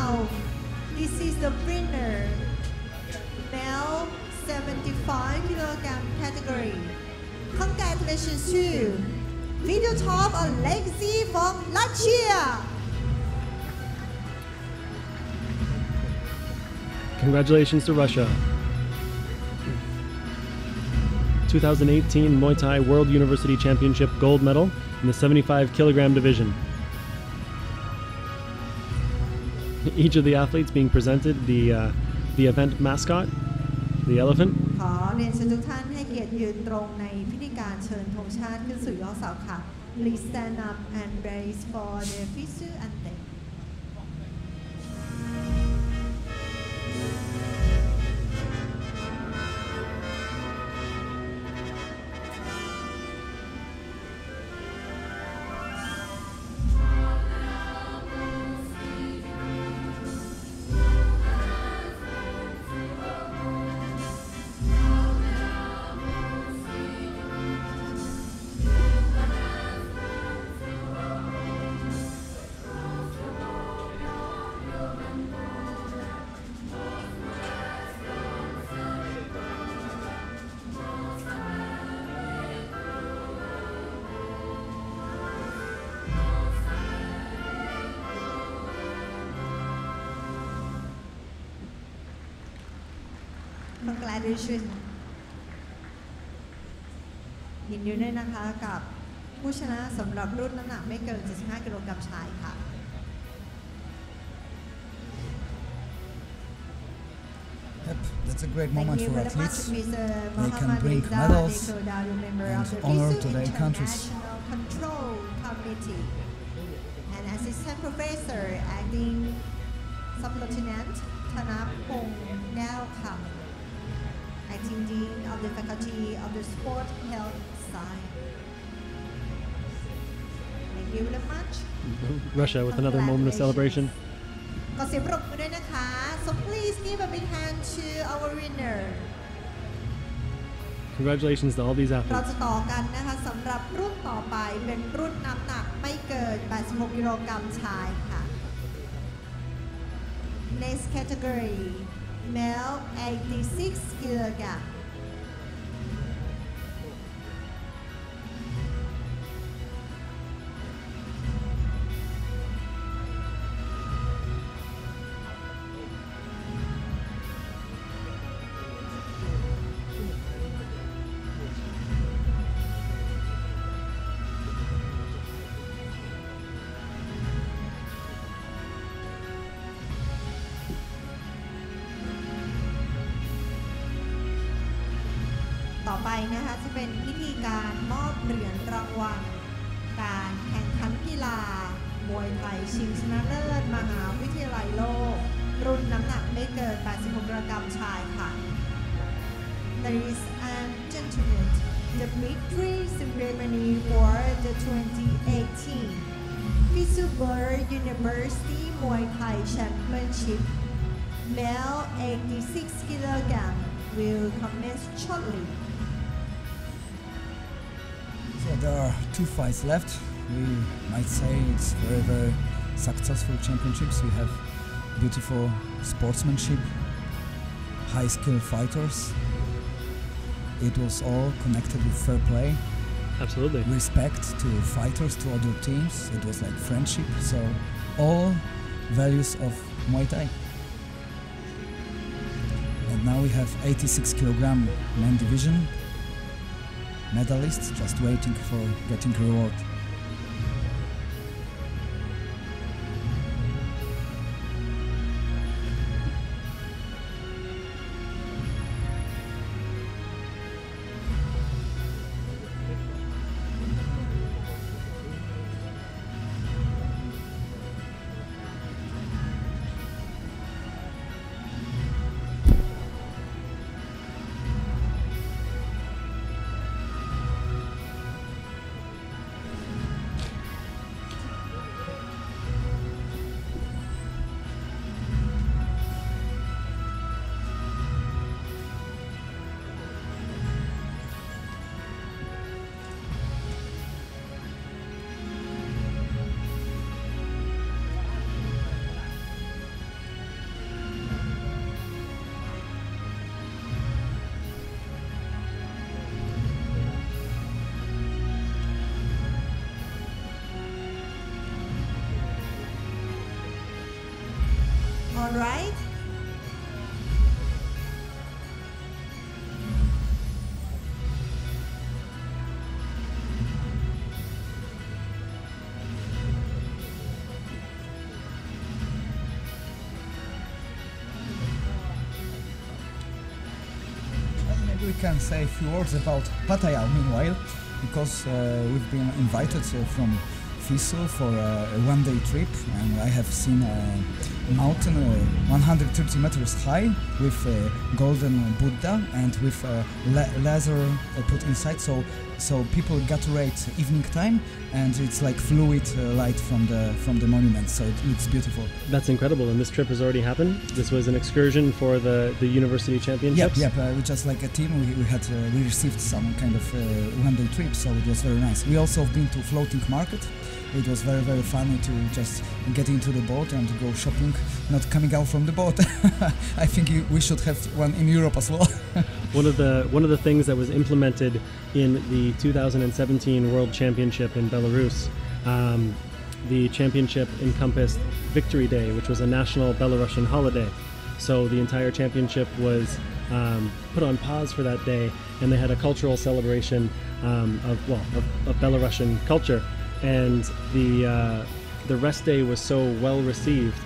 This is the winner, male 75 kilogram category. Congratulations to Vidotov Alexei from Latvia. Congratulations to Russia. 2018 Muay Thai World University Championship gold medal in the 75 kilogram division. Each of the athletes being presented the event mascot, the elephant. ขอเรียนเชิญทุกท่านให้เกียรติยืนตรงในพิธีการเชิญธงชาติขึ้นสู่ยอดเสาค่ะ Please stand up and raise for the FISU anthem. Congratulations ยินดีด้วยนะคะกับผู้ชนะสำหรับรุ่นน้ำหนักไม่เกิน 75 กิโลกรัมชายค่ะ Yep, that's a great moment for athletes. They can Mohammad bring Reza medals Dekoda, member of the and honor FISU to their countries. International Control Committee and assistant professor acting sub-lieutenant Thanapong Naokam, acting dean of the faculty of the sport health science. Thank you very much. Russia with another moment of celebration. ขอเสียงปรบมือด้วยนะคะ so please give a big hand to our winner. Congratulations to all these เรา athletes. จะต่อกันนะคะสำหรับรุ่นต่อไปเป็นรุ่นน้ำหนักไม่เกิน 86 กิโลกรัมชายค่ะ Next category male 86 กิโลกรัม ไปนะคะจะเป็นพิธีการมอบเหรียญรางวัลการแข่งขันกีฬามวยไทยชิงชนะเลิศมหาวิทยาลัยโลกรุ่นน้ำหนักไม่เกิน 86 กิโลกรัมชายค่ะ Ladies and gentlemen, the victory ceremony for the 2018 FISU University Muay Thai Championship Male 86 kg will commence shortly. So there are 2 fights left. We might say it's very successful championships. We have beautiful sportsmanship, high skilled fighters. It was all connected with fair play. Absolutely. Respect to fighters, to other teams. It was like friendship. So all values of Muay Thai. And now we have 86 kg men division medalists just waiting for getting reward. All right. Maybe we can say a few words about Pattaya meanwhile, because we've been invited from FISU for a one-day trip, and I have seen a mountain 130 meters high with a golden Buddha and with a laser put inside, so people get to rate evening time, and it's like fluid light from the monument, so it looks beautiful. That's incredible, and this trip has already happened. This was an excursion for the university championships. Yep. We just like a team. We received some kind of one-day trip, so it was very nice. We also have been to floating market. It was very funny to just get into the boat and go shopping, not coming out from the boat. I think we should have one in Europe as well. One of the things that was implemented in the 2017 World Championship in Belarus, the championship encompassed Victory Day, which was a national Belarusian holiday. So the entire championship was put on pause for that day, and they had a cultural celebration of Belarusian culture. And the rest day was so well received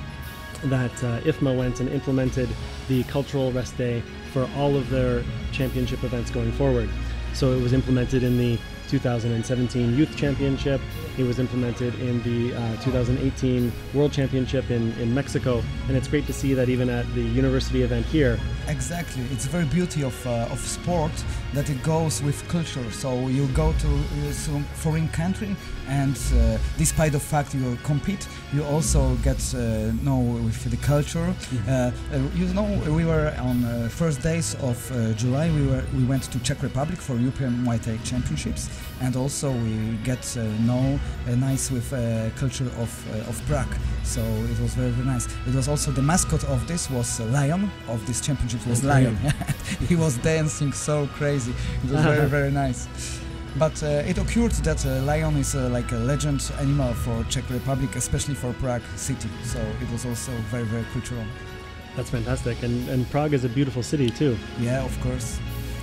that IFMA went and implemented the cultural rest day for all of their championship events going forward. So it was implemented in the 2017 Youth Championship. It was implemented in the 2018 World Championship in Mexico, and it's great to see that even at the university event here. Exactly, it's the very beauty of sport that it goes with culture. So you go to some foreign country, and despite the fact you compete, you also get know with the culture. We were on first days of July. We went to Czech Republic for European Muay Thai Championships, and also we get know nice with culture of Prague. So it was very nice. It was also the mascot of this was lion of this championship was lion. He was dancing so crazy. It was very nice. But it occurred that lion is like a legend animal for Czech Republic, especially for Prague city. So it was also very cultural. That's fantastic, and Prague is a beautiful city too. Yeah, of course.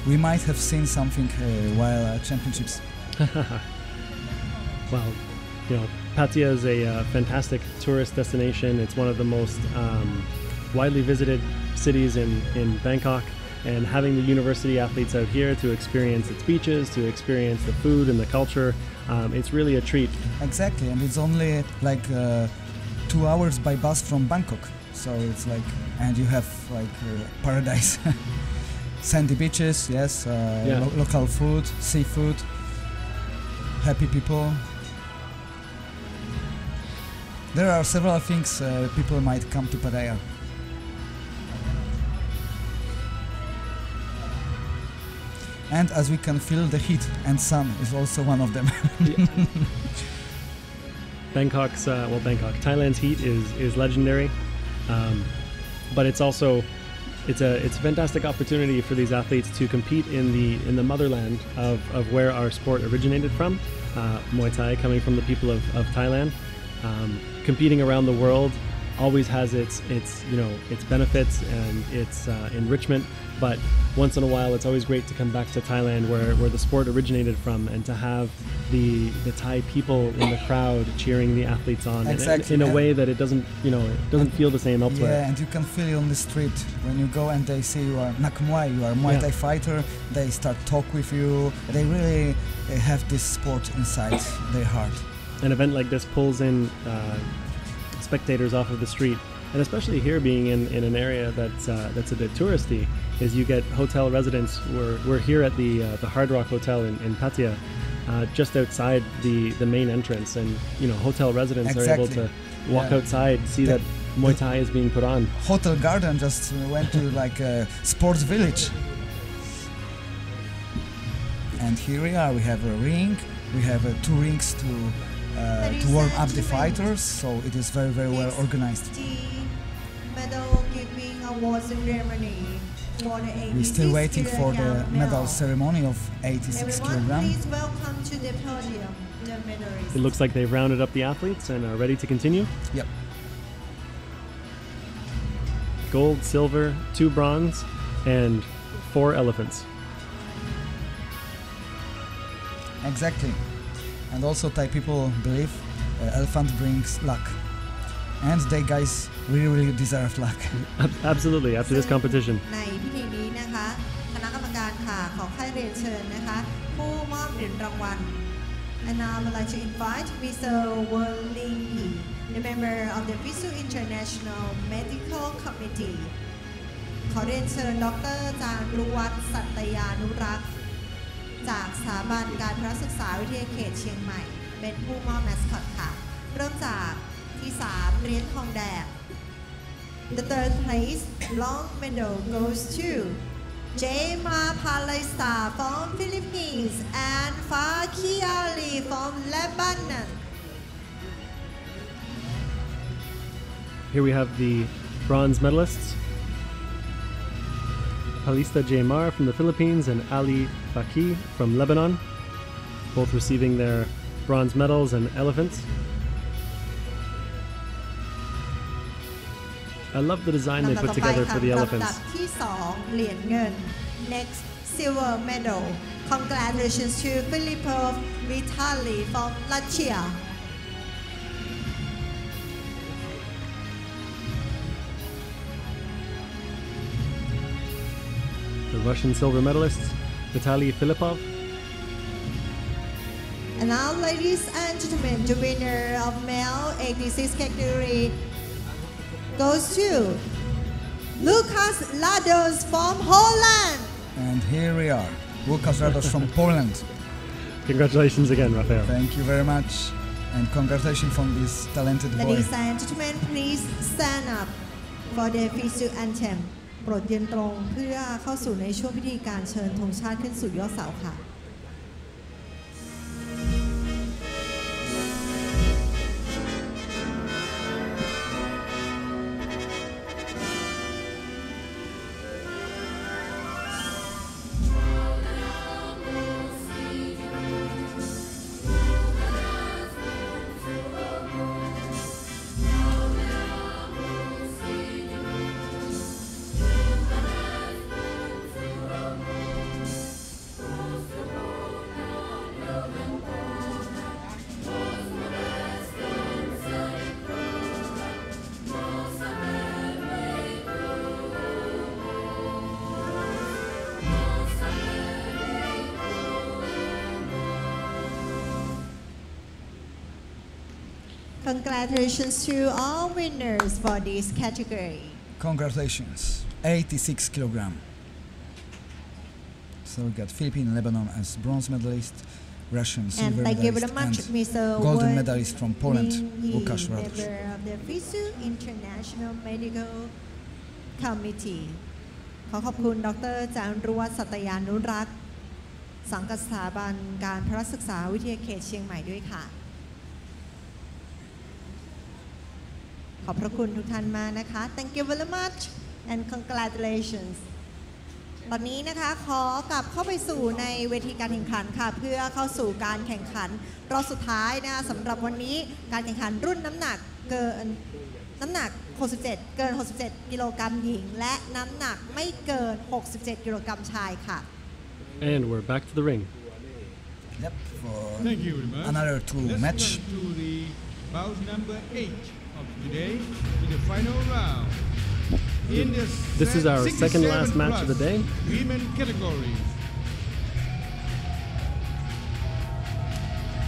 We might have seen something while at championships. Well, Pattaya is a fantastic tourist destination. It's one of the most widely visited cities in Bangkok. and having the university athletes out here to experience its beaches, to experience the food and the culture, it's really a treat. Exactly, and it's only like 2 hours by bus from Bangkok, so it's like, and you have like paradise. Sandy beaches, yes, local food, seafood, happy people. There are several things people might come to Pattaya. And as we can feel, the heat and sun is also one of them. Thailand's heat is legendary, but it's also it's a fantastic opportunity for these athletes to compete in the motherland of where our sport originated from, Muay Thai, coming from the people of Thailand. Competing around the world always has its benefits and its enrichment, but once in a while it's always great to come back to Thailand where the sport originated from, and to have the Thai people in the crowd cheering the athletes on. Exactly. in a way that it doesn't feel the same elsewhere. Yeah, and you can feel it on the street when you go and they see you are Nak Muay, you are Muay Thai fighter, they start talk with you. They really have this sport inside their heart. An event like this pulls in spectators off of the street, and especially here being in an area that's a bit touristy, is you get hotel residents. We're here at the Hard Rock Hotel in Pattaya, just outside the main entrance, and hotel residents are able to walk outside, see that Muay Thai is being put on. Hotel Garden just went to like a sports village. And here we are, we have a ring, we have 2 rings to warm up the fighters, so it is very, very well organized. Medal giving award ceremony for the 86 We're still waiting for the kilogram medal ceremony of 86 Everyone, kilograms. please welcome to the podium the medalists. It looks like they've rounded up the athletes and are ready to continue. Yep. Gold, silver, 2 bronze, and 4 elephants. Exactly. And also Thai people believe elephant brings luck. And they guys really deserve luck. Absolutely, after this competition. ในพิธีนี้นะคะคณะกรรมการค่ะขอให้เรียนเชิญนะคะผู้มอบเหรียญรางวัล And now I would like to invite Mr. Wen Ling Yi, the member of the FISU International Medical Committee. ขอเรียนเชิญดร.จารุวัฒน์สัตยานุรักษ์จากสถาบันการพระศึกษาวิทยาเขตเชียงใหม่เป็นผู้มอบแมสคอตค่ะเริ่มจากที่ 3 เหรียญทองแดง The third place long medal goes to Jema Palesta from Philippines and Faki Ali from Lebanon. Here we have the bronze medalists. Palista Jaymar from the Philippines and Ali Faki from Lebanon, both receiving their bronze medals and elephants. I love the design they put together for the elephants. ลำดับที่ 2 เหรียญเงิน Next silver medal. Congratulations to Filippo Vitali from Latvia. The Russian silver medalists, Vitaly Filipov. And now, ladies and gentlemen, the winner of male 86 category goes to Lucas Lados from Holland. And here we are, Łukasz Radosz from Poland. Congratulations again, Rafael. Thank you very much, and congratulations from this talented boy. Ladies and gentlemen, please stand up for the FISU anthem. โปรดยืนตรงเพื่อเข้าสู่ในช่วงพิธีการเชิญธงชาติขึ้นสู่ยอดเสาค่ะ Congratulations to all winners for this category. Congratulations, 86 kilogram. So we got Philippines, Lebanon as bronze medalist, Russian silver And thank you medalist, very much, and Mr. golden Won medalist from Poland, Ning, Łukasz Radosz. member of the FISU International Medical Committee ขอขอบคุณดร.จารุวัฒน์สัตยานุรักษ์สังกัดสถาบันการพละศึกษาวิทยาเขตเชียงใหม่ด้วยค่ะ ขอบพระคุณทุกท่านมากนะคะ Thank you very much and congratulations ตอนนี้นะคะขอกลับเข้าไปสู่ในเวทีการแข่งขันค่ะเพื่อเข้าสู่การแข่งขันรอบสุดท้ายนะคะสำหรับวันนี้การแข่งขันรุ่นน้ำหนักเกินน้ำหนัก67เกิน67กิโลกรัมหญิงและน้ำหนักไม่เกิน67กิโลกรัมชายค่ะ And we're back to the ring. Yep, for Thank you very much. another two Let's match. welcome to the bout number 8 of today in the final round. In the This is our second last match of the day. Women category.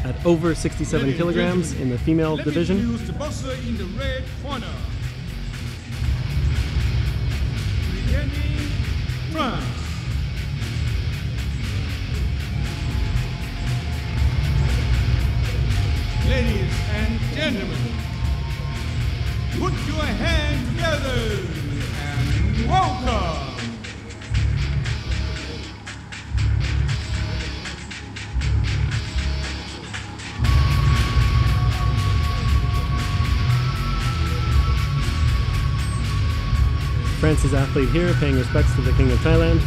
At over 67 kilograms in the female Let division. me introduce the boxer in the red corner. Representing France. Ladies and gentlemen, put your hands together and welcome France's athlete here paying respects to the King of Thailand.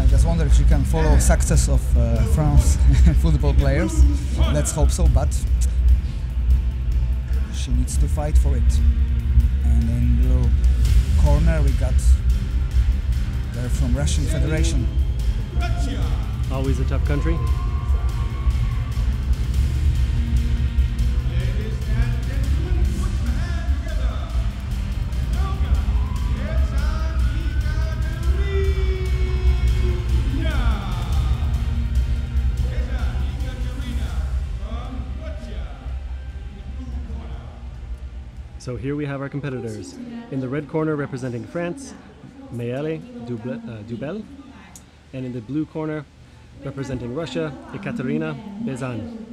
I just wonder if she can follow success of France football players. Let's hope so, but she needs to fight for it. And in blue corner we got, they're from Russian Federation. Always a tough country. So here we have our competitors. In the red corner representing France, Mayele Dubel. And in the blue corner representing Russia, Ekaterina Bezan.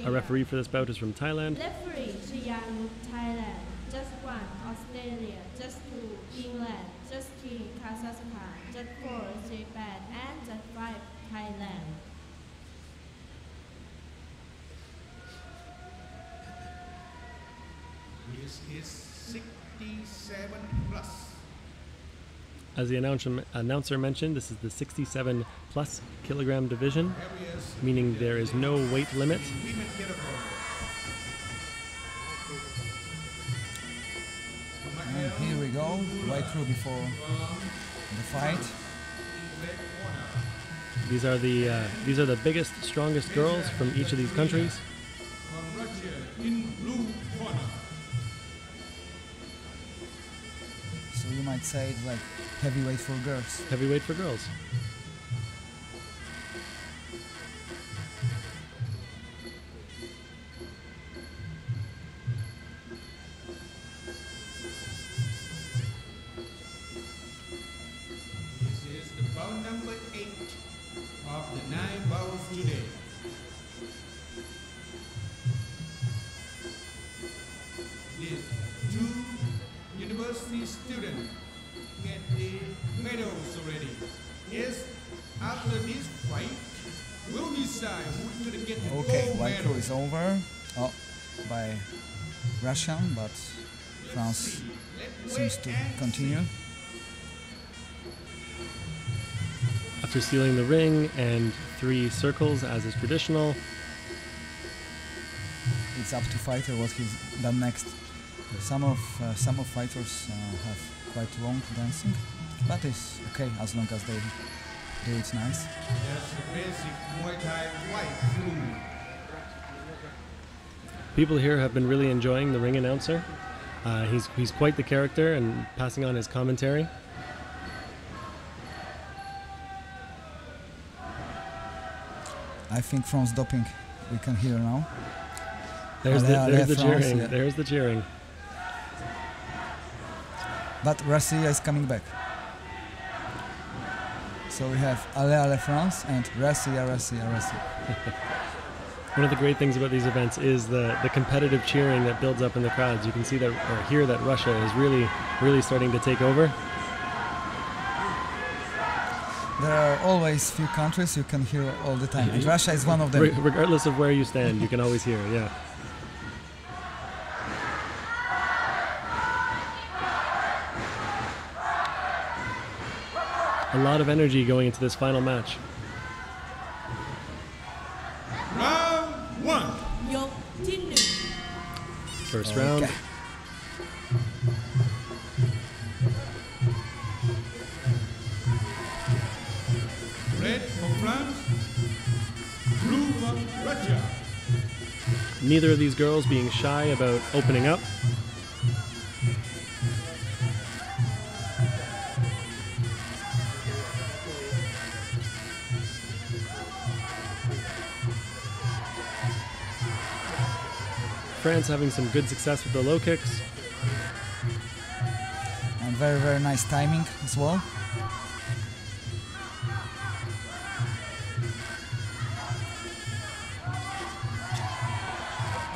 A referee for this bout is from Thailand. Referee Chiang, Thailand. Just 1 Australia. Just 2 England. Just 3 Kazakhstan. Just 4 Japan. And just 5 Thailand. This is 67 plus. As the announcer mentioned, this is the 67 plus kilogram division, meaning there is no weight limit. Women category. And here we go, right through before the fight. These are the biggest, strongest girls from each of these countries. From Russia in blue corner. So you might say it's like heavyweight for girls. Heavyweight for girls. This is the bout number 8 of the 9 bouts today. These 2 university students get the medals already. Yes, after this fight, we'll decide who's going to get the Okay, gold white medal. crew is over. Oh, by Russian, but France seems to continue. After sealing the ring and 3 circles, as is traditional, It's up to fighter what he's done next. Some of fighters have quite long dancing, but it's okay as long as they do it nice. That's the basic Muay Thai white crew. People here have been really enjoying the ring announcer. He's quite the character and passing on his commentary. I think from doping we can hear now. There's the France, cheering. yeah. There's the cheering. But Russia is coming back. So we have Ale France and Russia. One of the great things about these events is the competitive cheering that builds up in the crowds. You can see that or hear that Russia is really starting to take over. There are always few countries you can hear all the time. And Russia is one of them. Regardless of where you stand, you can always hear, yeah. A lot of energy going into this final match. Round one. ยกที่หนึ่ง First round. Red for France. Blue for Russia. Neither of these girls being shy about opening up. France having some good success with the low kicks. And very nice timing as well.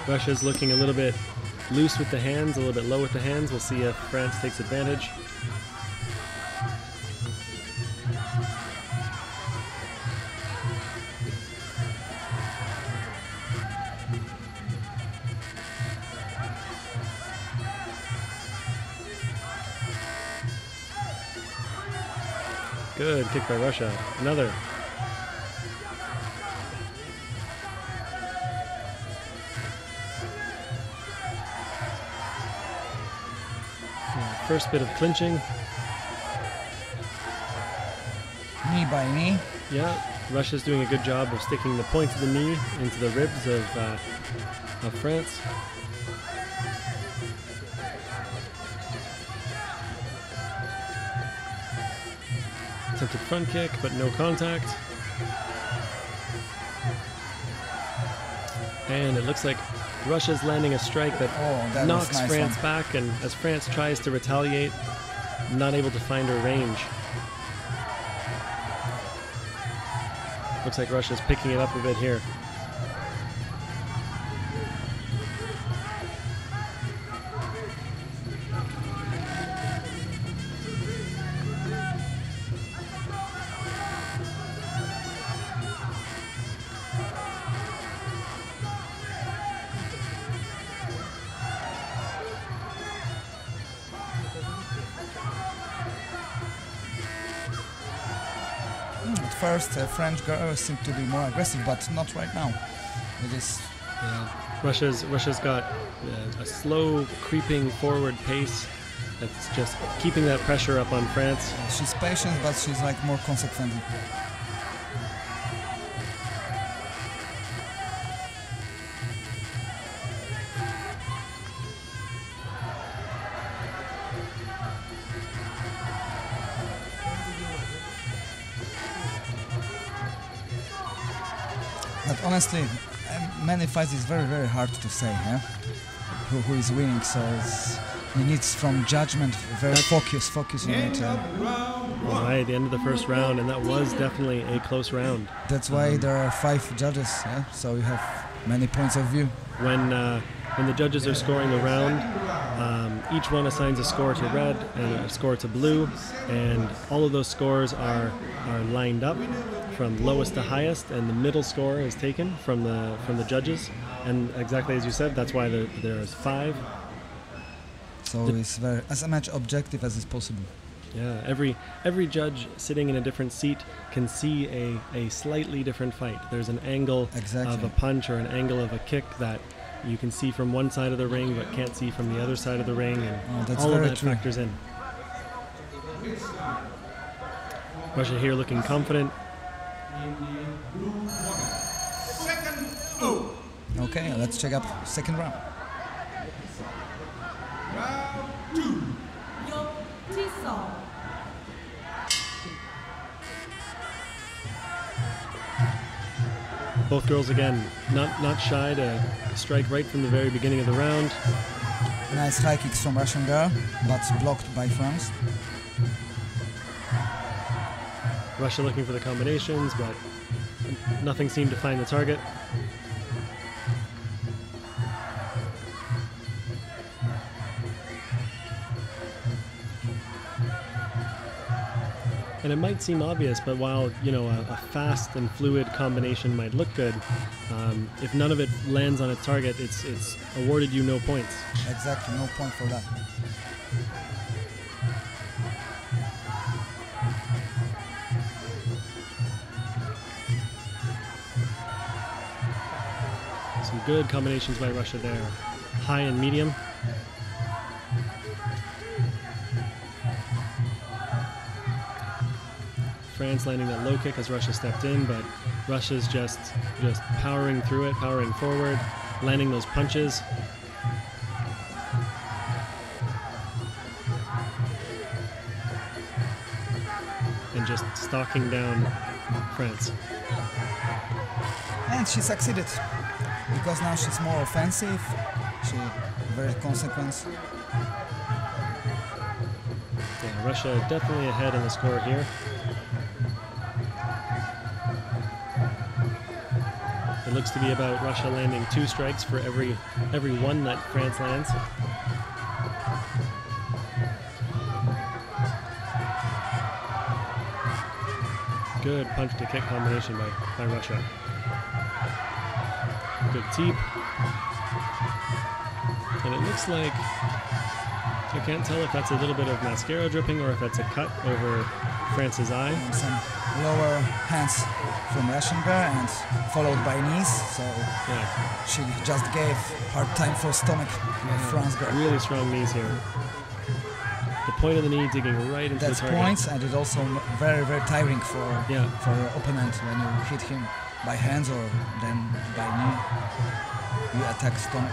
Russia's looking a little bit loose with the hands, a little bit low with the hands. We'll see if France takes advantage. Good kick by Russia. Another. First bit of clinching. Knee by knee. Yeah, Russia's doing a good job of sticking the point of the knee into the ribs of France. Attempted front kick, but no contact. And it looks like Russia's landing a strike that that knocks was nice France one. back, and as France tries to retaliate, not able to find her range. Looks like Russia's picking it up a bit here. At first, French girls seem to be more aggressive, but not right now. It is. Russia's got a slow creeping forward pace that's just keeping that pressure up on France. She's patient, but she's like more consequent. But honestly, many fights is very hard to say, yeah? Who is winning, so it needs from judgment, focus on it. All right, the end of the first round, and that was definitely a close round. That's why there are 5 judges, yeah? So you have many points of view. When the judges are scoring the round, each one assigns a score to red and a score to blue, and all of those scores are lined up from lowest to highest, and the middle score is taken from the judges. And exactly as you said, that's why there is 5. So it's as much objective as is possible. Yeah, every judge sitting in a different seat can see a slightly different fight. There's an angle of a punch or an angle of a kick that you can see from one side of the ring but can't see from the other side of the ring, and all of that factors in. Russia here looking confident. Okay, let's check up second round. Both girls again not shy to strike right from the very beginning of the round. Nice high kicks from Russian girl, but blocked by France. Russia looking for the combinations, but nothing seemed to find the target. And it might seem obvious, but while a fast and fluid combination might look good, if none of it lands on its target, it's awarded you no points. Exactly, no point for that. Some good combinations by Russia there, high and medium. France landing that low kick as Russia stepped in, but Russia's just powering through it, powering forward, landing those punches. And just stalking down France. And she succeeded, because now she's more offensive, she very consequent. Yeah, Russia definitely ahead in the score here. It looks to be about Russia landing 2 strikes for every one that France lands. Good punch to kick combination by Russia. Good teep. And it looks like, I can't tell if that's a little bit of mascara dripping or if that's a cut over France's eye. And some lower hands from Russian girl and followed by knees, so yeah, she just gave hard time for stomach France girl. Really strong knees here. The point of the knee digging right into That's the target. points, and it's also very, very tiring for your opponent when you hit him by hands or then by knee. You attack stomach.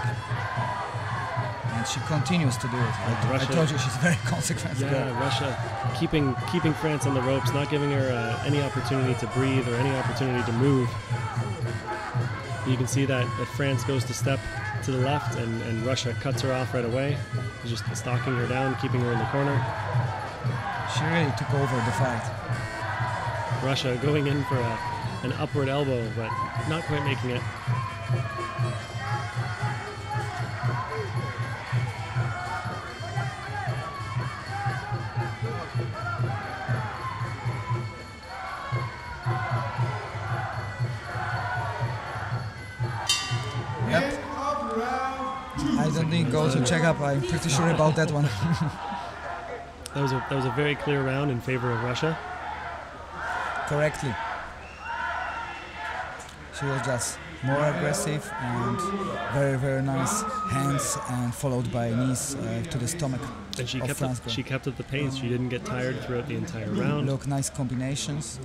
And she continues to do it. I told you she's very consequent. Yeah, Russia keeping France on the ropes, not giving her any opportunity to breathe or any opportunity to move. You can see that France goes to step to the left and Russia cuts her off right away. Just stalking her down, keeping her in the corner. She really took over the fight. Russia going in for an upward elbow, but not quite making it. Yep. I don't need go to check up. I'm pretty sure about that one. That was a very clear round in favor of Russia. Correctly. She was just more aggressive and very, very nice hands and followed by knees to the stomach. And she kept up the pace. She didn't get tired throughout the entire round. Look, nice combinations.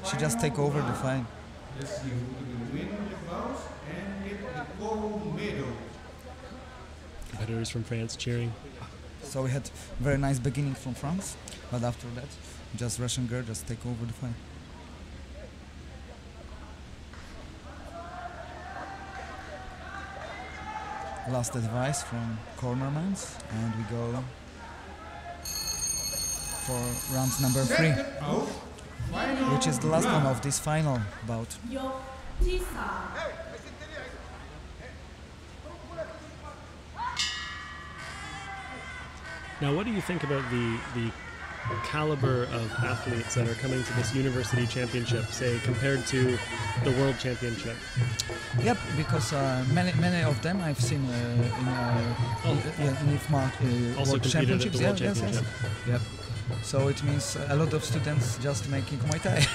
She just take over the fight. Competitors from France cheering. So we had very nice beginning from France, but after that, just Russian girl just take over the fight. Last advice from cornermans, and we go for round number 3, which is the last one of this final bout. Now, what do you think about the caliber of athletes that are coming to this university championship, say, compared to the world championship? Yep, because many of them I've seen in IFMA Also World competed at Championships. the World Yes. Championship. Yep. So it means a lot of students just making Muay Thai.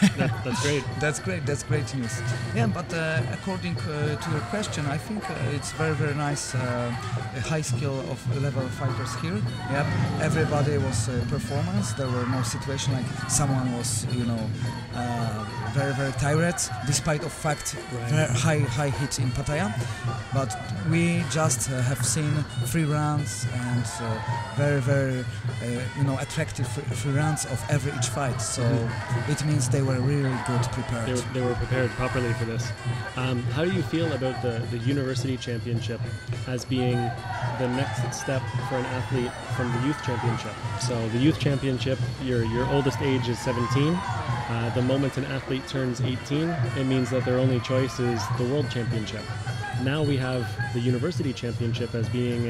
That's great. That's great. That's great news. Yeah, but according to your question, I think it's very, very nice. High skill of level fighters here. Yep. Everybody was performance. There were no situation like someone was, very, very tired, despite of fact very high hit in Pattaya. But we just have seen 3 rounds and very, very, attractive 3 rounds of each fight. So it means they were really good prepared. They were prepared properly for this. How do you feel about the university championship as being the next step for an athlete from the youth championship? So the youth championship, your oldest age is 17. The moment an athlete turns 18, it means that their only choice is the world championship. Now we have the university championship as being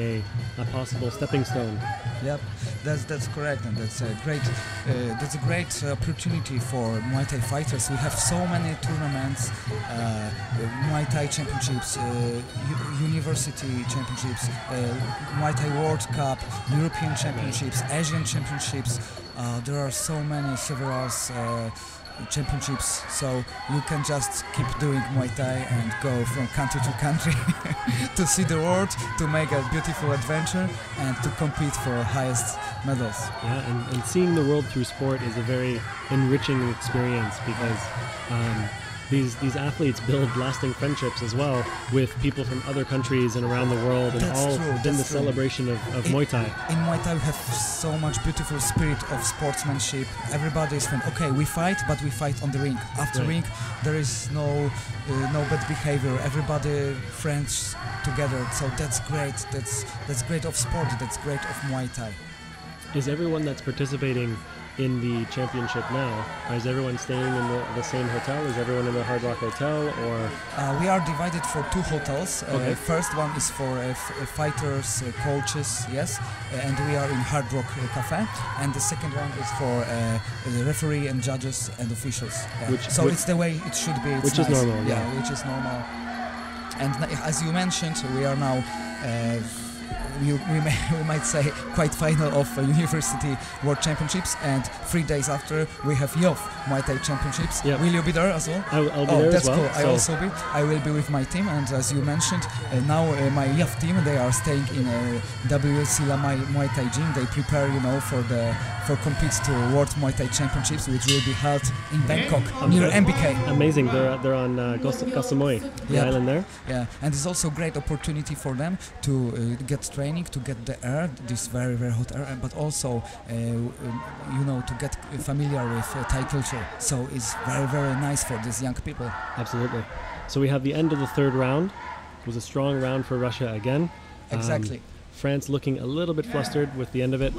a possible stepping stone. Yep, that's correct, and that's a great opportunity for Muay Thai fighters. We have so many tournaments, Muay Thai championships, university championships, Muay Thai World Cup, European championships, Asian championships. There are so many several championships, so you can just keep doing Muay Thai and go from country to country to see the world, to make a beautiful adventure and to compete for highest medals. Yeah, and seeing the world through sport is a very enriching experience because these athletes build lasting friendships as well with people from other countries and around the world, and That's all true, within the that's true. celebration of Muay Thai. In Muay Thai we have so much beautiful spirit of sportsmanship. Everybody is friend. Okay, we fight, but we fight on the ring. After Right. ring, there is no bad behavior. Everybody friends together. So that's great. That's great of sport. That's great of Muay Thai. Is everyone that's participating in the championship now, is everyone staying in the same hotel? Is everyone in the Hard Rock Hotel, or? We are divided for 2 hotels. Okay. First one is for fighters, coaches, yes, and we are in Hard Rock Cafe. And the second one is for the referee and judges and officials. Yeah. It's the way it should be. It's which is nice. normal, yeah. Which is normal. And as you mentioned, we are now. We might say quite final of University World Championships, and 3 days after we have YOF Muay Thai Championships. Yep. Will you be there as well? I'll be there that's as well. cool. So I will be with my team, and as you mentioned, now my YOF team, they are staying in WC Lamai Muay Thai gym. They prepare, for compete to World Muay Thai Championships, which will be held in Bangkok near MBK. amazing. They're on Koh Samui, the Yep. island there. Yeah, and it's also a great opportunity for them to get training, to get the air, this very, very hot air, but also, to get familiar with Thai culture. So it's very, very nice for these young people. Absolutely. So we have the end of the 3rd round. It was a strong round for Russia again. Exactly. France looking a little bit flustered with the end of it.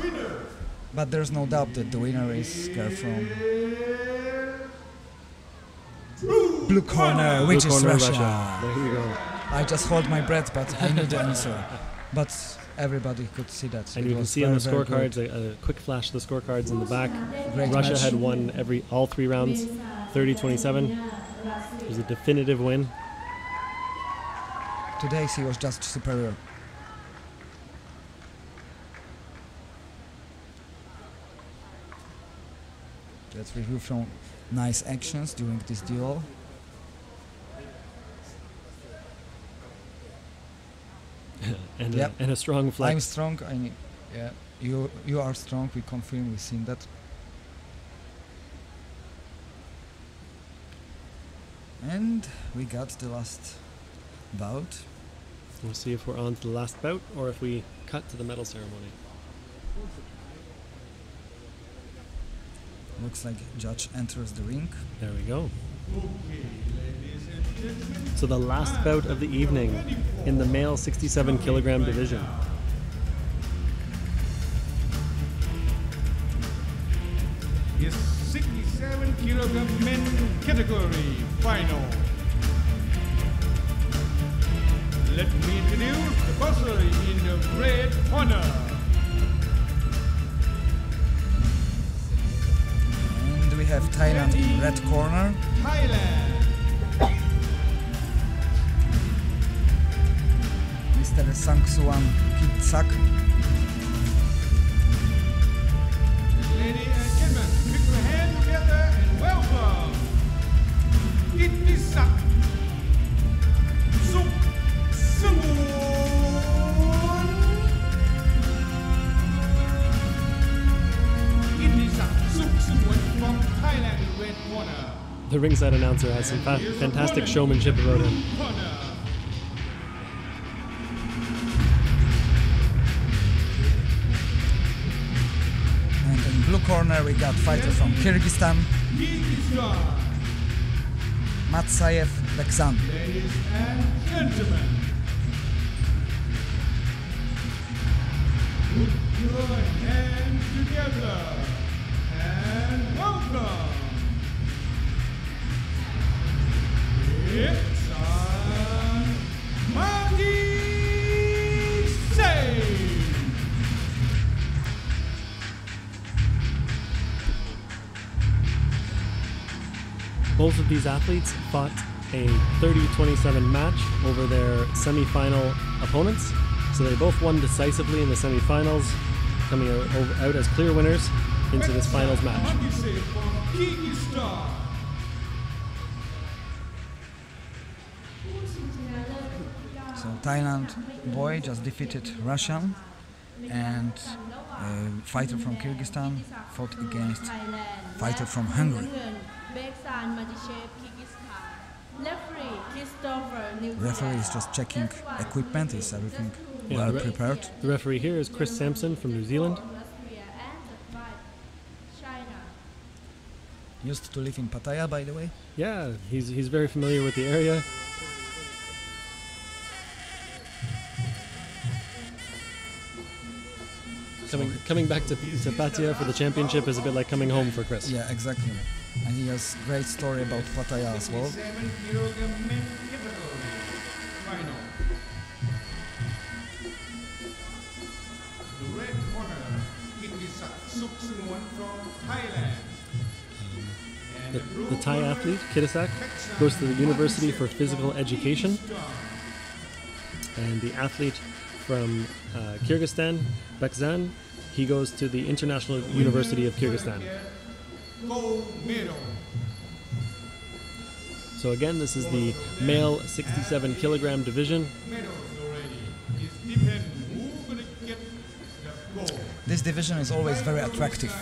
But there's no doubt that the winner is girl from blue corner, which Blue is corner, Russia. There you go. I just hold my breath, but I knew the answer. But everybody could see that. And It you can was see on the very, very scorecards, good. a quick flash of the scorecards in the back. Great Russia match. had won all 3 rounds, 30-27. It was a definitive win. Today she was just superior. Let's review from nice actions during this duel. And, Yep. and a strong flex. I'm strong. You are strong. We confirm. We've seen that. And we got the last bout. We'll see if we're on to the last bout or if we cut to the medal ceremony. Looks like judge enters the ring. There we go. So the last bout of the evening in the male 67 kilogram division. His 67 kilogram men category final. Let me introduce the boxer in the red corner. And we have Thailand in red corner. Thailand. Mr. Sangsuan Kitsak. Ladies ติศักดิ์สุขสงวนกิตติศักดิ์สุขสงวน from Thailand in red corner. The ringside announcer has some fantastic showmanship about him. And in blue corner we got fighter from Kyrgyzstan, Matsayev Beksan. Ladies and gentlemen, put your hands together and welcome. It's Muaythai. Both of these athletes fought a 30-27 match over their semi-final opponents. So they both won decisively in the semi-finals, coming out as clear winners into this finals match. So Thailand boy just defeated Russian, and a fighter from Kyrgyzstan fought against fighter from Hungary. Referee is just checking equipment, is everything well prepared? The referee here is Chris Sampson from New Zealand. Used to live in Pattaya, by the way. Yeah, he's very familiar with the area. Coming back to Pattaya for the championship is a bit like coming home for Chris. Yeah, exactly. And he has great story about Pattaya as well. The Thai athlete, Kittisak, goes to the University for Physical Education. And the athlete from Kyrgyzstan, Beksan, he goes to the International University of Kyrgyzstan. So again, this is the male 67 kilogram division. This division is always very attractive.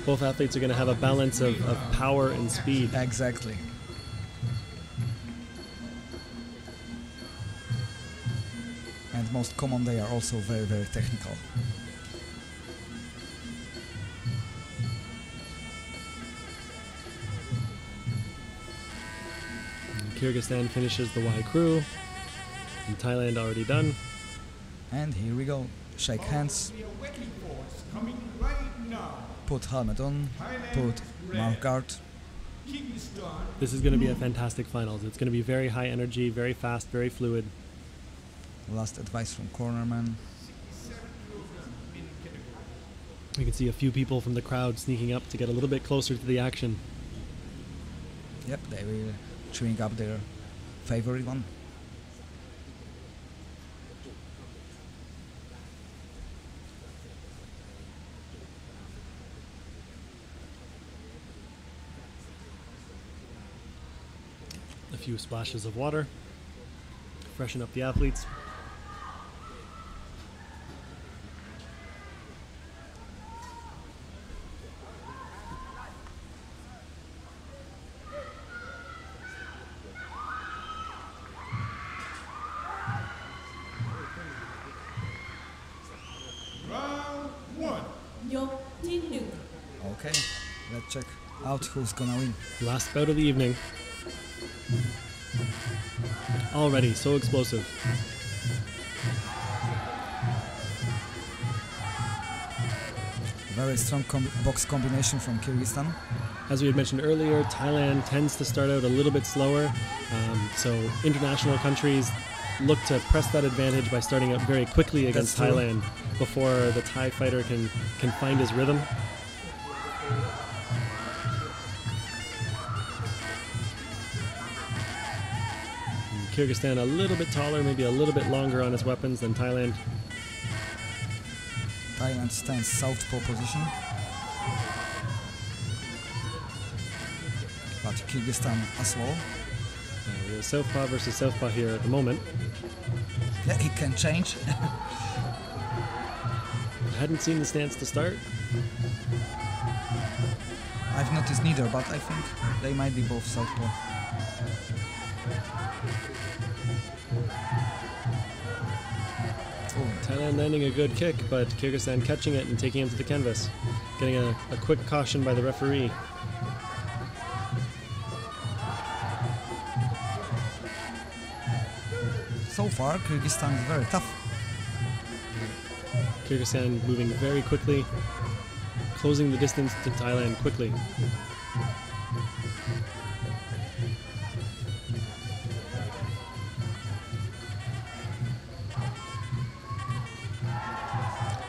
Both athletes are going to have a balance of power and speed. Exactly. And most common, they are also very, very technical. Kyrgyzstan finishes the Y crew, and Thailand already done. And here we go. Shake hands. Put helmet on. Put mouth guard. This is going to be a fantastic finals. It's going to be very high energy, very fast, very fluid. Last advice from cornerman. We can see a few people from the crowd sneaking up to get a little bit closer to the action. Yep, they will chewing up their favorite one. A few splashes of water, freshen up the athletes. Okay, let's check out who's gonna win. Last bout of the evening. Already so explosive. Very strong box combination from Kyrgyzstan. As we had mentioned earlier, Thailand tends to start out a little bit slower. So international countries look to press that advantage by starting out very quickly against Thailand before the Thai fighter can find his rhythm. Kyrgyzstan a little bit taller, maybe a little bit longer on his weapons than Thailand. Thailand stands southpaw position, but Kyrgyzstan as well. So southpaw versus southpaw here at the moment. Yeah, it can change. I hadn't seen the stance to start. I've noticed neither, but I think they might be both southpaw. Thailand landing a good kick, but Kyrgyzstan catching it and taking him to the canvas. Getting a quick caution by the referee. So far, Kyrgyzstan is very tough. Kyrgyzstan moving very quickly, closing the distance to Thailand quickly.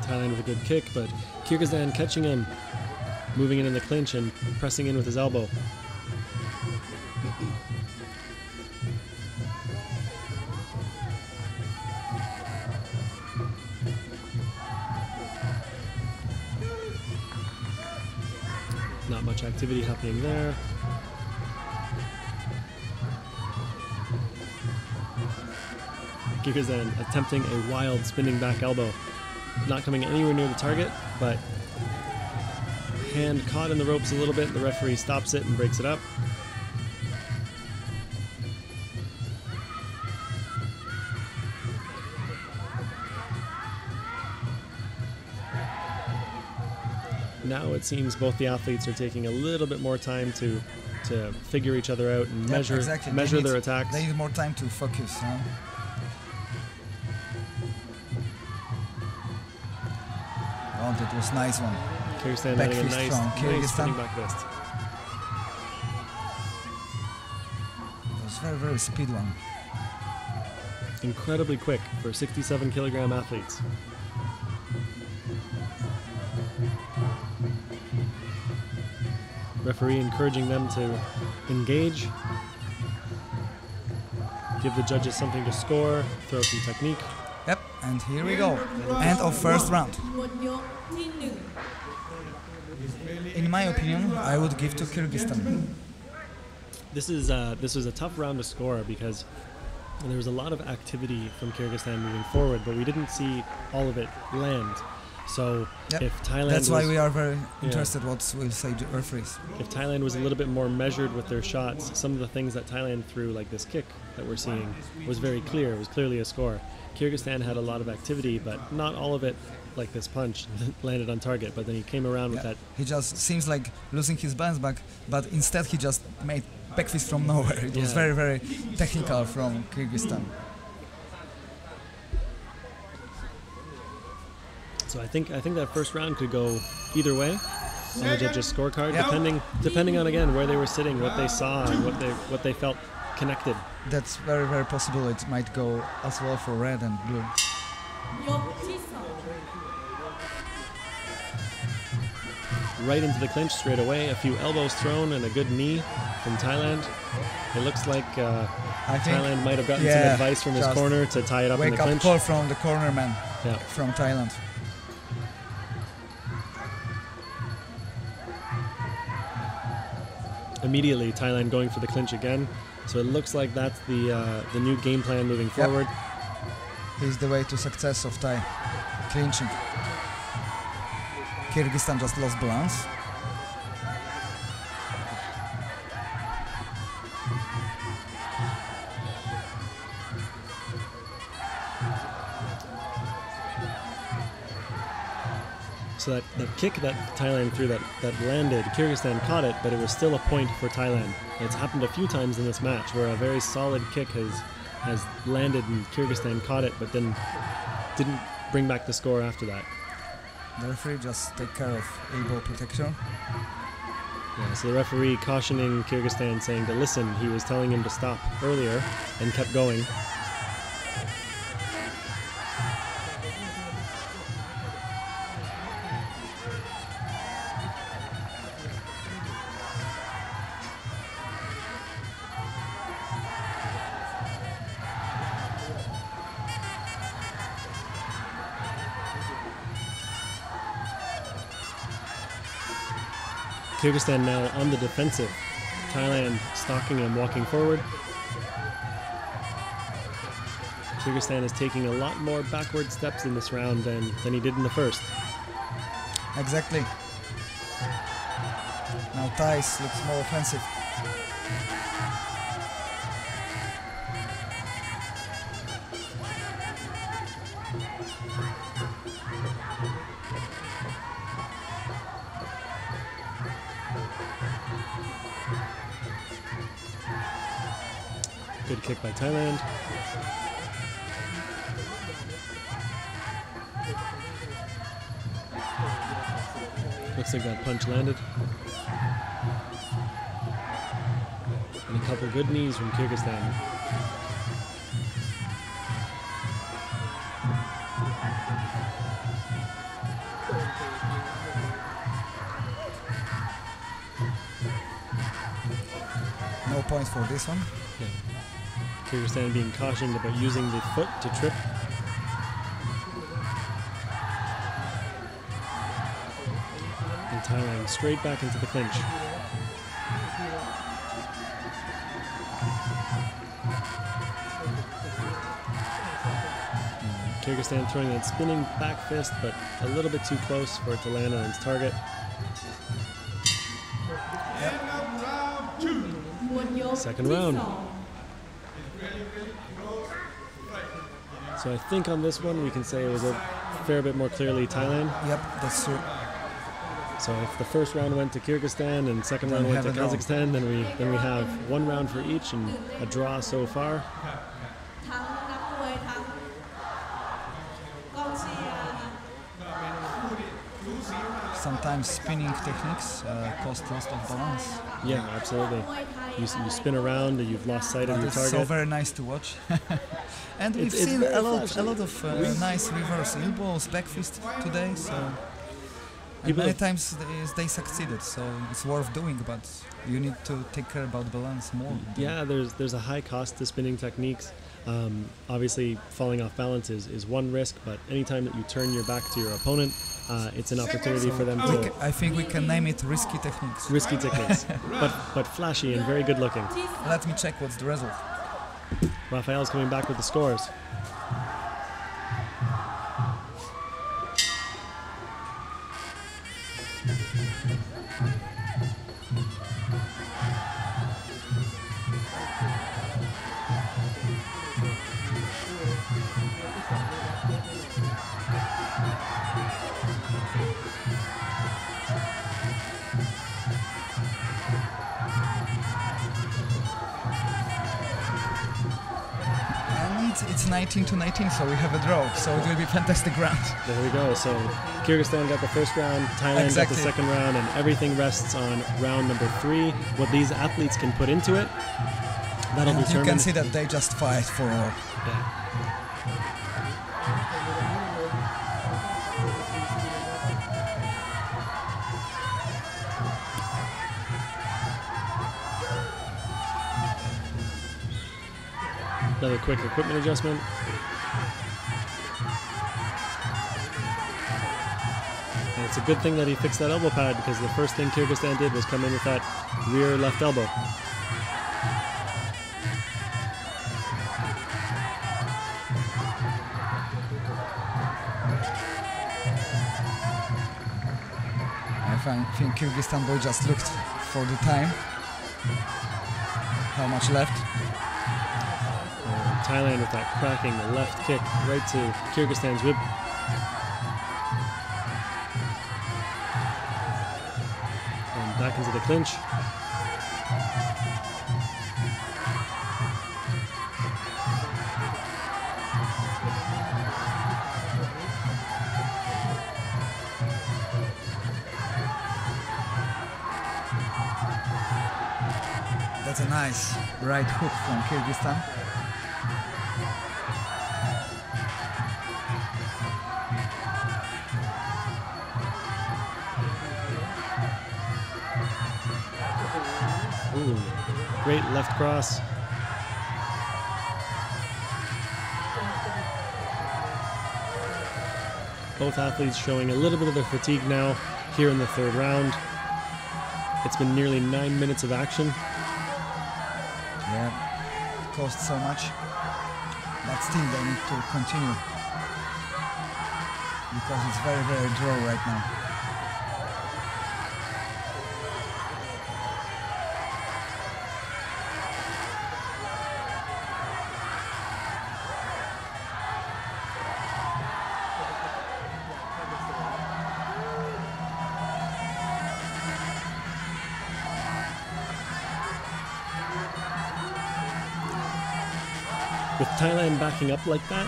Thailand with a good kick, but Kyrgyzstan catching him, moving in the clinch and pressing in with his elbow. Not much activity happening there. Kyrgyzstan attempting a wild spinning back elbow. Not coming anywhere near the target, but hand caught in the ropes a little bit. The referee stops it and breaks it up. Now it seems both the athletes are taking a little bit more time to figure each other out and measure their attacks. They need more time to focus. Huh? Oh, that was a nice one. Kyrgyzstan Back landing a fist nice, from nice spinning Kyrgyzstan. back fist. It was very, very speed one. Incredibly quick for 67 kilogram athletes. Referee encouraging them to engage, give the judges something to score, throw some technique. Yep, and here we go. End of first round. In my opinion, I would give to Kyrgyzstan. This was a tough round to score because there was a lot of activity from Kyrgyzstan moving forward, but we didn't see all of it land. So Yep. if Thailand That's why was- we are very Yeah. interested what will say the referees. If Thailand was a little bit more measured with their shots, some of the things that Thailand threw, like this kick that we're seeing, was very clear. It was clearly a score. Kyrgyzstan had a lot of activity, but not all of it, like this punch, landed on target. But then he came around with that. He just seems like losing his balance back, but instead he just made back fist from nowhere. It was Yeah. very, very technical from Kyrgyzstan. So I think that first round could go either way on the judges' scorecard, depending on again where they were sitting, what they saw, and what they felt connected. That's very, very possible. It might go as well for red and blue. Right into the clinch straight away. A few elbows thrown and a good knee from Thailand. It looks like I think Thailand might have gotten some advice from his just corner to tie it up in the wake up clinch. call from the corner man Yeah. from Thailand. Immediately, Thailand going for the clinch again. So it looks like that's the new game plan moving forward. He's the way to success of Thai clinching. Kyrgyzstan just lost balance. So that kick that Thailand threw that landed, Kyrgyzstan caught it, but it was still a point for Thailand. It's happened a few times in this match where a very solid kick has landed and Kyrgyzstan caught it, but then didn't bring back the score after that. The referee just take care of elbow protection. Yeah, so the referee cautioning Kyrgyzstan, saying to listen. He was telling him to stop earlier and kept going. Kyrgyzstan now on the defensive. Thailand stalking him, walking forward. Kyrgyzstan is taking a lot more backward steps in this round than he did in the first. Exactly. Now Thais looks more offensive. Good kick by Thailand. Looks like that punch landed. And a couple good knees from Kyrgyzstan. No points for this one. Yeah. Kyrgyzstan being cautioned about using the foot to trip. And Thailand straight back into the clinch. Kyrgyzstan throwing that spinning back fist, but a little bit too close for it to land on its target. Second round. So I think on this one we can say it was a fair bit more clearly Thailand. Yep, that's true. So if the first round went to Kyrgyzstan and second round went to Kazakhstan, then we have one round for each and a draw so far. Sometimes spinning techniques cost loss of balance. Yeah, absolutely. You spin around and you've lost sight of your target. So very nice to watch. And we've seen a lot of nice reverse elbows, back fist today. So and many times they succeeded. So it's worth doing, but you need to take care about balance more. Yeah, there's a high cost to spinning techniques. Obviously, falling off balance is one risk, but anytime that you turn your back to your opponent, it's an opportunity for them to... I think we can name it risky techniques. Risky techniques, but flashy and very good looking. Let me check what's the result. Rafael's coming back with the scores. It's 19-19, so we have a draw. So it will be a fantastic round. There we go. So Kyrgyzstan got the first round, Thailand got the second round, and everything rests on round number 3. What these athletes can put into it, that'll determine. You can see that they just fight for all. Yeah. Another quick equipment adjustment. And it's a good thing that he fixed that elbow pad, because the first thing Kyrgyzstan did was come in with that rear left elbow. I think Kyrgyzstan boy just looked for the time. How much left? Thailand with that cracking left kick right to Kyrgyzstan's rib. And back into the clinch. That's a nice right hook from Kyrgyzstan. Ooh, great left cross. Both athletes showing a little bit of their fatigue now here in the third round. It's been nearly 9 minutes of action. Yeah, it cost so much. But but still they need to continue because it's very, very draw right now. With Thailand backing up like that,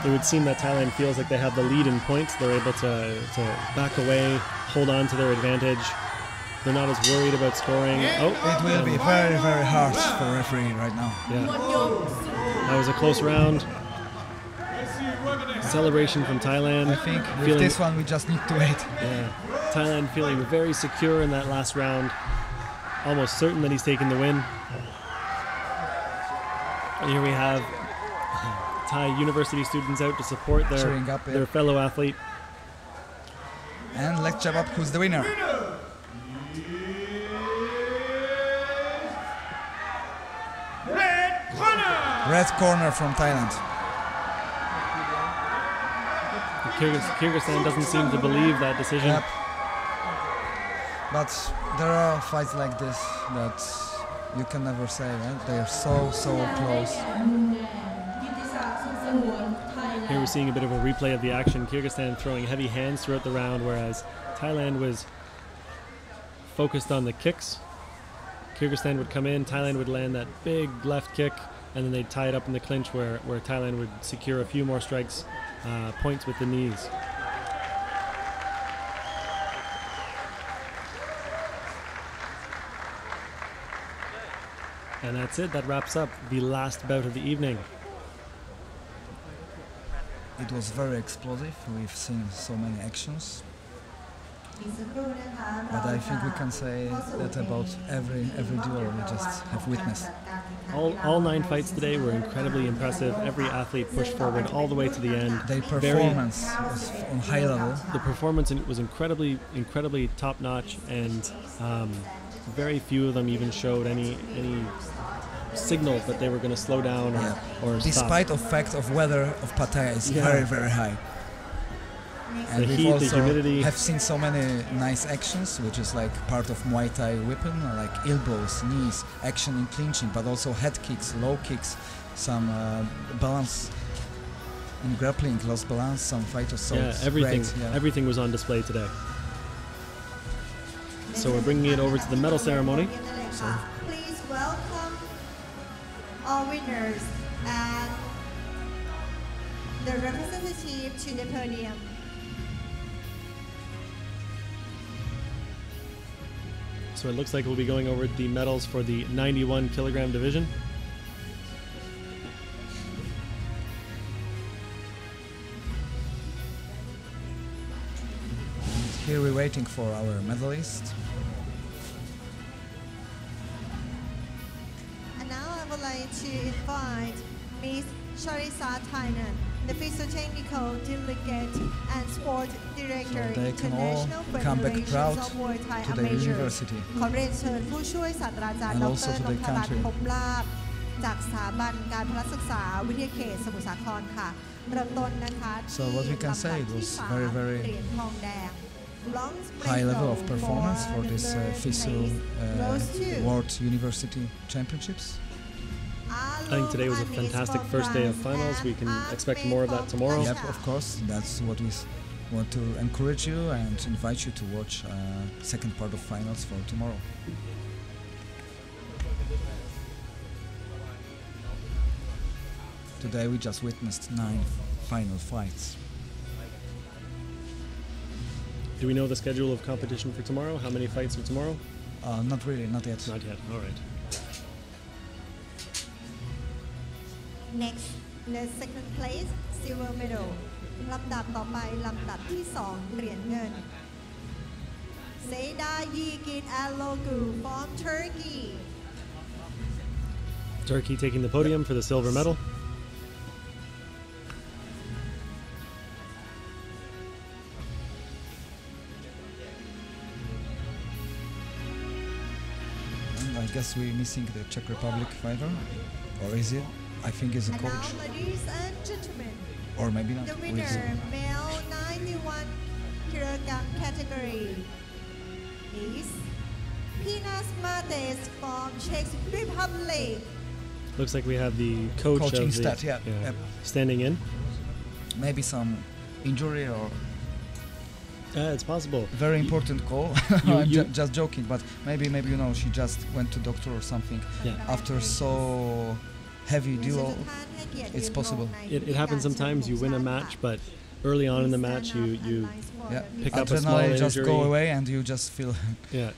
it would seem that Thailand feels like they have the lead in points. They're able to back away, hold on to their advantage. They're not as worried about scoring. Oh, it will be very, very harsh for the referee right now. Yeah, that was a close round. Celebration from Thailand. I think with this one we just need to wait. Yeah, Thailand feeling very secure in that last round. Almost certain that he's taking the win. And here we have Thai university students out to support their fellow athlete. And let's check up who's the winner. Red corner from Thailand. Kyrgyzstan doesn't seem to believe that decision. Yep. But there are fights like this that you can never say, right? They are so close. Here we're seeing a bit of a replay of the action. Kyrgyzstan throwing heavy hands throughout the round, whereas Thailand was focused on the kicks. Kyrgyzstan would come in, Thailand would land that big left kick, and then they'd tie it up in the clinch where Thailand would secure a few more strikes, points with the knees. And that's it, that wraps up the last bout of the evening. It was very explosive, we've seen so many actions. But I think we can say that about every duel we just have witnessed. All 9 fights today were incredibly impressive. Every athlete pushed forward all the way to the end. Their performance was on high level. The performance was incredibly top-notch, and very few of them even showed any signal that they were going to slow down or stop. Despite the fact of weather of Pattaya is very, very high. And the we heat, also the humidity. have seen so many nice actions, which is like part of Muaythai weapon, like elbows, knees, action in clinching, but also head kicks, low kicks, some balance in grappling, lost balance, some fighters. So everything was on display today. So we're bringing it over to the medal ceremony. Please welcome all winners and the representative to the podium. So it looks like we'll be going over the medals for the 91 kilogram division. And here we're waiting for our medalist. And now I would like to invite Ms. Sharisa Thailand, the FISU Technical Delegate and Sport Director, So they can all International come back Federation proud of Muay Thai to their Amateurs. university ขอเรียนเชิญผู้ช่วยศาสตราจารย์ and ด also ร to น their พรัตน์ country. พบลาภจากสถาบันการพละศึกษาวิทยาเขตสมุทรสาครค่ะเริ่มต้นนะคะ So what we can say, it was very, very เหรียญทองแดง Bronze high level of medal performance for the this third FISU place goes to World University Championships. I think today was a fantastic first day of finals. We can expect more of that tomorrow. Yep, of course. That's what we want to encourage you and invite you to watch second part of finals for tomorrow. Today we just witnessed 9 final fights. Do we know the schedule of competition for tomorrow? How many fights are tomorrow? Not really, not yet. Not yet. All right. Next, the second place silver medal ลำดับต่อไปลำดับที่ 2 เหรียญเงิน Seda Yigit Alogu from Turkey. Turkey taking the podium for the silver medal. And I guess we're missing the Czech Republic fighter, or is it? I think is a And coach, now, ladies and gentlemen, or maybe not. the Who is winner, it? male 91 kilogram category, is Pinas Mates from Czech Republic. Looks like we have the coach Coaching of the, stat, yeah. Yep. standing in. Maybe some injury or It's possible. very important call. You- I'm you- just joking, but maybe you know she just went to doctor or something Yeah. after so heavy duel. It's possible. It happens sometimes. You win a match, but early on in the match, you Yeah, pick up a small adrenaline just injury. go away and you just feel. Yeah.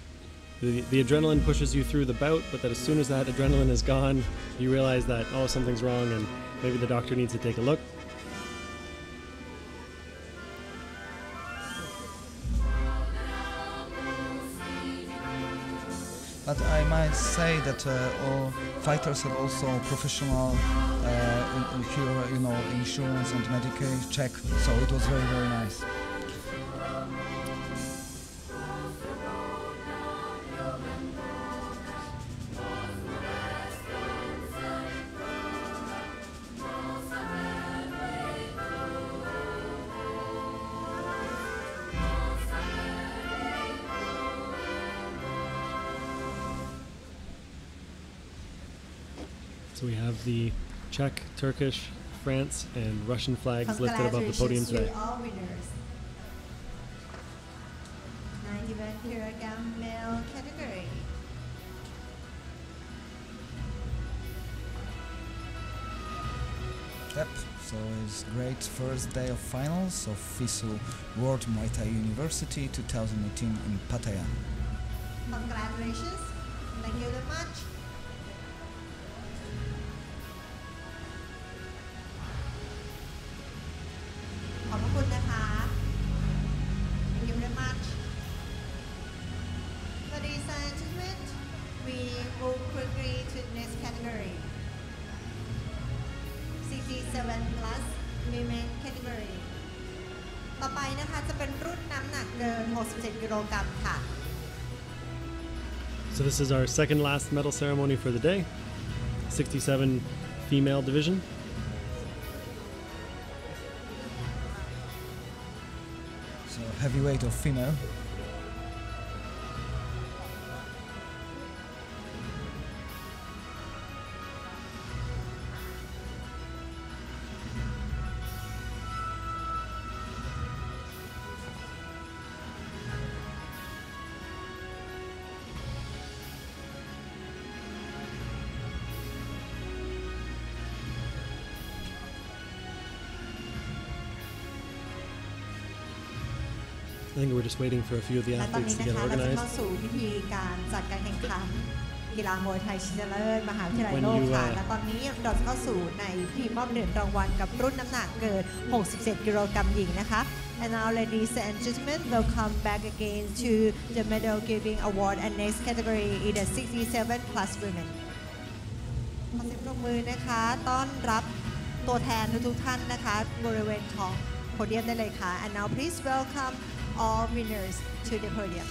The adrenaline pushes you through the bout, but that as soon as that adrenaline is gone, you realize that, oh, something's wrong and maybe the doctor needs to take a look. But I might say that all fighters have also professional, you know, insurance and medical check, so it was very, very nice. So we have the Czech, Turkish, France, and Russian flags lifted above the podium Congratulations today. to all winners. 91 kilogram male category. Yep, so it's great first day of finals of FISU World Muaythai University 2018 in Pattaya. Congratulations. Thank you very much.ขอบพระคุณนะคะ Thank you very much. Ladies and gentlemen, we move quickly to the next category. 67 plus women category. ต่อไปนะคะจะเป็นรุ่นน้ำหนักเกิน 67 กิโลกรัมค่ะ So this is our second last medal ceremony for the day. 67 female division. So heavyweight of female. I think we're just waiting for a few of the และตอน athletes นี้ to นะ get คะเราจะ organized. เข้าสู่พิธีการจัดการแข่งขันกีฬามวยไทยชิงชนะเลิศมหาวิทยาลัย When โลก you, ค่ะ และตอนนี้เราจะเข้าสู่ในพิธีมอบเหรียญรางวัลกับรุ่นน้ำหนักเกิน 67 กิโลกรัมหญิงนะคะ And now ladies and gentlemen welcome back again to the medal giving award and next category in the 67 plus women ขอเสียงปรบมือนะคะต้อนรับตัวแทนทุกท่านนะคะบริเวณของโพเดียมได้เลยค่ะ And now please welcome all winners to the podium.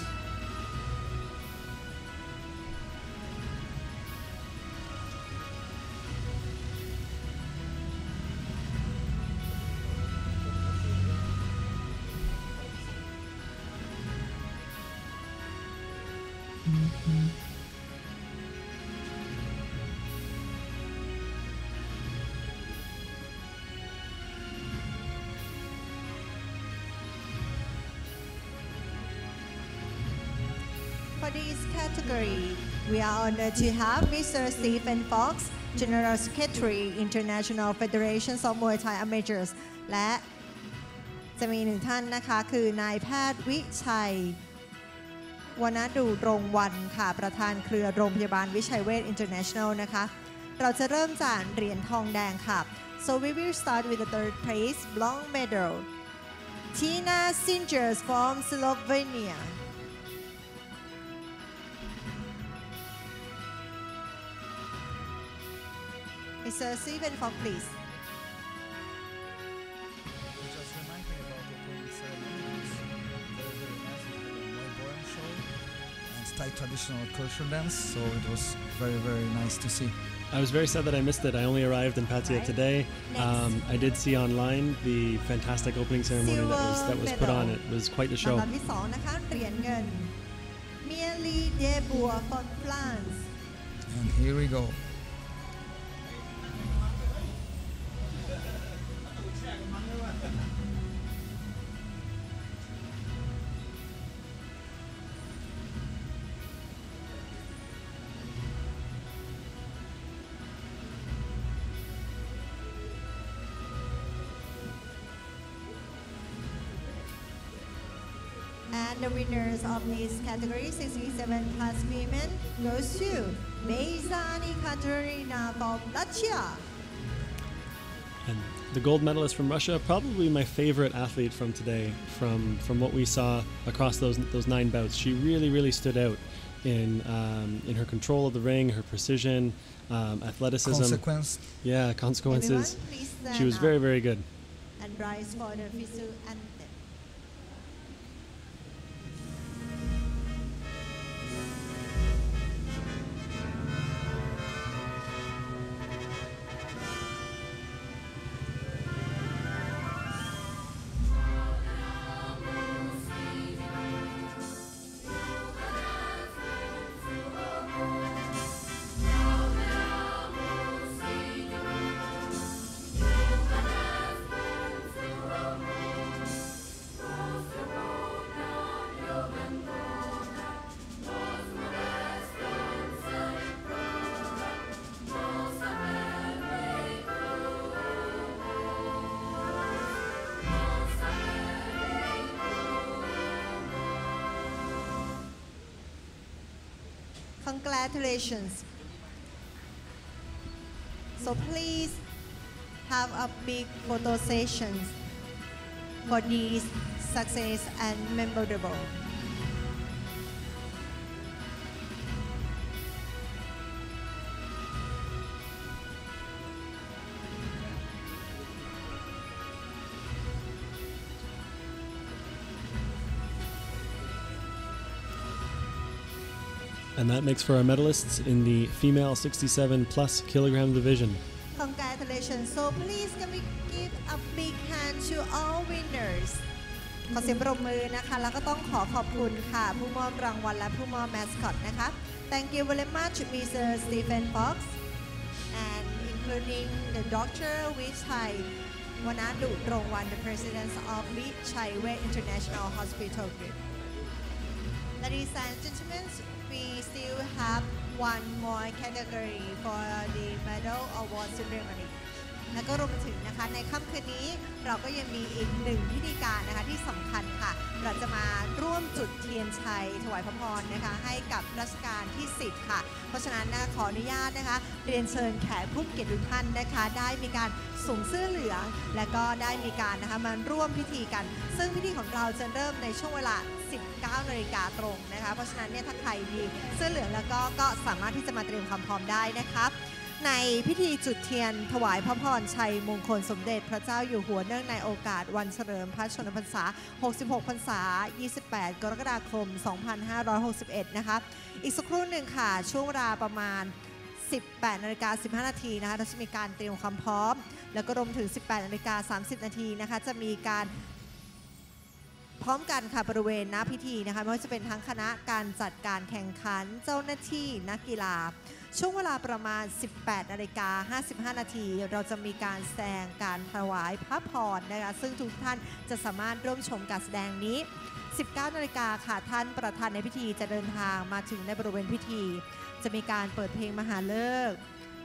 For this category, we are honored to have Mr. Stephen Fox, General Secretary, International Federation of Muay Thai Amateurs และจะมีหนึ่งท่านนะคะคือนายแพทย์วิชัยวณดูรงวันค่ะประธานเครือโรงพยาบาลวิชัยเวช International นะคะเราจะเริ่มจากเหรียญทองแดงค่ะ So we will start with the third place bronze medal Tina Singers from Slovenia. Mr. Stephen Fox, please. Just remind me about the opening ceremony. It's very, very nice. We had a Muay Boyan show and Thai traditional culture dance, so it was very, very nice to see. I was very sad that I missed it. I only arrived in Pattaya today. I did see online the fantastic opening ceremony that was put on. It was quite the show. ลำดับที่2นะคะเหรียญเงินเมียลีเดบัว from France And here we go. And the winners of this category 67 plus women goes to Meizani Katerina from Pattaya. And the gold medalist from Russia, probably my favorite athlete from today. From what we saw across those 9 bouts, she really stood out in her control of the ring, her precision, athleticism. Consequences. She was very good. And rise for the FISU anthem. Congratulations. So please have a big photo session for this success and memorable. And that makes for our medalists in the female 67 plus kilogram division. Congratulations. So please can we give a big hand to all winners. ขอเสียงปรบมือนะคะแล้วก็ต้องขอบคุณค่ะผู้มอบรางวัลและผู้มอบแมสคอตนะคะ Thank you very much Mr. Stephen Fox and including the Dr. Muaythai วนาดุรงวัน the President of Muaythai International Hospital Group. Ladies and gentlemen, we still have one more category for the medal award ceremony. และก็รวมถึงนะคะในค่ำคืนนี้เราก็ยังมีอีกหนึ่งพิธีการนะคะที่สำคัญค่ะเราจะมาร่วมจุดเทียนชัยถวายพระพรนะคะให้กับรัชกาลที่10ค่ะเพราะฉะนั้นนะขออนุญาตนะคะเรียนเชิญแขกผู้เกียรติทุกท่านนะคะได้มีการสวมเสื้อเหลืองและก็ได้มีการนะคะมาร่วมพิธีกันซึ่งพิธีของเราจะเริ่มในช่วงเวลา 19 นาฬิกาตรงนะคะเพราะฉะนั้นเนี่ยถ้าใครมีเสื้อเหลืองแล้วก็สามารถที่จะมาเตรียมความพร้อมได้นะคะในพิธีจุดเทียนถวายพระพรชัยมงคลสมเด็จพระเจ้าอยู่หัวเนื่องในโอกาสวันเฉลิมพระชนมพรรษา 66 พรรษา 28 กรกฎาคม 2561 นะคะอีกสักครู่หนึ่งค่ะช่วงเวลาประมาณ 18 นาฬิกา 15 นาทีนะคะเราจะมีการเตรียมความพร้อมแล้วก็รวมถึง 18 นาฬิกา 30 นาทีนะคะจะมีการพร้อมกันค่ะบริเวณณพิธีนะคะไม่ว่าจะเป็นทั้งคณะการจัดการแข่งขันเจ้าหน้าที่นักกีฬาช่วงเวลาประมาณ 18 นาฬิกา 55 นาทีเราจะมีการแสดงการถวายพระพรนะคะซึ่งทุกท่านจะสามารถร่วมชมการแสดงนี้ 19 นาฬิกาค่ะท่านประธานในพิธีจะเดินทางมาถึงในบริเวณพิธีจะมีการเปิดเพลงมหาฤกษ์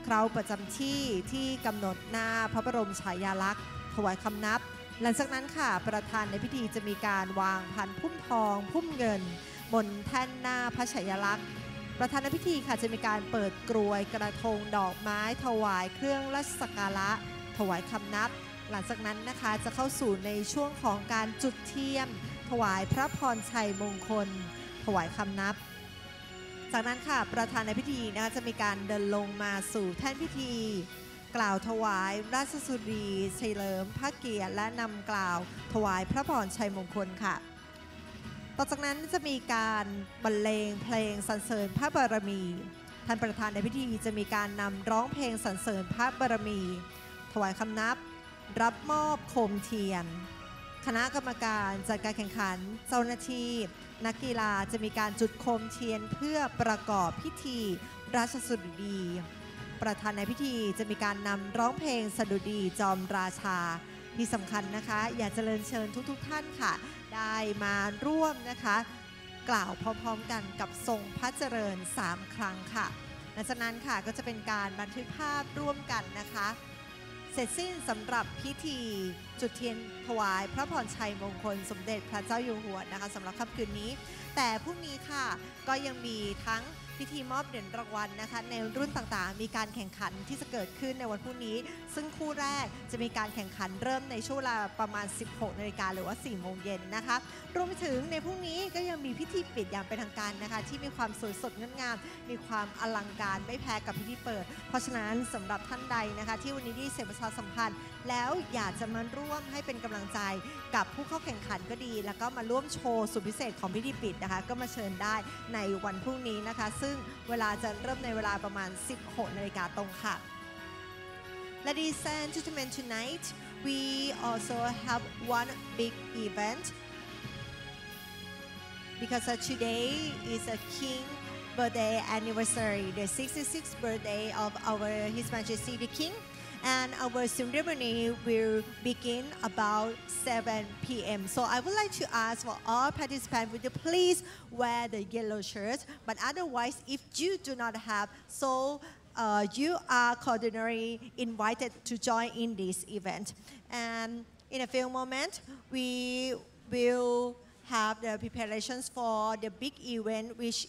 เคราประจำที่ที่กำหนดหน้าพระบรมฉายาลักษณ์ถวายคำนับหลังจากนั้นค่ะประธานในพิธีจะมีการวางพันพุ่มทองพุ่มเงินบนแท่นหน้าพระฉายาลักษณ์ประธานในพิธีค่ะจะมีการเปิดกรวยกระทงดอกไม้ถวายเครื่องราชสักการะถวายคำนับหลังจากนั้นนะคะจะเข้าสู่ในช่วงของการจุดเทียนถวายพระพรชัยมงคลถวายคำนับจากนั้นค่ะประธานในพิธีนะคะจะมีการเดินลงมาสู่แท่นพิธีกล่าวถวายราชสุรีเฉลิมพระเกียรติและนำกล่าวถวายพระพรชัยมงคลค่ะต่อจากนั้นจะมีการบรรเลงเพลงสรรเสริญพระบารมี ท่านประธานในพิธีจะมีการนำร้องเพลงสรรเสริญพระบารมี ถวายคำนับรับมอบโคมเทียนคณะกรรมการจัดการแข่งขันเจ้าหน้าที่นักกีฬาจะมีการจุดโคมเทียนเพื่อประกอบพิธีราชสดุดีประธานในพิธีจะมีการนำร้องเพลงสดุดีจอมราชาที่สำคัญนะคะอยากจะเชิญทุกท่านค่ะได้มาร่วมนะคะกล่าวพร้อมๆกันกับทรงพระเจริญ3ครั้งค่ะหลังจากนั้นค่ะก็จะเป็นการบันทึกภาพร่วมกันนะคะเสร็จสิ้นสำหรับพิธีจุดเทียนถวายพระพรชัยมงคลสมเด็จพระเจ้าอยู่หัวนะคะสำหรับค่ำคืนนี้แต่พรุ่งนี้ค่ะก็ยังมีทั้งพิธีมอบเหรียญรางวัลนะคะในรุ่นต่างๆมีการแข่งขันที่จะเกิดขึ้นในวันพรุ่งนี้ซึ่งคู่แรกจะมีการแข่งขันเริ่มในช่วงเวลาประมาณ 16 นาฬิกาหรือว่า 4 โมงเย็นนะคะรวมไปถึงในพรุ่งนี้ก็ยังมีพิธีปิดอย่างเป็นทางการนะคะที่มีความสวยสดงดงามมีความอลังการไม่แพ้กับพิธีเปิดเพราะฉะนั้นสำหรับท่านใดนะคะที่วันนี้ได้เสียประชาสัมพันธ์แล้วอยากจะมาร่วมให้เป็นกำลังใจกับผู้เข้าแข่งขันก็ดีแล้วก็มาร่วมโชว์สุดพิเศษของพิธีปิดนะคะก็มาเชิญได้ในวันพรุ่งนี้นะคะซึ่งเวลาจะเริ่มในเวลาประมาณ 16 นาฬิกาตรงค่ะ Ladies and gentlemen, tonight we also have one big event because today is a King birthday anniversary, the 66th birthday of our His Majesty the King. And our ceremony will begin about 7 p.m. So I would like to ask for all participants, would you please wear the yellow shirt? But otherwise, if you do not have, so you are cordially invited to join in this event. And in a few moments, we will have the preparations for the big event, which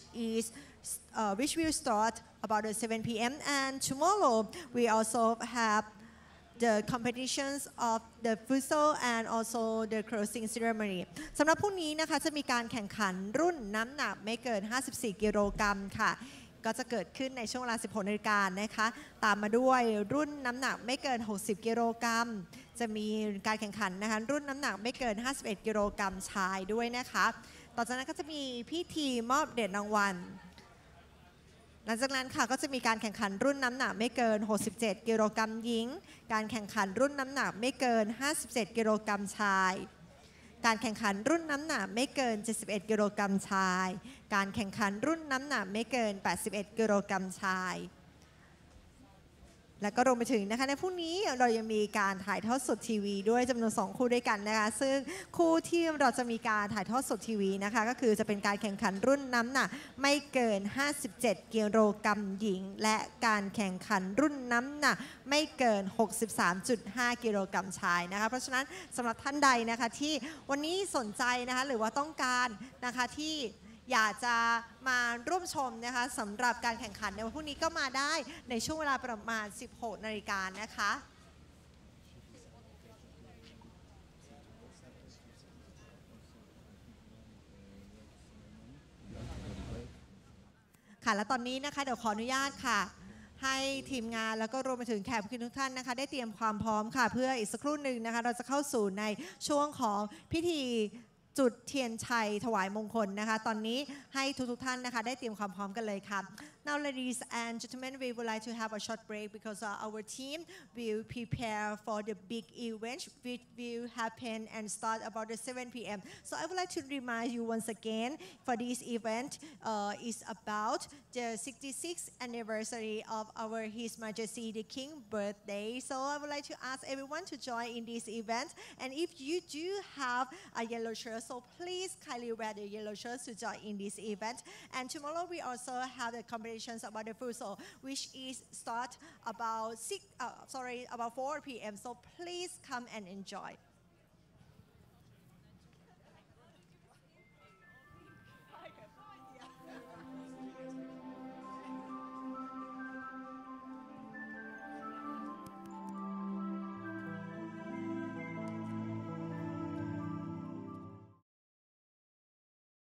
will start about 7 p.m. And tomorrow we also have the competitions of the FISU and also the closing ceremony สำหรับพรุ่งนี้นะคะจะมีการแข่งขันรุ่นน้ำหนักไม่เกิน 54 กิโลกรัมค่ะก็จะเกิดขึ้นในช่วงเวลา 16 นาฬิกานะคะตามมาด้วยรุ่นน้ำหนักไม่เกิน 60 กิโลกรัมจะมีการแข่งขันนะคะรุ่นน้ำหนักไม่เกิน 51 กิโลกรัมชายด้วยนะคะต่อจากนั้นก็จะมีพิธีมอบเหรียญรางวัลหลังจากนั้นค่ะก็จะมีการแข่งขันรุ่นน้ำหนักไม่เกิน 67 กิโลกรัมหญิงการแข่งขันรุ่นน้ำหนักไม่เกิน 57 กิโลกรัมชายการแข่งขันรุ่นน้ำหนักไม่เกิน 71 กิโลกรัมชายการแข่งขันรุ่นน้ำหนักไม่เกิน 81 กิโลกรัมชายและก็รวมไปถึงนะคะในพรุ่งนี้เรายังมีการถ่ายทอดสดทีวีด้วยจำนวน 2 คู่ด้วยกันนะคะซึ่งคู่ที่เราจะมีการถ่ายทอดสดทีวีนะคะก็คือจะเป็นการแข่งขันรุ่นน้ำหนักไม่เกิน 57 กิโลกรัมหญิงและการแข่งขันรุ่นน้ำหนักไม่เกิน 63.5 กิโลกรัมชายนะคะเพราะฉะนั้นสำหรับท่านใดนะคะที่วันนี้สนใจนะคะหรือว่าต้องการนะคะที่อยากจะมาร่วมชมนะคะสำหรับการแข่งขันในวันพรุ่งนี้ก็มาได้ในช่วงเวลาประมาณ 16 นาฬิกานะคะค่ะและตอนนี้นะคะเดี๋ยวขออนุญาตค่ะให้ทีมงานแล้วก็รวมไปถึงแขกผู้เกียรติทุกท่านนะคะได้เตรียมความพร้อมค่ะเพื่ออีกสักครู่หนึ่งนะคะเราจะเข้าสู่ในช่วงของพิธีจุดเทียนชัยถวายมงคลนะคะตอนนี้ให้ทุกท่านนะคะได้เตรียมความพร้อมกันเลยค่ะ Now ladies and gentlemen we would like to have a short break because our team will prepare for the big event which will happen and start about 7 p.m. So I would like to remind you once again for this event is about the 66th anniversary of our His Majesty the King birthday. So I would like to ask everyone to join in this event and if you do have a yellow shirt so please kindly wear the yellow shirts to join in this event. And tomorrow we also have the competitions about the FISU, which is start about 4 p.m. So please come and enjoy.